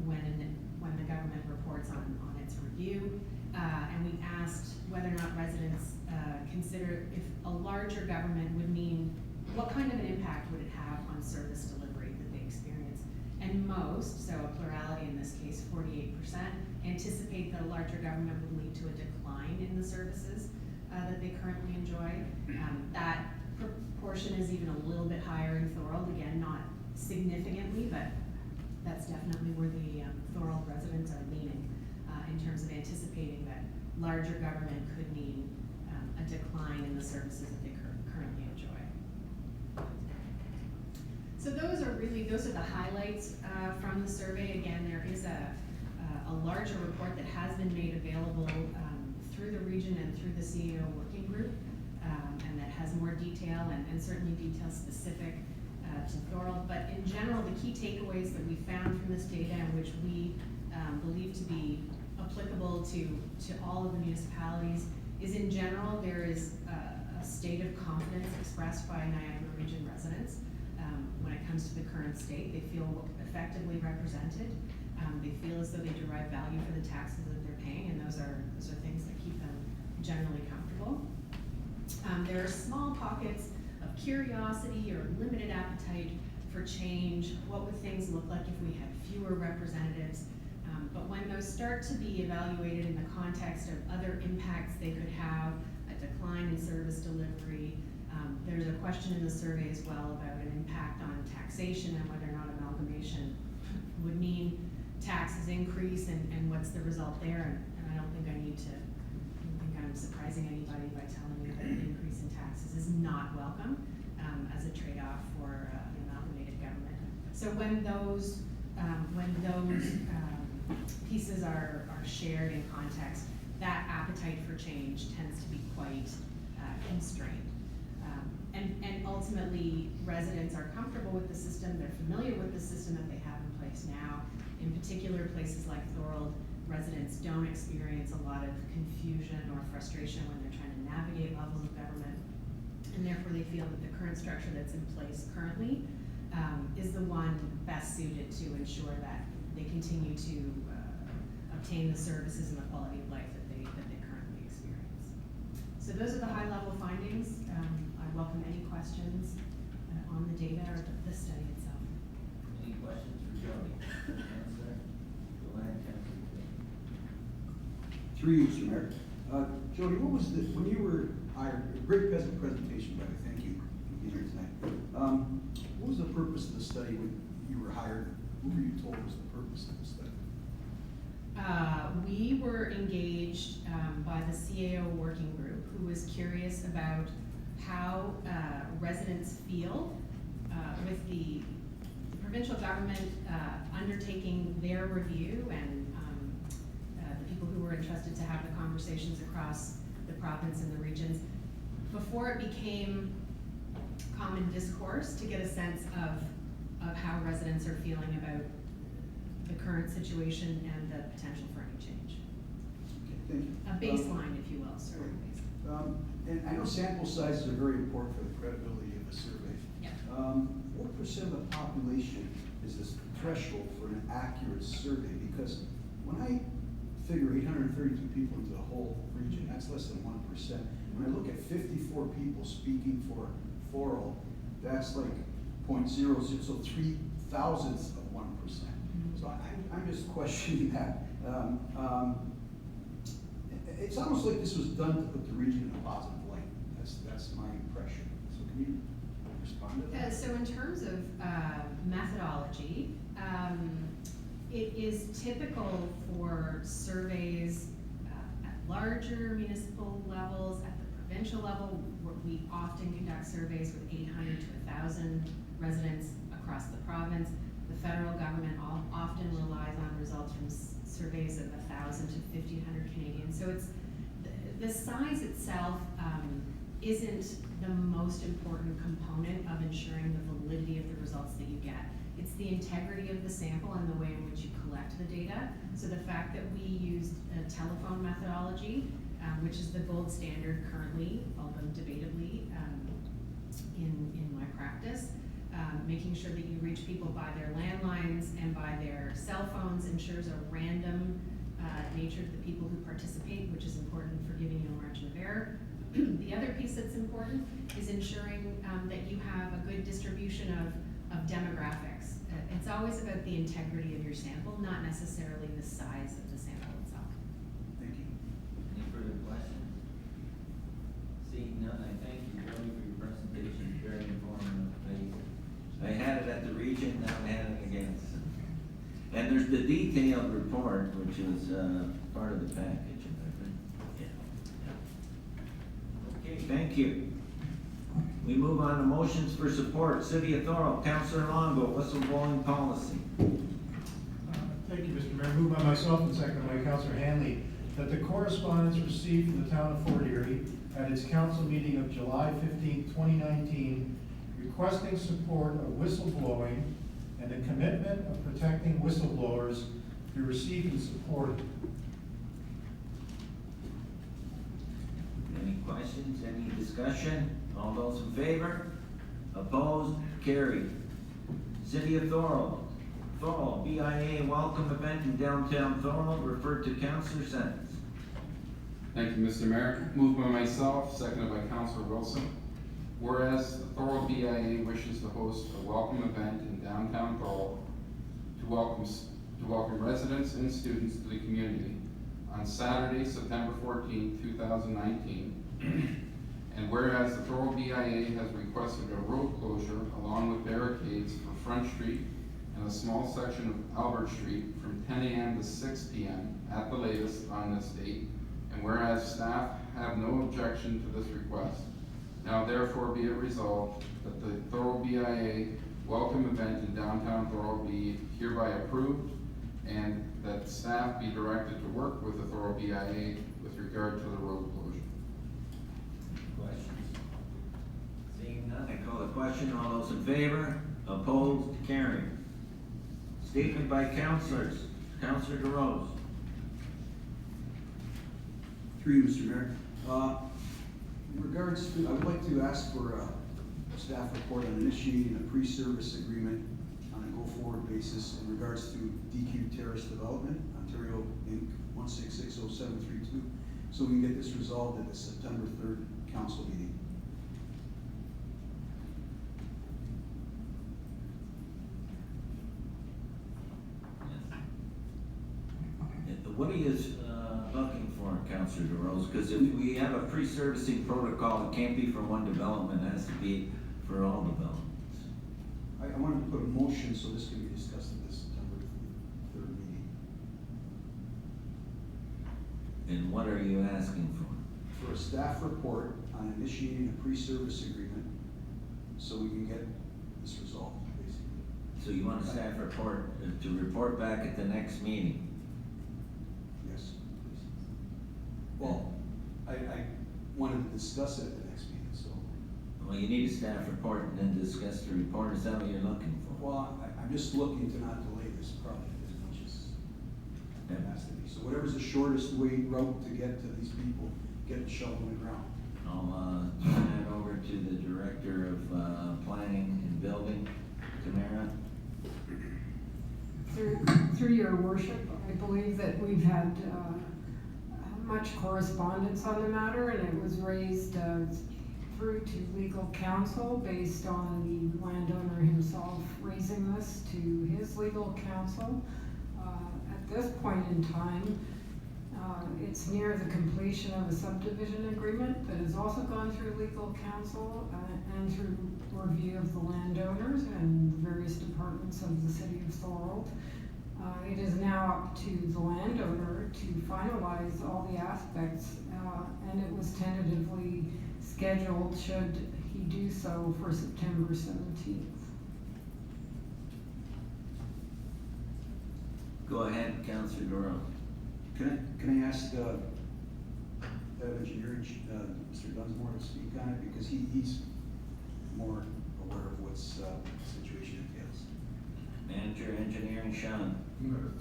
when the government reports on its review, and we asked whether or not residents consider if a larger government would mean, what kind of an impact would it have on service delivery that they experience? And most, so a plurality in this case, 48%, anticipate that a larger government would lead to a decline in the services that they currently enjoy. That proportion is even a little bit higher in Thorold, again, not significantly, but that's definitely where the Thorold residents are leaning in terms of anticipating that larger government could mean a decline in the services that they currently enjoy. So those are the highlights from the survey. Again, there is a a larger report that has been made available through the region and through the CAO working group, and that has more detail and certainly detail specific to Thorold. But in general, the key takeaways that we found from this data, and which we believe to be applicable to all of the municipalities, is in general there is a state of confidence expressed by Niagara Region residents when it comes to the current state. They feel effectively represented. They feel as though they derive value for the taxes that they're paying, and those are things that keep them generally comfortable. There are small pockets of curiosity or limited appetite for change. What would things look like if we had fewer representatives? But when those start to be evaluated in the context of other impacts they could have, a decline in service delivery, there's a question in the survey as well about an impact on taxation and whether or not amalgamation would mean taxes increase and what's the result there. And I don't think I'm surprising anybody by telling you that an increase in taxes is not welcome as a trade-off for an amalgamated government. So when those pieces are shared in context, that appetite for change tends to be quite constrained. And ultimately, residents are comfortable with the system, they're familiar with the system that they have in place now. In particular, places like Thorold, residents don't experience a lot of confusion or frustration when they're trying to navigate levels of government. And therefore, they feel that the current structure that's in place currently is the one best suited to ensure that they continue to obtain the services and the quality of life that they currently experience. So those are the high-level findings. I welcome any questions on the data or the study itself. Any questions for Jody? Answer. Go ahead, Councilor. Through you, Mr. Mayor. Jody, what was when you were hired, a great presentation, by the way, thank you for being here tonight. What was the purpose of the study when you were hired? What were you told was the purpose of the study? We were engaged by the CAO working group, who was curious about how residents feel with the provincial government undertaking their review, and the people who were entrusted to have the conversations across the province and the regions, before it became common discourse, to get a sense of how residents are feeling about the current situation and the potential for any change. Okay, thank you. A baseline, if you will, sort of baseline. And I know sample sizes are very important for the credibility of a survey. Yeah. What percent of the population is this threshold for an accurate survey? Because when I figure 832 people into the whole region, that's less than 1%. When I look at 54 people speaking for Thorold, that's like 0.00, so 0.003 of 1%. So I'm just questioning that. It's almost like this was done to put the region in a positive light. That's my impression. So can you respond to that? So in terms of methodology, it is typical for surveys at larger municipal levels, at the provincial level, where we often conduct surveys with 800 to 1,000 residents across the province. The federal government often relies on results from surveys of 1,000 to 1,500 Canadians. So it's the size itself isn't the most important component of ensuring the validity of the results that you get. It's the integrity of the sample and the way in which you collect the data. So the fact that we used a telephone methodology, which is the gold standard currently, although debatably in my practice, making sure that you reach people by their landlines and by their cell phones ensures a random nature to the people who participate, which is important for giving you a margin of error. The other piece that's important is ensuring that you have a good distribution of demographics. It's always about the integrity of your sample, not necessarily the size of the sample itself. Thank you. Any further questions? Seeing none, I thank you, Jody, for your presentation. Very informative. I had it at the region, now I had it again. And there's the detailed report, which is part of the package. Okay, thank you. We move on to motions for support. City of Thorold, Councilor Longo, whistleblowing policy. Thank you, Mr. Mayor. Moved by myself and seconded by Councilor Hanley, that the correspondence received from the town of Fort Erie at its council meeting of July 15, 2019, requesting support of whistleblowing and the commitment of protecting whistleblowers be received and supported. Any questions, any discussion? All those in favor? Opposed? Carried. City of Thorold. Thorold, BIA welcome event in downtown Thorold, referred to Councilor Sentence. Thank you, Mr. Mayor. Moved by myself, seconded by Councilor Wilson. Whereas the Thorold BIA wishes to host a welcome event in downtown Thorold to welcome residents and students to the community on Saturday, September 14, 2019. And whereas the Thorold BIA has requested a road closure along with barricades for Front Street and a small section of Albert Street from 10 a.m. to 6 p.m. at the latest on this date. And whereas staff have no objection to this request, now therefore be it resolved that the Thorold BIA welcome event in downtown Thorold be hereby approved, and that staff be directed to work with the Thorold BIA with regard to the road closure. Questions? Seeing none, I call the question. All those in favor? Opposed? Carried. Statement by councilors. Councilor DeRose. Through you, Mr. Mayor. In regards to, I would like to ask for a staff report on initiating a pre-service agreement on a go-forward basis in regards to DQ Terrace Development, Ontario Inc. 1660732, so we can get this resolved at the September 3rd council meeting. What are you looking for, Councilor DeRose? Because if we have a pre-servicing protocol, it can't be for one development, it has to be for all developments. I wanted to put a motion so this can be discussed at the September 3rd meeting. And what are you asking for? For a staff report on initiating a pre-service agreement so we can get this resolved, basically. So you want a staff report to report back at the next meeting? Yes, please. Well, I wanted to discuss it at the next meeting, so. Well, you need a staff report and then discuss the report. Is that what you're looking for? Well, I'm just looking to not delay this project as much as it has to be. So whatever's the shortest route to get to these people, get the shovel in the ground. I'll turn it over to the Director of Planning and Building, Tamara. Through your worship, I believe that we've had much correspondence on the matter, and it was raised through to legal counsel based on the landowner himself raising this to his legal counsel. At this point in time, it's near the completion of a subdivision agreement that has also gone through legal counsel and through review of the landowners and the various departments of the city of Thorold. It is now up to the landowner to finalize all the aspects, and it was tentatively scheduled, should he do so, for September 17th. Go ahead, Councilor Doro. Can I ask the engineer, Mr. Dunsmore, to speak on it, because he's more aware of what's the situation entails. Manager, Engineering, Sean.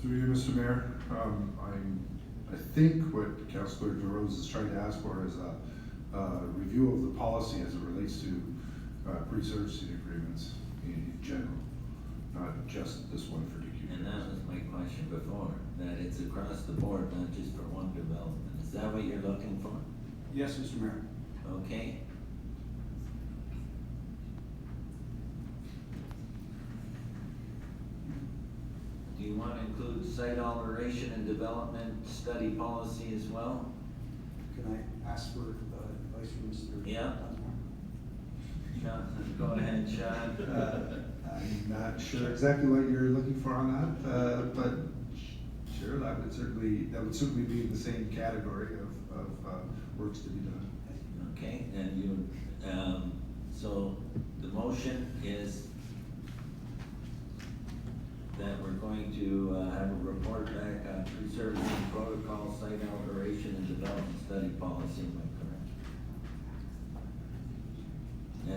Through you, Mr. Mayor, I think what Councilor DeRose is trying to ask for is a review of the policy as it relates to pre-servicing agreements in general, not just this one for DQ. And that was my question before, that it's across the board, not just for one development. Is that what you're looking for? Yes, Mr. Mayor. Okay. Do you want to include site alteration and development study policy as well? Can I ask for advice from Mr. Yeah. Dunsmore? Sean, go ahead, Sean. I'm not sure exactly what you're looking for on that, but sure, that would certainly be in the same category of works to be done. Okay, and you, so the motion is that we're going to have a report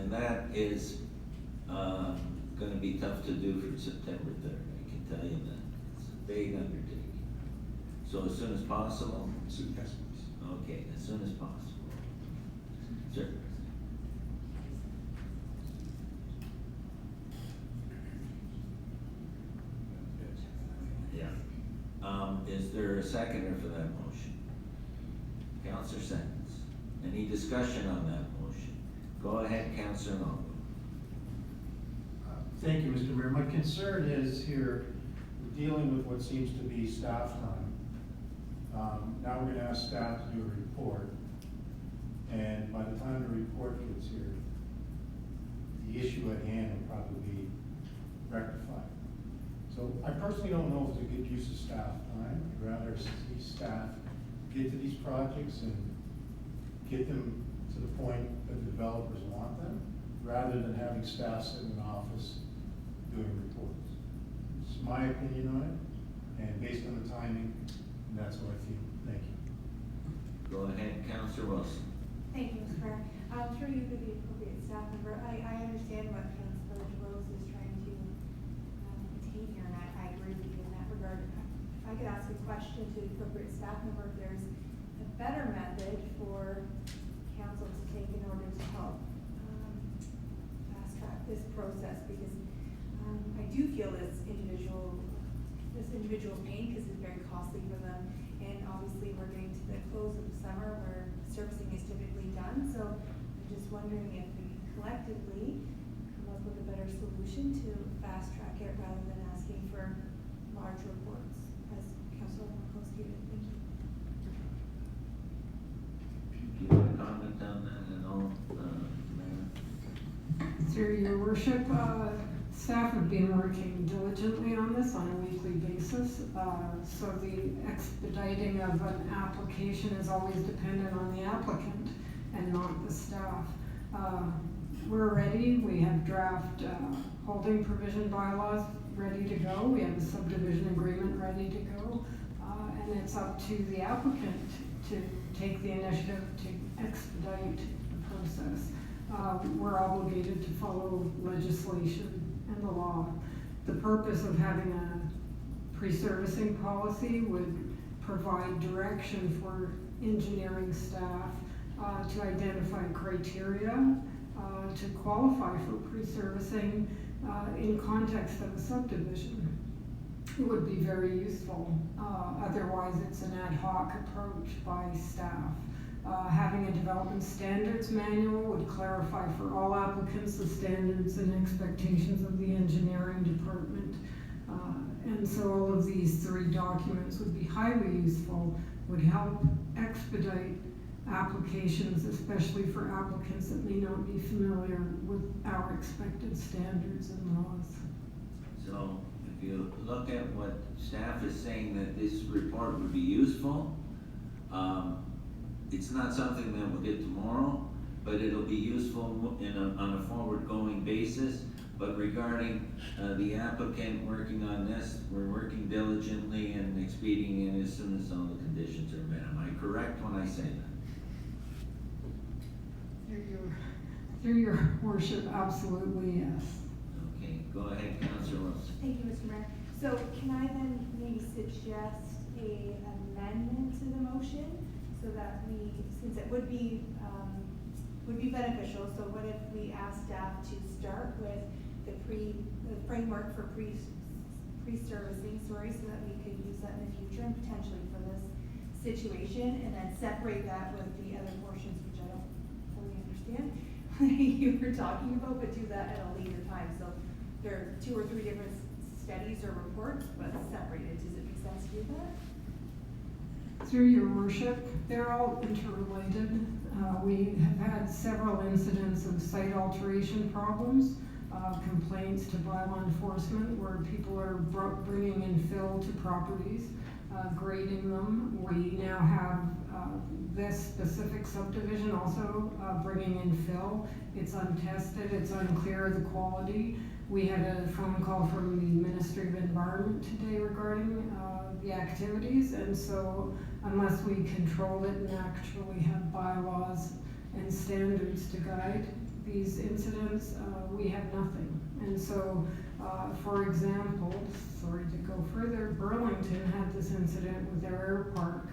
And that is, gonna be tough to do for September 3rd, I can tell you that. It's a big undertaking. So as soon as possible? Yes, please. Okay, as soon as possible. Sir? Yeah. Is there a seconder for that motion? Counselor Sentence. Any discussion on that motion? Go ahead, Counselor Longo. Thank you, Mr. Mayor. My concern is here, we're dealing with what seems to be staff time. Now we're gonna ask staff to do a report, and by the time the report gets here, the issue at hand will probably be rectified. So I personally don't know if it's a good use of staff time. I'd rather see staff get to these projects and get them to the point that the developers want them, rather than having staff sit in an office doing reports. It's my opinion on it, and based on the timing, that's what I feel. Thank you. Go ahead, Counselor Wilson. Thank you, Mr. Mayor. Through you to the appropriate staff member, I understand what Councilor Rose is trying to attain here, and I agree with you in that regard. If I could ask a question to the appropriate staff member, if there's a better method for council to take in order to help fast track this process, because I do feel this individual pain, because it's very costly for them, and obviously we're getting to the close of the summer where servicing is typically done, so I'm just wondering if we collectively come up with a better solution to fast track it rather than asking for large reports, as Councilor Marcos stated. Thank you. Do you want to comment on that at all, Mayor? Through your worship, staff have been working diligently on this on a weekly basis. So the expediting of an application is always dependent on the applicant and not the staff. We're ready. We have draft holding provision bylaws ready to go. We have a subdivision agreement ready to go. And it's up to the applicant to take the initiative to expedite the process. We're obligated to follow legislation and the law. The purpose of having a pre-servicing policy would provide direction for engineering staff to identify criteria to qualify for pre-servicing in context of a subdivision. It would be very useful. Otherwise, it's an ad hoc approach by staff. Having a development standards manual would clarify for all applicants the standards and expectations of the engineering department. And so all of these three documents would be highly useful, would help expedite applications, especially for applicants that may not be familiar with our expected standards and laws. So if you look at what staff is saying, that this report would be useful, it's not something that we'll get tomorrow, but it'll be useful on a forward-going basis. But regarding the applicant working on this, we're working diligently and expeding it as soon as all the conditions are met. Am I correct when I say that? Through your worship, absolutely yes. Okay, go ahead, Councilor Wilson. Thank you, Mr. Mayor. So can I then maybe suggest a amendment to the motion so that we, since it would be beneficial, so what if we ask staff to start with the framework for pre-servicing, so that we could use that in the future and potentially for this situation, and then separate that with the other portions, which I don't fully understand you were talking about, but do that at a later time. So there are 2 or 3 different studies or reports, but separated. Does it make sense to do that? Through your worship, they're all interrelated. We have had several incidents of site alteration problems, complaints to bylaw enforcement where people are bringing in fill to properties, grading them. We now have this specific subdivision also bringing in fill. It's untested, it's unclear the quality. We had a phone call from the Ministry of Environment today regarding the activities, and so unless we control it and actually have bylaws and standards to guide, these incidents, we have nothing. And so, for example, sorry to go further, Burlington had this incident with their air park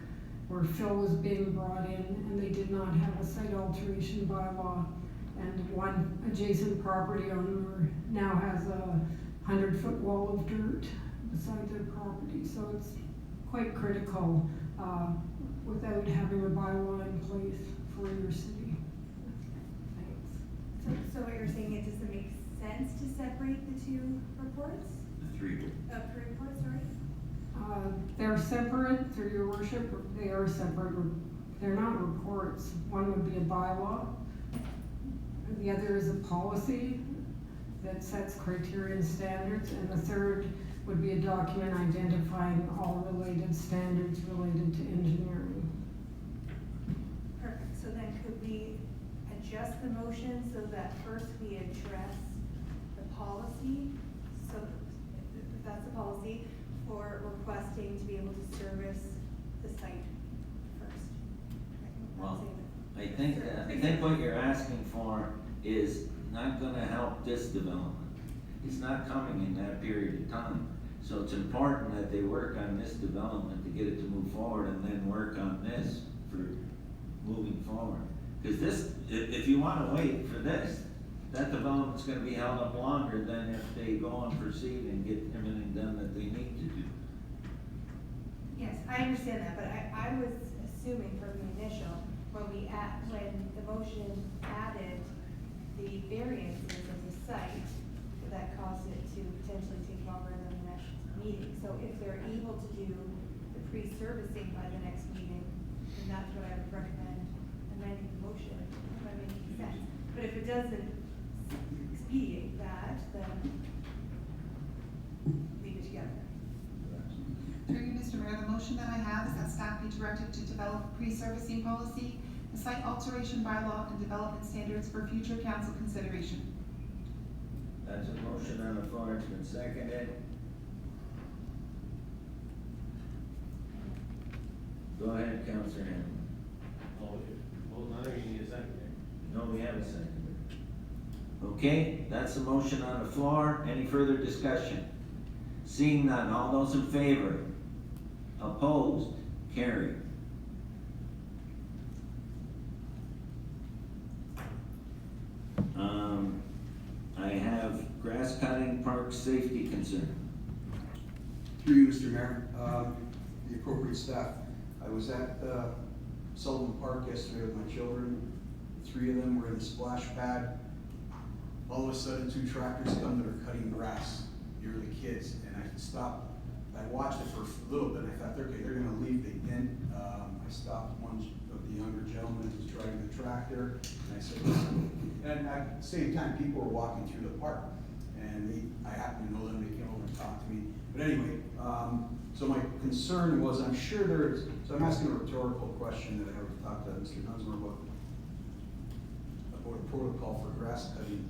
where fill was being brought in and they did not have a site alteration bylaw. And one adjacent property owner now has a 100-foot wall of dirt beside their property. So it's quite critical without having a bylaw in place for your city. Thanks. So what you're saying, it doesn't make sense to separate the two reports? The three. Reports, sorry? They're separate, through your worship, they are separate. They're not reports. One would be a bylaw. The other is a policy that sets criteria and standards. And the third would be a document identifying all related standards related to engineering. Perfect. So then could we adjust the motion so that first we address the policy? So if that's the policy, for requesting to be able to service the site first. Well, I think what you're asking for is not gonna help this development. It's not coming in that period of time. So it's important that they work on this development to get it to move forward and then work on this for moving forward. Because this, if you wanna wait for this, that development's gonna be held up longer than if they go and proceed and get everything done that they need to do. Yes, I understand that, but I was assuming from the initial, when the motion added the variances of the site, that caused it to potentially take longer than the next meeting. So if they're able to do the pre-servicing by the next meeting, then that's what I would recommend amending the motion, if I'm making sense. But if it doesn't expedite that, then leave it together. Through you, Mr. Mayor, the motion that I have is that staff be directed to develop a pre-servicing policy, a site alteration bylaw, and development standards for future council consideration. That's a motion on the floor, it's been seconded. Go ahead, Councilor Hamlin. Well, now you need a second. No, we have a second. Okay, that's the motion on the floor. Any further discussion? Seeing none, all those in favor? Opposed? Carried. I have grass cutting park safety concern. Through you, Mr. Mayor, the appropriate staff. I was at Sullivan Park yesterday with my children. 3 of them were in the splash pad. All of a sudden, 2 tractors come that are cutting grass near the kids, and I stopped. I watched it for a little bit, and I thought, okay, they're gonna leave. They didn't. I stopped one of the younger gentlemen who was driving the tractor, and I said, listen. And at the same time, people were walking through the park, and I happened to know them. They came over and talked to me. But anyway, so my concern was, I'm sure there's, so I'm asking a rhetorical question that I already talked to Mr. Dunsmore about a protocol for grass cutting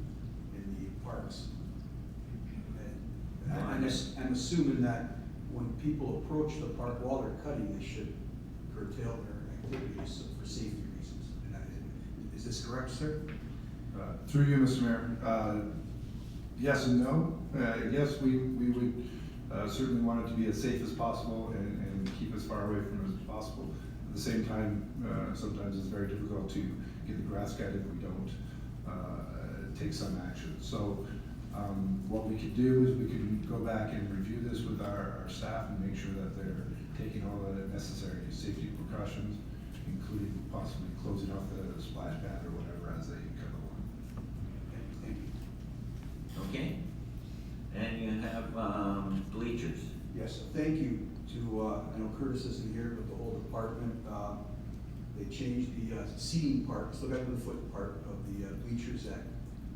in the parks. And I'm assuming that when people approach the park while they're cutting, they should curtail their activities for safety reasons. Is this correct, sir? Through you, Mr. Mayor, yes and no. Yes, we would certainly want it to be as safe as possible and keep as far away from it as possible. At the same time, sometimes it's very difficult to get the grass cut if we don't take some action. So what we could do is we can go back and review this with our staff and make sure that they're taking all the necessary safety precautions, including possibly closing off the splash pad or whatever as they cut along. Thank you. Okay? And you have bleachers. Yes, thank you to, I know Curtis isn't here, but the whole department, they changed the seating part, still got the foot part of the bleachers at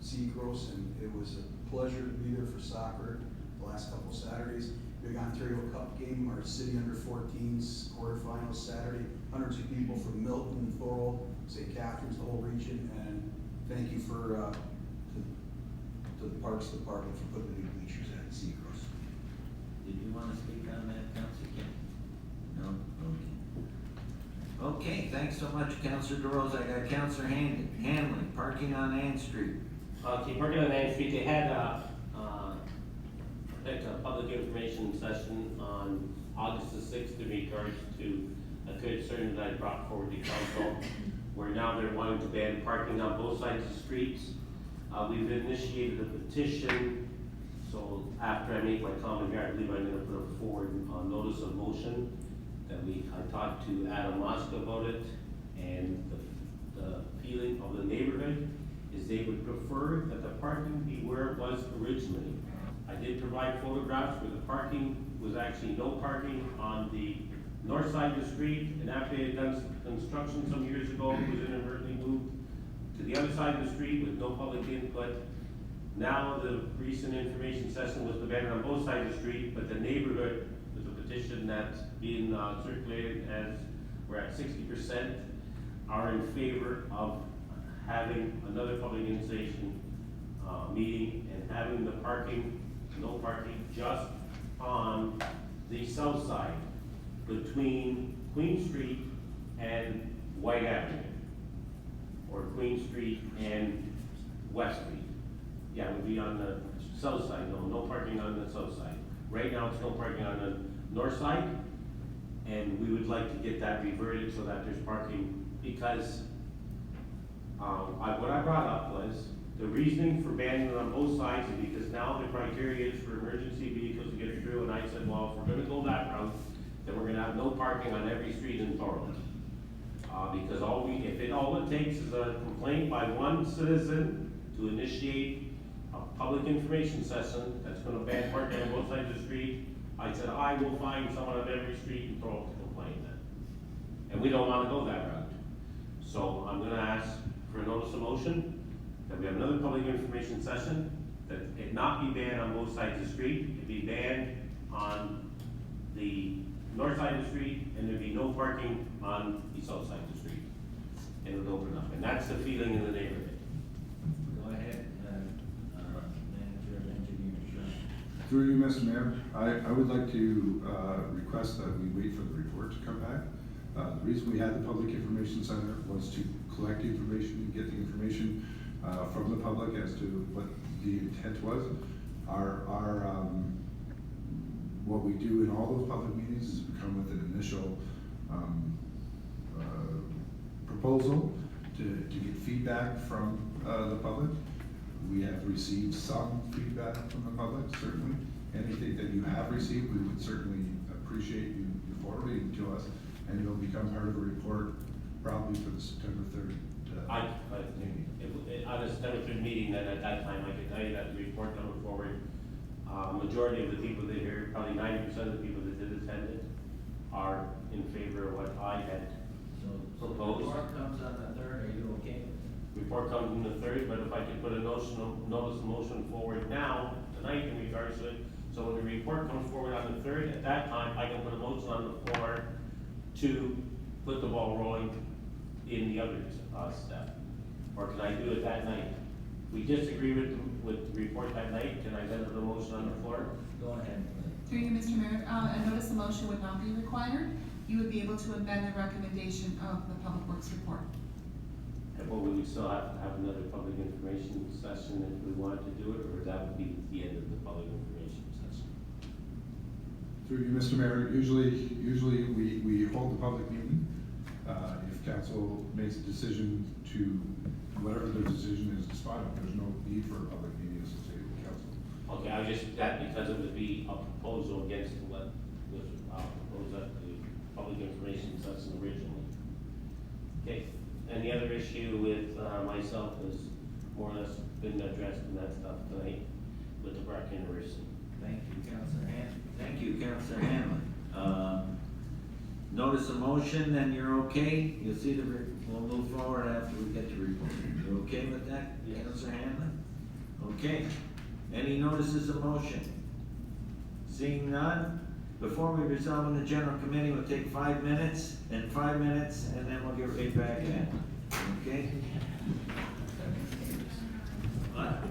Seagross, and it was a pleasure to be there for soccer the last couple Saturdays. Big Ontario Cup game, our City Under-14s quarterfinals Saturday. Hundreds of people from Milton, Thorold, St. Catharines, the whole region, and thank you for to the Parks Department for putting the new bleachers at Seagross. Did you want to speak on that, Councilor Kim? No? Okay, thanks so much, Councilor DeRose. I got Councilor Hanley, parking on Ann Street. Okay, working on Ann Street, they had a public information session on August the 6th in regards to a concern that I brought forward to council, where now they're wanting to ban parking on both sides of the streets. We've initiated a petition, so after I make my comment here, I believe I'm gonna put forward a notice of motion that I talked to Adam Mosk about it, and the feeling of the neighborhood is they would prefer that the parking be where it was originally. I did provide photographs where the parking was actually no parking on the north side of the street, and after they had done some construction some years ago, it was inadvertently moved to the other side of the street with no public input. Now, the recent information session was to ban it on both sides of the street, but the neighborhood, with the petition that's being circulated, as we're at 60%, are in favor of having another public installation meeting and having the parking, no parking, just on the south side between Queen Street and White Avenue, or Queen Street and West Street. Yeah, it would be on the south side, no parking on the south side. Right now, it's no parking on the north side, and we would like to get that reverted so that there's parking, because what I brought up was, the reasoning for banning it on both sides is because now the criteria is for emergency vehicles to get through, and I said, well, if we're gonna go that route, then we're gonna have no parking on every street in Thorold. Because all it takes is a complaint by one citizen to initiate a public information session that's gonna ban parking on both sides of the street, I said, I will find someone on every street in Thorold to complain then. And we don't wanna go that route. So I'm gonna ask for a notice of motion, that we have another public information session, that it not be banned on both sides of the street, it be banned on the north side of the street, and there'd be no parking on the south side of the street. And it would open up, and that's the feeling in the neighborhood. Go ahead, Manager of Engineers. Through you, Mr. Mayor, I would like to request that we wait for the report to come back. The reason we had the Public Information Center was to collect information and get the information from the public as to what the intent was. What we do in all those public meetings is we come with an initial proposal to get feedback from the public. We have received some feedback from the public, certainly. Anything that you have received, we would certainly appreciate you forwarding to us, and it'll become part of a report probably for the September 3rd. On the September 3rd meeting, then at that time, I can tell you that the report coming forward, majority of the people that here, probably 90% of the people that did attend it, are in favor of what I had proposed. The report comes on the 3rd, are you okay? Report comes on the 3rd, but if I could put a notice of motion forward now, tonight, in regards to it, so when the report comes forward on the 3rd, at that time, I can put a motion on the floor to put the ball rolling in the other step. Or can I do it that night? We disagree with the report that night, can I then put a motion on the floor? Go ahead. Through you, Mr. Mayor, a notice of motion would not be required. You would be able to amend the recommendation of the Public Works report. Well, we would still have to have another public information session if we wanted to do it, or that would be the end of the public information session. Through you, Mr. Mayor, usually we hold the public meeting. If council makes a decision to, whatever their decision is final, there's no need for a public meeting associated with council. Okay, I just, that because it would be a proposal against what was proposed at the public information session originally. Okay, and the other issue with myself is more or less been addressed in that stuff tonight with the Brock University. Thank you, Councilor Hanley. Thank you, Councilor Hanley. Notice of motion, then you're okay? You'll see we'll move forward after we get the report. You're okay with that, Yes. Councilor Hanley? Okay. Any notices of motion? Seeing none, before we resolve in the general committee, we'll take 5 minutes, and then we'll get right back in. Okay? What?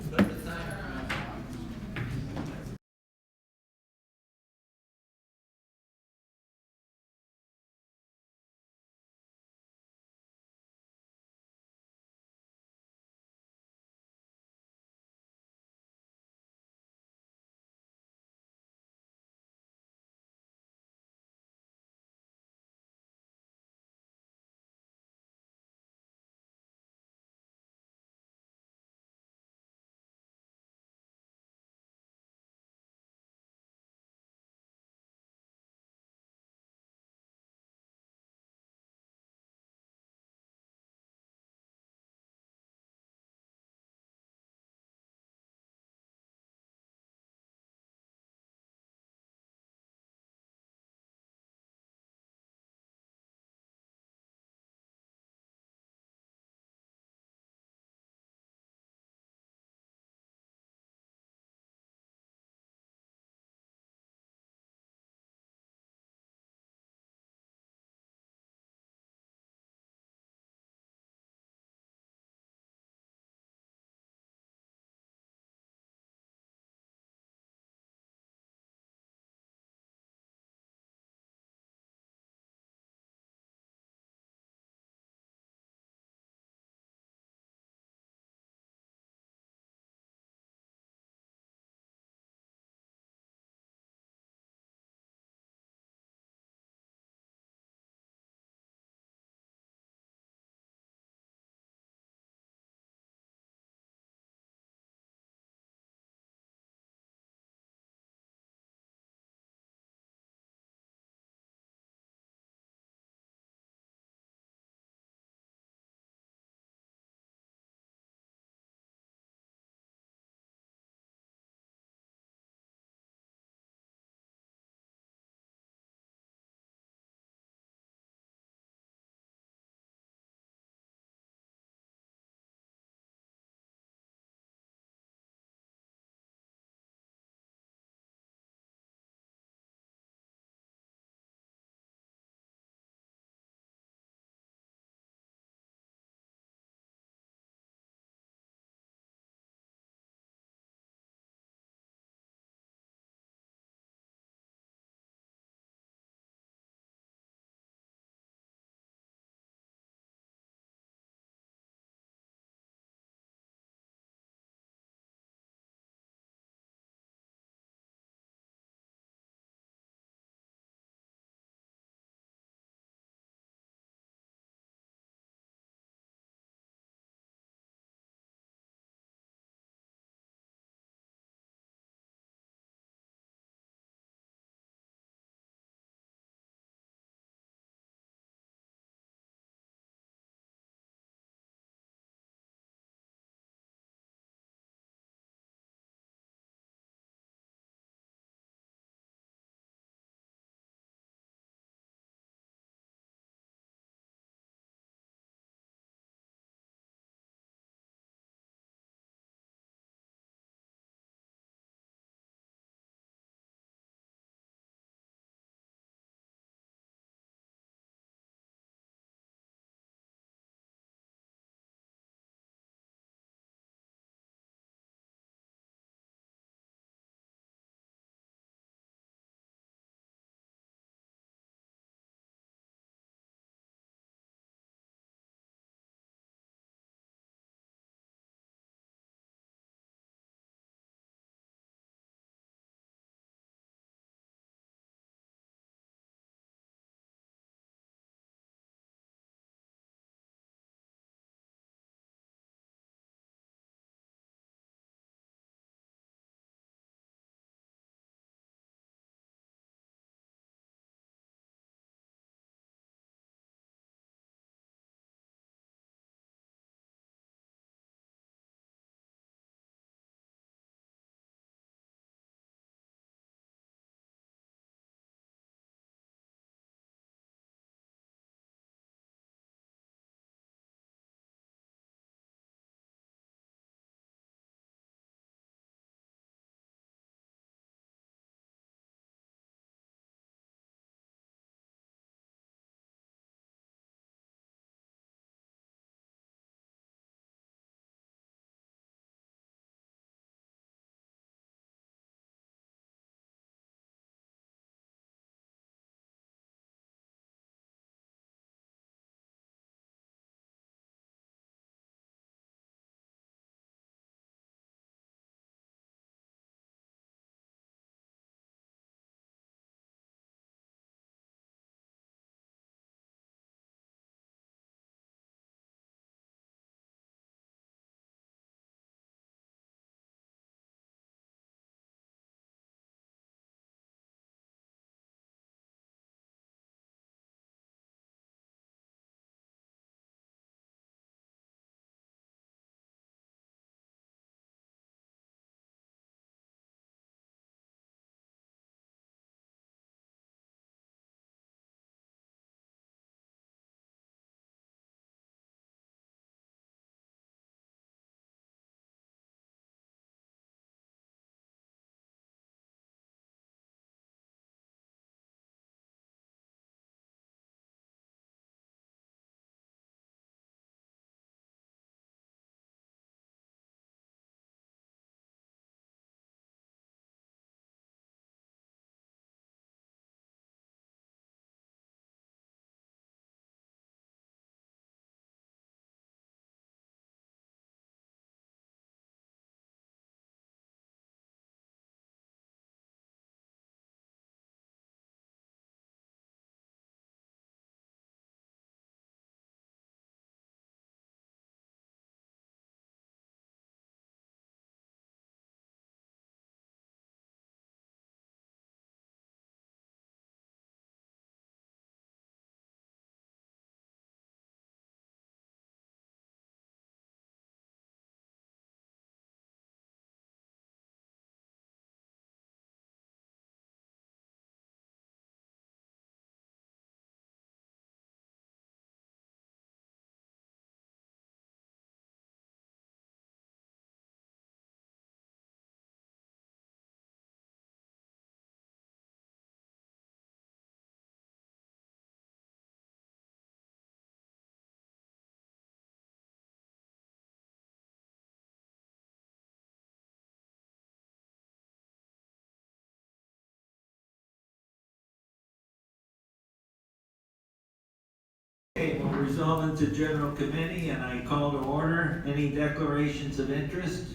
resolve into general committee, and I call to order. Any declarations of interest?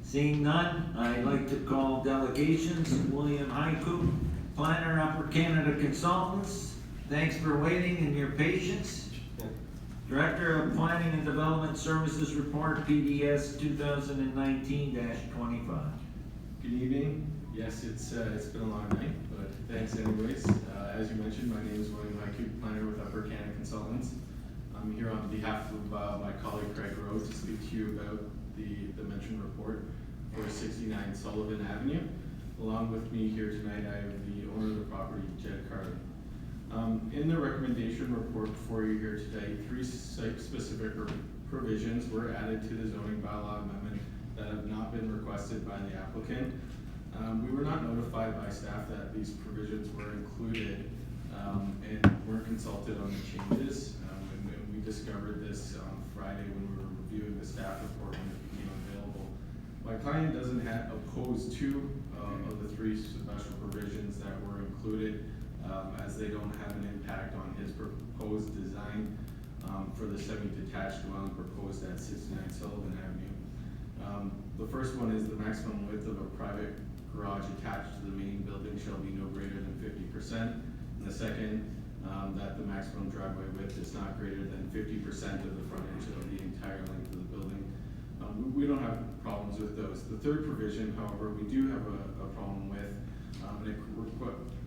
Seeing none, I'd like to call delegations. William Haiku, planner, Upper Canada Consultants. Thanks for waiting and your patience. Director of Planning and Development Services Report, PDS 2019-25. Good evening. Yes, it's been a long night, but thanks anyways. As you mentioned, my name is William Haiku, planner with Upper Canada Consultants. I'm here on behalf of my colleague Craig Rose to speak to you about the mentioned report for 69 Sullivan Avenue. Along with me here tonight, I have the owner of the property, Jed Carlin. In the recommendation report before you here today, 3 site-specific provisions were added to the zoning bylaw amendment that have not been requested by the applicant. We were not notified by staff that these provisions were included and weren't consulted on the changes. And we discovered this on Friday when we were reviewing the staff report when it became available. My client doesn't oppose 2 of the 3 special provisions that were included as they don't have an impact on his proposed design for the semi-detached dwelling proposed at 69 Sullivan Avenue. The first one is the maximum width of a private garage attached to the main building shall be no greater than 50%. And the second, that the maximum driveway width is not greater than 50% of the frontage of the entire length of the building. We don't have problems with those. The third provision, however, we do have a problem with,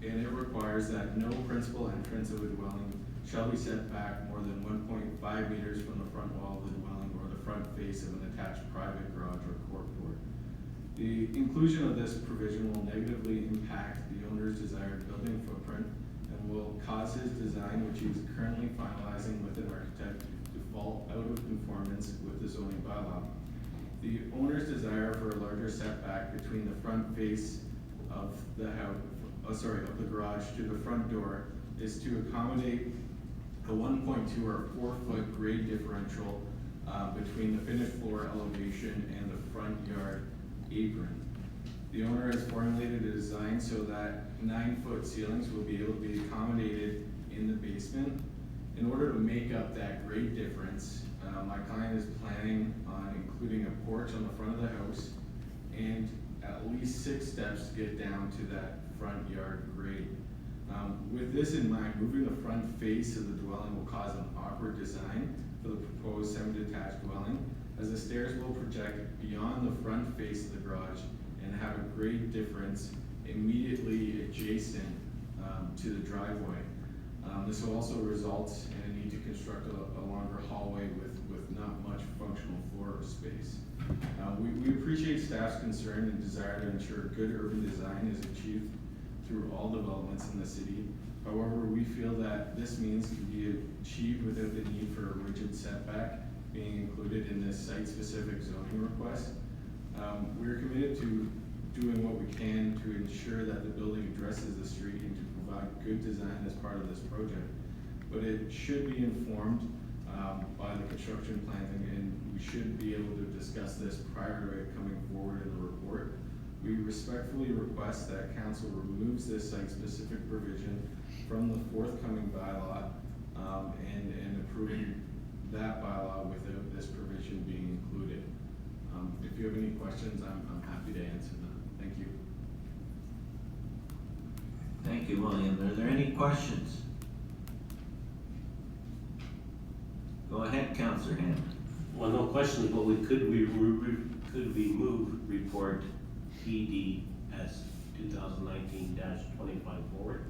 and it requires that no principal entrance of a dwelling shall be set back more than 1.5 meters from the front wall of the dwelling or the front face of an attached private garage or carport. The inclusion of this provision will negatively impact the owner's desired building footprint and will cause his design, which he is currently finalizing with an architect, to fall out of conformance with the zoning bylaw. The owner's desire for a larger setback between the front face of the house, of the garage to the front door is to accommodate a 1.2 or 4 foot grade differential between the finished floor elevation and the front yard apron. The owner has formulated a design so that 9-foot ceilings will be able to be accommodated in the basement. In order to make up that grade difference, my client is planning on including a porch on the front of the house and at least 6 steps to get down to that front yard grade. With this in mind, moving the front face of the dwelling will cause an awkward design for the proposed semi-detached dwelling, as the stairs will project beyond the front face of the garage and have a grade difference immediately adjacent to the driveway. This will also result in a need to construct a longer hallway with not much functional floor space. We appreciate staff's concern and desire to ensure good urban design is achieved through all developments in the city. However, we feel that this means can be achieved without the need for a rigid setback being included in this site-specific zoning request. We're committed to doing what we can to ensure that the building addresses the street and to provide good design as part of this project. But it should be informed by the construction plans, and we should be able to discuss this prior to it coming forward in the report. We respectfully request that council removes this site-specific provision from the forthcoming bylaw and approving that bylaw without this provision being included. If you have any questions, I'm happy to answer them. Thank you. Thank you, William. Are there any questions? Go ahead, Councillor Hammond. Well, no questions, but could we move report PDS 2019-25 forward?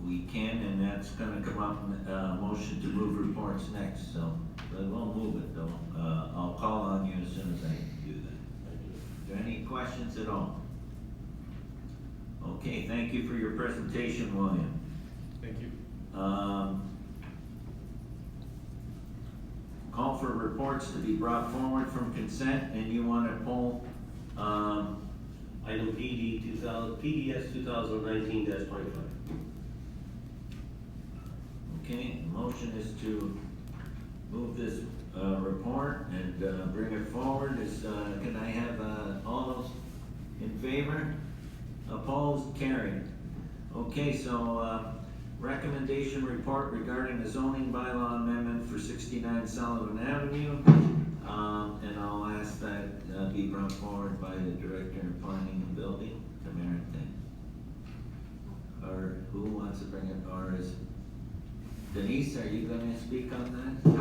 We can, and that's gonna come up in motion to move reports next, so we won't move it though. I'll call on you as soon as I do that. Are there any questions at all? Okay, thank you for your presentation, William. Thank you. Call for reports to be brought forward from consent, and you want to pull Item PDS 2019-25. Okay, the motion is to move this report and bring it forward. Can I have all those in favor? Opposed? Carried. Okay, so recommendation report regarding the zoning bylaw amendment for 69 Sullivan Avenue. And I'll ask that be brought forward by the Director of Planning and Building, the Mayor. Or who wants to bring it, or is Denise, are you gonna speak on that?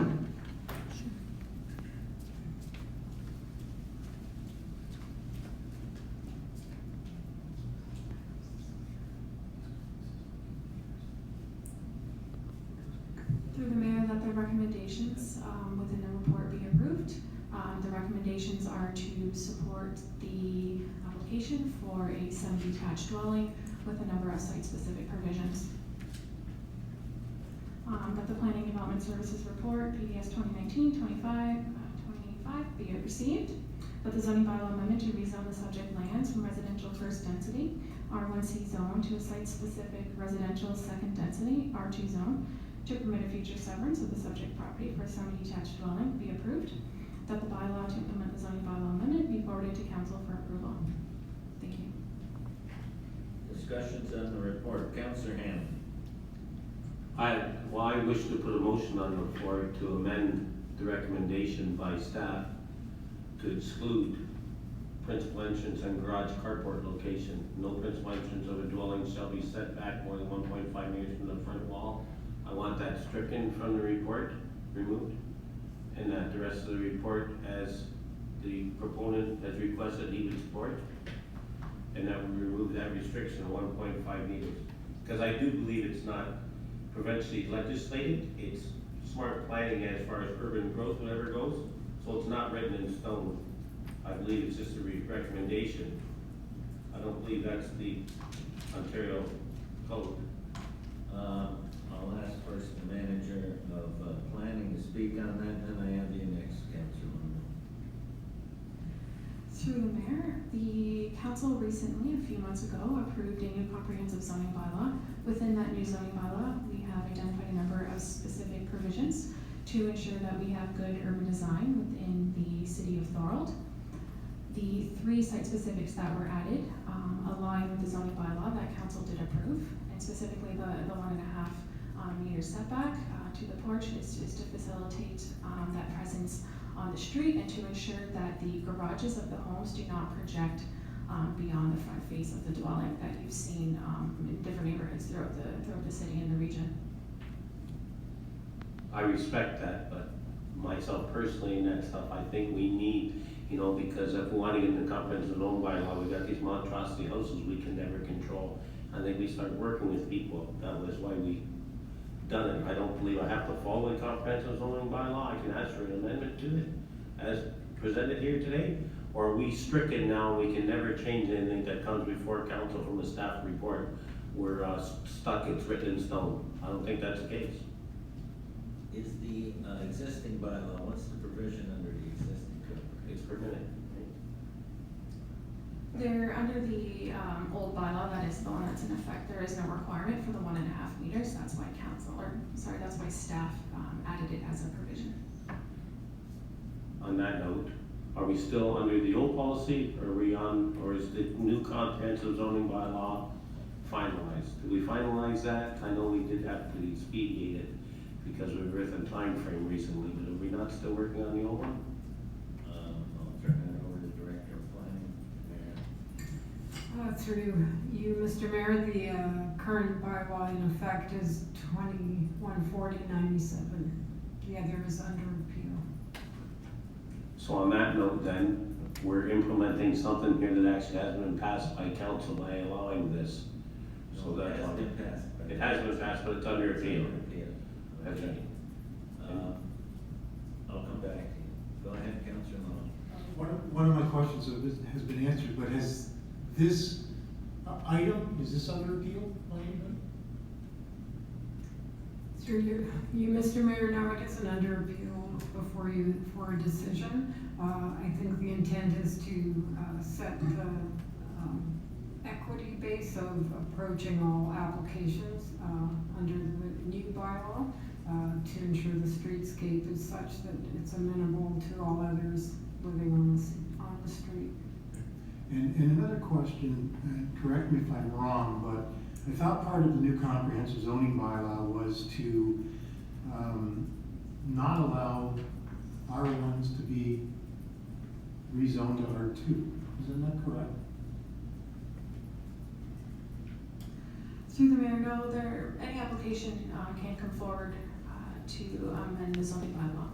Through the mayor, that the recommendations within the report be approved. The recommendations are to support the application for a semi-detached dwelling with a number of site-specific provisions. That the Planning and Development Services Report, PDS 2019-25 be received. That the zoning bylaw amendment to rezone the subject lands from residential first density, R1C zone, to a site-specific residential second density, R2 zone, to permit a future severance of the subject property for a semi-detached dwelling be approved. That the bylaw to implement the zoning bylaw amendment be forwarded to council for approval. Thank you. Discussions on the report. Councillor Hammond. I wish to put a motion on the floor to amend the recommendation by staff to exclude principal entrance and garage carport location. No principal entrance of a dwelling shall be set back more than 1.5 meters from the front wall. I want that stricken from the report, removed, and that the rest of the report, as the proponent has requested, he would support, and that we remove that restriction of 1.5 meters. Because I do believe it's not provincially legislated, it's smart planning as far as urban growth, whatever goes, so it's not written in stone. I believe it's just a recommendation. I don't believe that's the Ontario code. I'll ask first the manager of planning to speak on that, then I have you next, Councillor. Through the mayor, the council recently, a few months ago, approved a new comprehensive zoning bylaw. Within that new zoning bylaw, we have identified a number of specific provisions to ensure that we have good urban design within the city of Thorold. The 3 site specifics that were added align with the zoning bylaw that council did approve, and specifically the 1.5 meter setback to the porch is to facilitate that presence on the street and to ensure that the garages of the homes do not project beyond the front face of the dwelling that you've seen in different neighborhoods throughout the city and the region. I respect that, but myself personally and that stuff, I think we need, because if we want to get in the comprehensive zone bylaw, we got these monstrosity houses we can never control. I think we start working with people. That was why we done it. I don't believe I have to follow the comprehensive zoning bylaw. I can ask for an amendment to it as presented here today, or are we stricken now? We can never change anything that comes before council from a staff report. We're stuck, it's written in stone. I don't think that's the case. Is the existing bylaw, what's the provision under the existing code? It's per minute. They're under the old bylaw, that is the one that's in effect. There is no requirement for the 1.5 meters. That's why that's why staff added it as a provision. On that note, are we still under the old policy, or is the new comprehensive zoning bylaw finalized? Did we finalize that? I know we did have to expedite it because we were within time frame recently, but are we not still working on the old one? I'll turn that over to the Director of Planning. Through you, Mr. Mayor, the current bylaw in effect is 2140-97. The other is under appeal. So on that note then, we're implementing something here that actually hasn't been passed by council by allowing this. So No, that's it has why- been passed. It has been passed, but it's under appeal. That's Okay. right. I'll come back to you. Go ahead, Councillor Long. One of my questions has been answered, but has this item, is this under appeal by anybody? Through you, Mr. Mayor, now it isn't under appeal before you for a decision. I think the intent is to set the equity base of approaching all applications under the new bylaw to ensure the streetscape is such that it's amenable to all others living on the street. And another question, and correct me if I'm wrong, but I thought part of the new comprehensive zoning bylaw was to not allow R1s to be rezoned to R2. Isn't that correct? Through the mayor, no, any application can come forward to amend the zoning bylaw.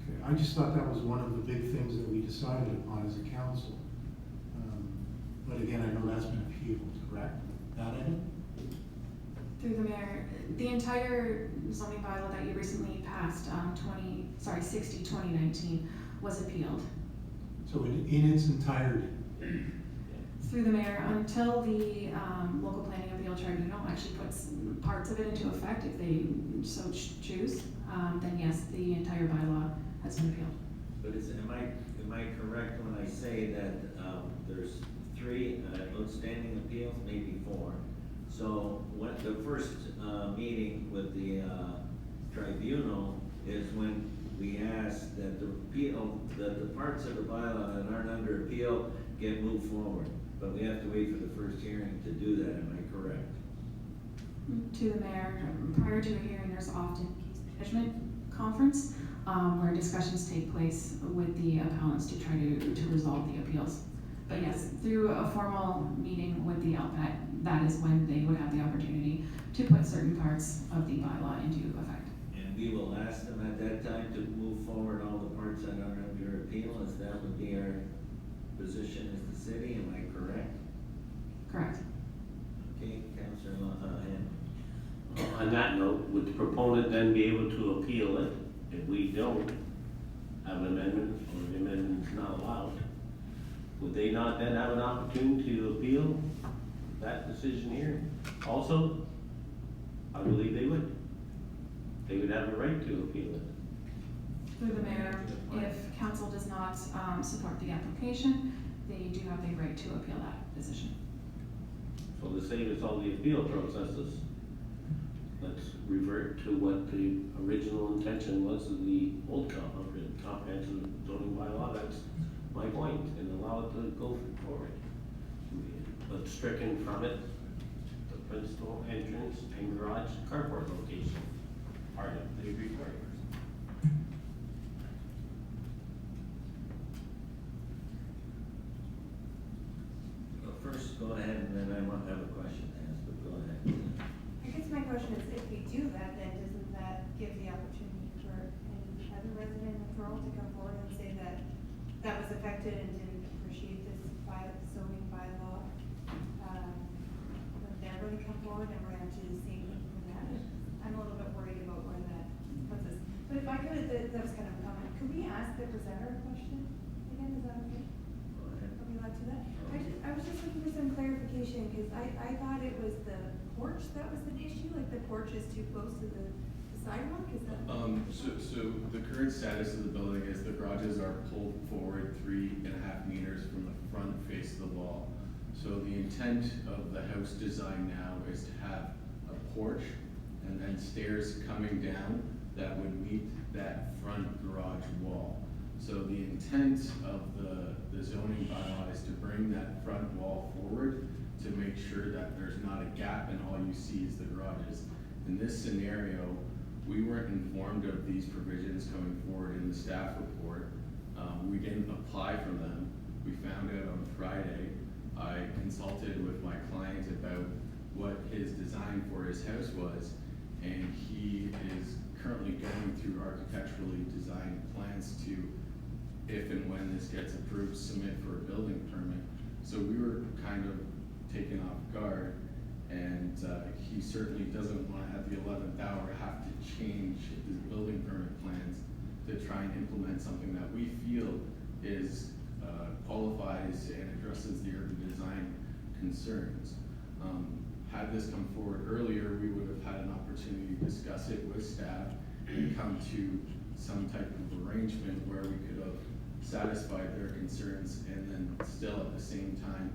Okay, I just thought that was one of the big things that we decided upon as a council. But again, I know that's been appealed, correct? That it? Through the mayor, the entire zoning bylaw that you recently passed, 60/2019, was appealed. So in its entirety? Through the mayor, until the local planning appeal tribunal actually puts parts of it into effect, if they so choose, then yes, the entire bylaw has been appealed. But am I correct when I say that, there's 3 outstanding appeals, maybe 4? So what the first, meeting with the, tribunal is when we asked that the parts of the bylaw that aren't under appeal get moved forward. But we have to wait for the first hearing to do that, am I correct? To the mayor, prior to a hearing, there's often case management conference, where discussions take place with the appellants to try to resolve the appeals. But yes, through a formal meeting with the LPAT, that is when they would have the opportunity to put certain parts of the bylaw into effect. And we will ask them at that time to move forward all the parts that are under appeal, as that would be our position as the city, am I correct? Correct. Okay, Councillor Ham. On that note, would the proponent then be able to appeal it if we don't have an amendment, or the amendment is not allowed? Would they not then have an opportunity to appeal that decision here? Also, I believe they would. They would have a right to appeal it. Through the mayor, if council does not support the application, they do have the right to appeal that decision. So to save us all the appeal processes, let's revert to what the original intention was of the old comprehensive zoning bylaw. That's my point, and allow it to go forward. But stricken from it, the principal entrance and garage carport location, part of the requirements. Well, first, go ahead, and then I want to have a question to ask, but go ahead. I guess my question is, if we do that, then doesn't that give the opportunity for any other resident of Thorold to come forward and say that that was affected and didn't appreciate this zoning bylaw? That they're going to come forward and we're going to do the same thing for that? I'm a little bit worried about where that puts us. But if I could, that was kind of a comment. Could we ask the presenter a question again? Is that okay? Go ahead. Are we allowed to do that? I was just looking for some clarification, because I thought it was the porch that was the issue, like the porch is too close to the sidewalk, is that? So the current status of the building is the garages are pulled forward 3.5 meters from the front face of the wall. So the intent of the house design now is to have a porch and then stairs coming down that would meet that front garage wall. So the intent of the zoning bylaw is to bring that front wall forward to make sure that there's not a gap and all you see is the garages. In this scenario, we weren't informed of these provisions coming forward in the staff report. We didn't apply for them. We found out on Friday. I consulted with my client about what his design for his house was, and he is currently going through architecturally designed plans to, if and when this gets approved, submit for a building permit. So we were kind of taken off guard, and he certainly doesn't want to at the 11th hour have to change his building permit plans to try and implement something that we feel is qualifies and addresses the urban design concerns. Had this come forward earlier, we would have had an opportunity to discuss it with staff and come to some type of arrangement where we could have satisfied their concerns and then still at the same time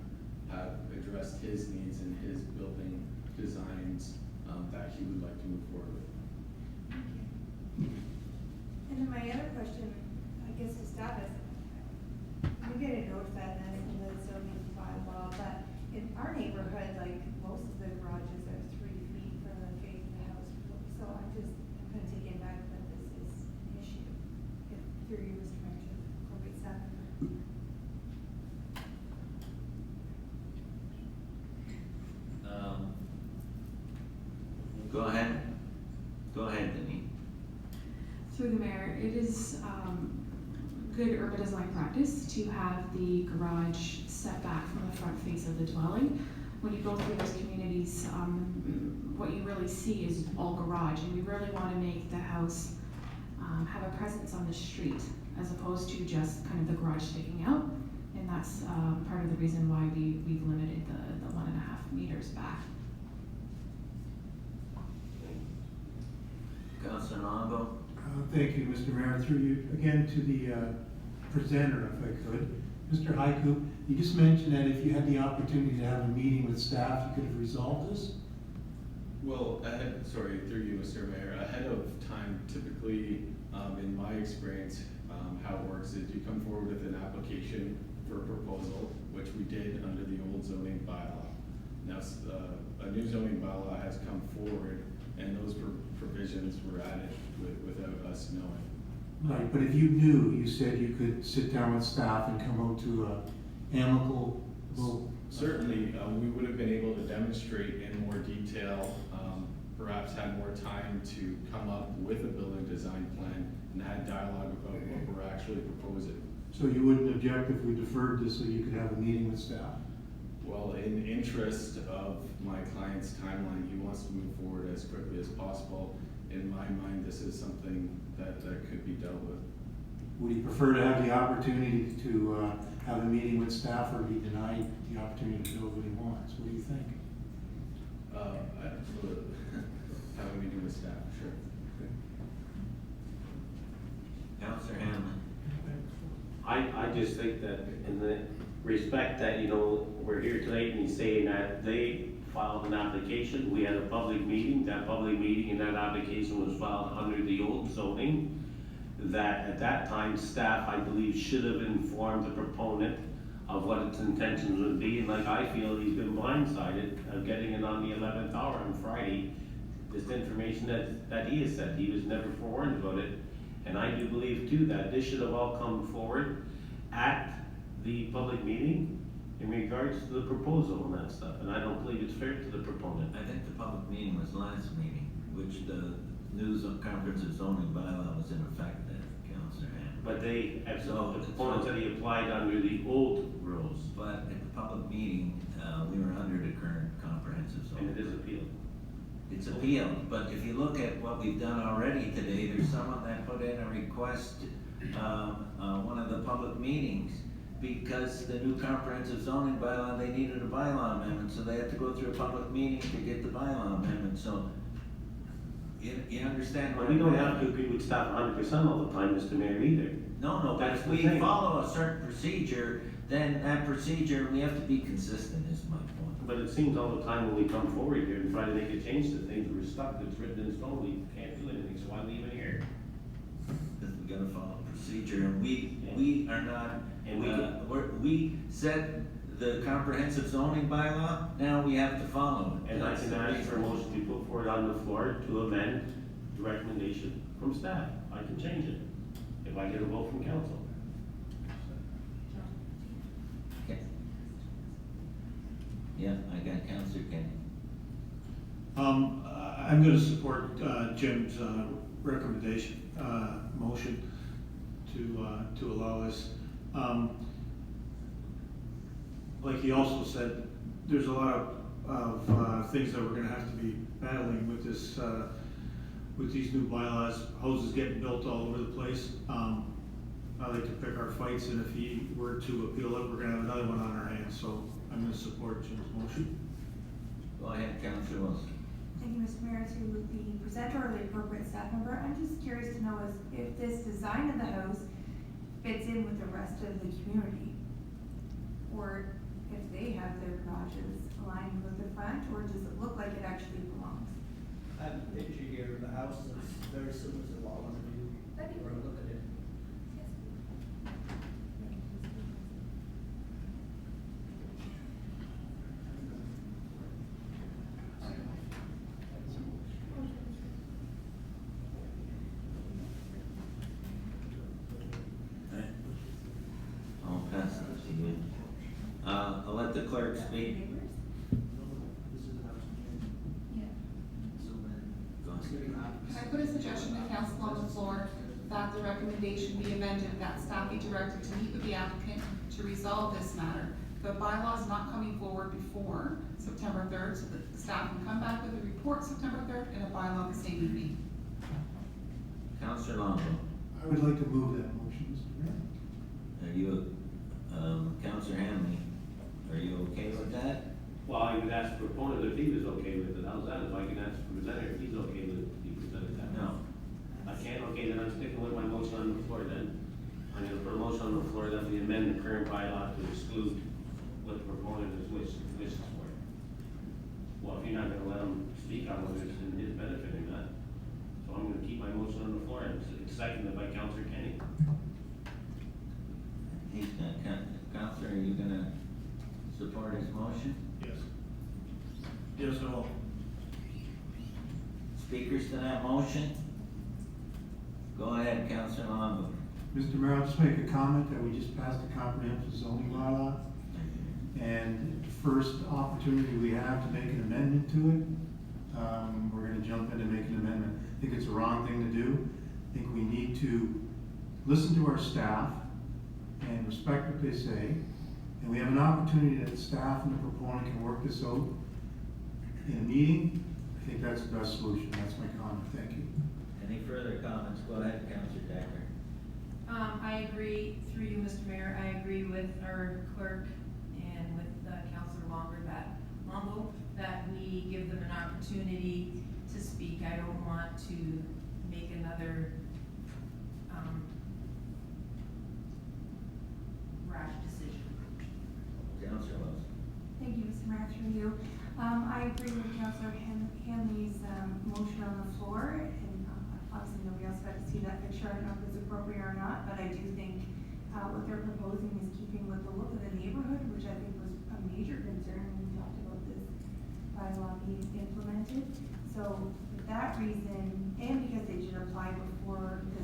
have addressed his needs and his building designs that he would like to move forward with. And then my other question, I guess to staff is, we get a note that in the zoning bylaw, but in our neighborhood, like, most of the garages are 3 feet from the face of the house, so I'm gonna take it back that this is an issue. If, through you, Mr. Mayor, to appropriate staff member. Go ahead, Denise. Through the mayor, it is good urban design practice to have the garage set back from the front face of the dwelling. When you go through those communities, what you really see is all garage, and we really want to make the house have a presence on the street as opposed to just kind of the garage sticking out. And that's part of the reason why we've limited the 1.5 meters back. Councilor Longo? Thank you, Mr. Mayor. Through you, again, to the presenter, if I could. Mr. Haiku, you just mentioned that if you had the opportunity to have a meeting with staff, you could have resolved this? Well, sorry, through you, Mr. Mayor, ahead of time, typically, in my experience, how it works is you come forward with an application for a proposal, which we did under the old zoning bylaw. Now, a new zoning bylaw has come forward, and those provisions were added without us knowing. Right, but if you knew, you said you could sit down with staff and come out to a amicable. Certainly, we would have been able to demonstrate in more detail, perhaps had more time to come up with a building design plan and had dialogue about what we're actually proposing. So you wouldn't object if we deferred this so you could have a meeting with staff? Well, in the interest of my client's timeline, he wants to move forward as quickly as possible. In my mind, this is something that could be dealt with. Would he prefer to have the opportunity to have a meeting with staff, or be denied the opportunity to build what he wants? What do you think? Absolutely. Have a meeting with staff, sure. Councilor Hanlon? I just think that in the respect that, you know, we're here tonight and he's saying that they filed an application, we had a public meeting, that public meeting and that application was filed under the old zoning, that at that time, staff, I believe, should have informed the proponent of what its intentions would be, and like I feel he's been blindsided of getting it on the 11th hour on Friday, this information that he has said, he was never forewarned about it, and I do believe too that this should have all come forward at the public meeting in regards to the proposal and that stuff, and I don't believe it's fair to the proponent. I think the public meeting was last meeting, which the news comprehensive zoning bylaw was in effect then, Councilor Hanlon. But they, the proponent said he applied under the old rules. But at the public meeting, we were under the current comprehensive zoning. And it is appealed. It's appealed, but if you look at what we've done already today, there's someone that put in a request, one of the public meetings, because the new comprehensive zoning bylaw, they needed a bylaw amendment, so they had to go through a public meeting to get the bylaw amendment, so you understand what Well, we don't have to agree with staff 100% all the time, Mr. Mayor, either. No, but That's if the we thing. follow a certain procedure, then that procedure, we have to be consistent, is my point. But it seems all the time when we come forward here and try to make a change to things, we're stuck, it's written in stone, we can't do anything, so why leave it here? Because we gotta follow procedure, and we are not, we set the comprehensive zoning bylaw, now we have to follow it. And I can ask for a motion to put forward on the floor to amend the recommendation from staff. I can change it if I get a vote from council. Okay. Yeah, I got Councilor Kenny. I'm gonna support Jim's recommendation, motion to allow this. Like he also said, there's a lot of things that we're gonna have to be battling with this, with these new bylaws. Houses getting built all over the place. I like to pick our fights, and if he were to appeal it, we're gonna have another one on our hands, so I'm gonna support Jim's motion. Go ahead, Councilor Wilson. Thank you, Mr. Mayor, to the presenter or the appropriate staff member. I'm just curious to know if this design of the house fits in with the rest of the community, or if they have their garages aligned with the front, or does it look like it actually belongs? I have a picture here of the house that's very similar to what I want to do, or look at it. the clerk speak. Can I put a suggestion to council on the floor that the recommendation be amended, that staff be directed to meet with the applicant to resolve this matter? The bylaw is not coming forward before September 3rd, so that the staff can come back with a report September 3rd and a bylaw the same evening. Councillor Longo, I would like to move that motion, Mr. Mayor. are you, Councillor Hanley, are you okay with that? Well, I could ask the proponent if he was okay with it, how's that, if I can ask the presenter if he's okay with it, he presented that. No. I can't, okay, then I'm sticking with my motion on the floor then. I'm gonna put a motion on the floor that we amend the current bylaw to exclude what the proponent wishes for. Well, if you're not gonna let him speak on whether it's in his benefit or not, so I'm gonna keep my motion on the floor, and it's seconded by Councillor Kenny. He's gonna, Councillor, are you gonna support his motion? Yes. Yes, I will. Speakers to that motion? Go ahead, Councillor Longo. Mr. Mayor, I'll just make a comment that we just passed a comprehensive zoning bylaw. And first opportunity we have to make an amendment to it, we're gonna jump in and make an amendment. I think it's the wrong thing to do. I think we need to listen to our staff and respect what they say. And we have an opportunity that the staff and the proponent can work this out in a meeting. I think that's the best solution. That's my comment. Thank you. Any further comments? Go ahead, Councillor Decker. I agree, through you, Mr. Mayor, I agree with our clerk and with Councillor Longo that we give them an opportunity to speak. I don't want to make another, rash decision. Councillor Wilson. Thank you, Mr. Mayor, through you. I agree with Councillor Hanley's motion on the floor, and obviously nobody else got to see that picture. I don't know if it's appropriate or not, but I do think what they're proposing is keeping with the look of the neighborhood, which I think was a major concern when we talked about this bylaw being implemented. So for that reason, and because they did apply before the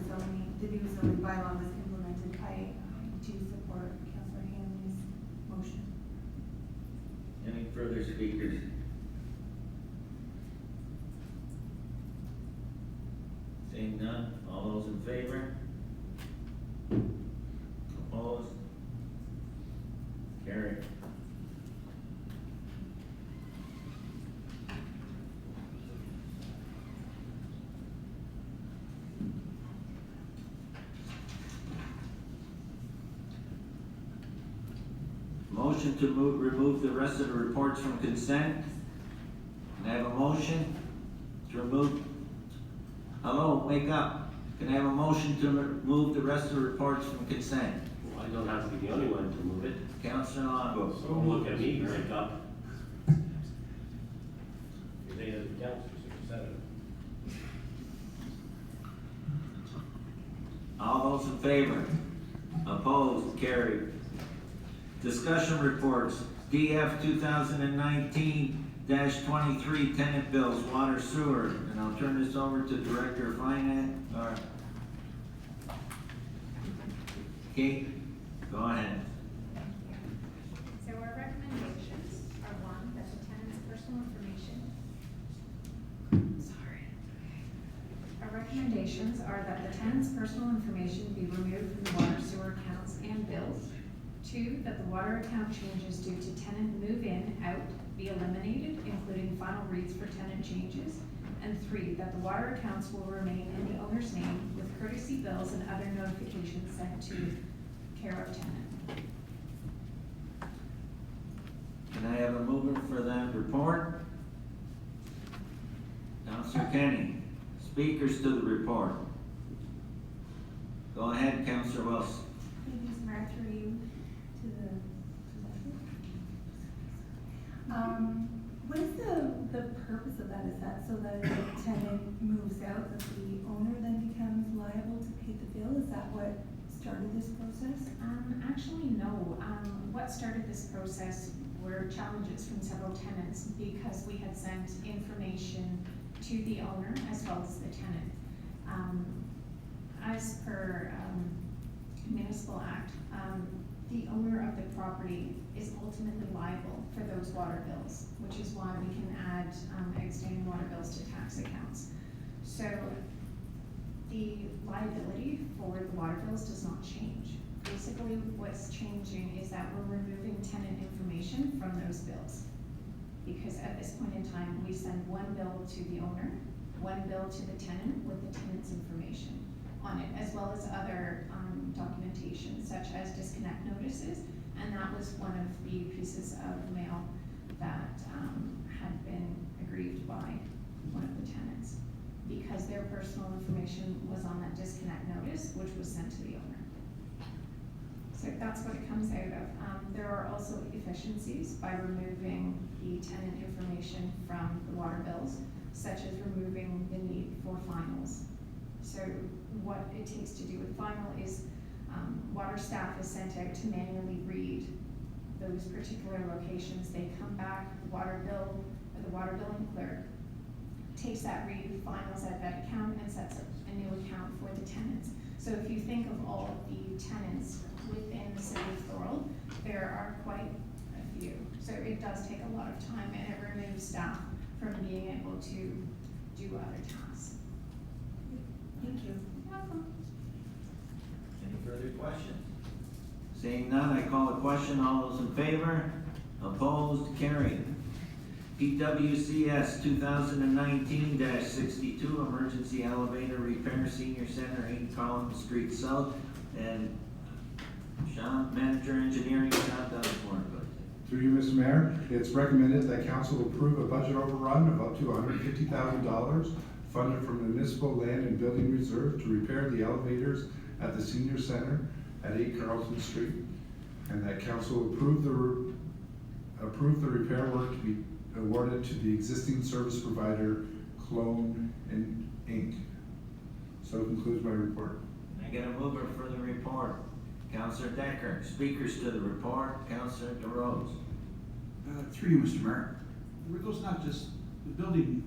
new zoning bylaw was implemented, I do support Councillor Hanley's motion. Any further speakers? Seeing none, all those in favor? Opposed? Carried. Motion to remove the rest of the reports from consent. Can I have a motion to remove? Hello, wake up. Can I have a motion to remove the rest of the reports from consent? Well, I don't have to be the only one to move it. Councillor Longo. So don't look at me, wake up. You're saying as a councillor, so you said it. All those in favor? Opposed? Carried. Discussion reports, DF 2019-23 tenant bills, water sewer, and I'll turn this over to Director of Finance, or Kate, go ahead. So our recommendations are one, that the tenant's personal information. Our recommendations are that the tenant's personal information be removed from the water sewer accounts and bills. 2, that the water account changes due to tenant move-in, out be eliminated, including final reads for tenant changes. And 3, that the water accounts will remain in the owner's name with courtesy bills and other notifications sent to care of tenant. Can I have a mover for that report? Councillor Kenny. Speakers to the report. Go ahead, Councillor Wilson. Thank you, Mr. Mayor, through you to the what is the purpose of that? Is that so that if the tenant moves out, that the owner then becomes liable to pay the bill? Is that what started this process? Actually, no. What started this process were challenges from several tenants because we had sent information to the owner as well as the tenant. As per Municipal Act the owner of the property is ultimately liable for those water bills, which is why we can add outstanding water bills to tax accounts. So the liability for the water bills does not change. Basically, what's changing is that we're removing tenant information from those bills. Because at this point in time, we send one bill to the owner, one bill to the tenant with the tenant's information on it, as well as other documentation such as disconnect notices. And that was one of the pieces of mail that had been aggrieved by one of the tenants, because their personal information was on that disconnect notice, which was sent to the owner. So that's what it comes out of. There are also efficiencies by removing the tenant information from the water bills, such as removing the need for finals. So what it takes to do with final is water staff is sent out to manually read those particular locations. They come back, the water bill, or the water billing clerk takes that read, finals at that account, and sets up a new account for the tenants. So if you think of all of the tenants within the city of Thorold, there are quite a few. So it does take a lot of time, and it removes staff from being able to do other tasks. Thank you. Any further questions? Seeing none, I call the question. All those in favor? Opposed? Carried. PWCS 2019-62, emergency elevator repair, senior center, 8 Collins Street South. And Sean, manager engineering, Sean Dunmore. Through you, Mr. Mayor, it's recommended that council approve a budget overrun of up to $150,000 funded from the municipal land and building reserve to repair the elevators at the senior center at 8 Carlton Street, and that council approve the repair work to be awarded to the existing service provider, Clone and Inc. So concludes my report. Can I get a mover for the report? Councillor Decker. Speakers to the report, Councillor DeRose. Through you, Mr. Mayor. Were those not just the building,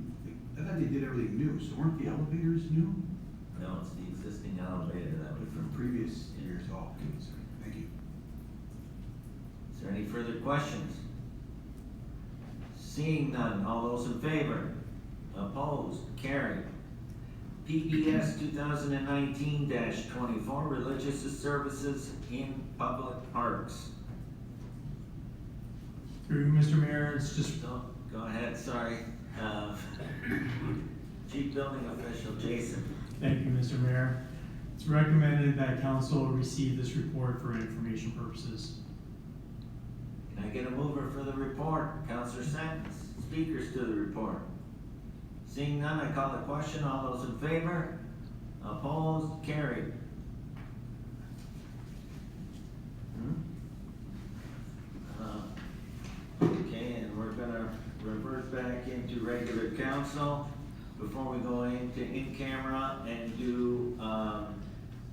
I thought they did everything new, so weren't the elevators new? No, it's the existing elevator that was From previous years, oh, okay, sorry, thank you. Is there any further questions? Seeing none, all those in favor? Opposed? Carried. PBS 2019-24, religious services in public parks. Through Mr. Mayor, it's just. Go ahead, sorry. Chief Building Official, Jason. Thank you, Mr. Mayor. It's recommended that council receive this report for information purposes. Can I get a mover for the report? Councillor Sentence. Speakers to the report. Seeing none, I call the question. All those in favor? Opposed? Carried. Okay, and we're gonna revert back into regular council before we go into in-camera and do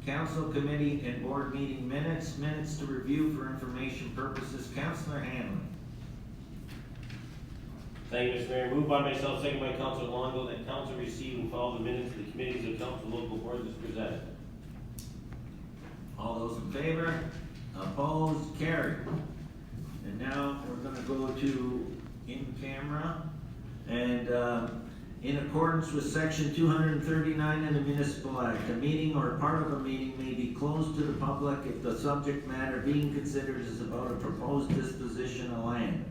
council, committee, and board meeting minutes to review for information purposes. Councillor Hanley. Thank you, Mr. Mayor. Moved by myself, second by Councilor Longo, that council receive and follow the minutes of the committees of council local boards as presented. All those in favor? Opposed? Carried. And now we're gonna go to in-camera. And in accordance with section 239 of the Municipal Act, a meeting or part of a meeting may be closed to the public if the subject matter being considered is about a proposed disposition of land.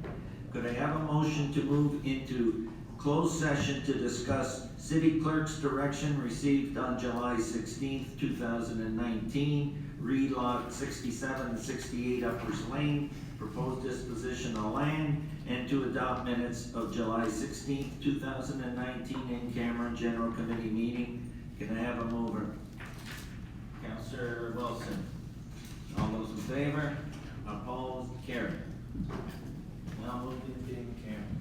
Could I have a motion to move into closed session to discuss city clerk's direction received on July 16th, 2019, read lot 67 and 68 Uppers Lane, proposed disposition of land, and to adopt minutes of July 16th, 2019 in-camera general committee meeting? Can I have a mover? Councillor Wilson. All those in favor? Opposed? Carried. Now moving to in-camera.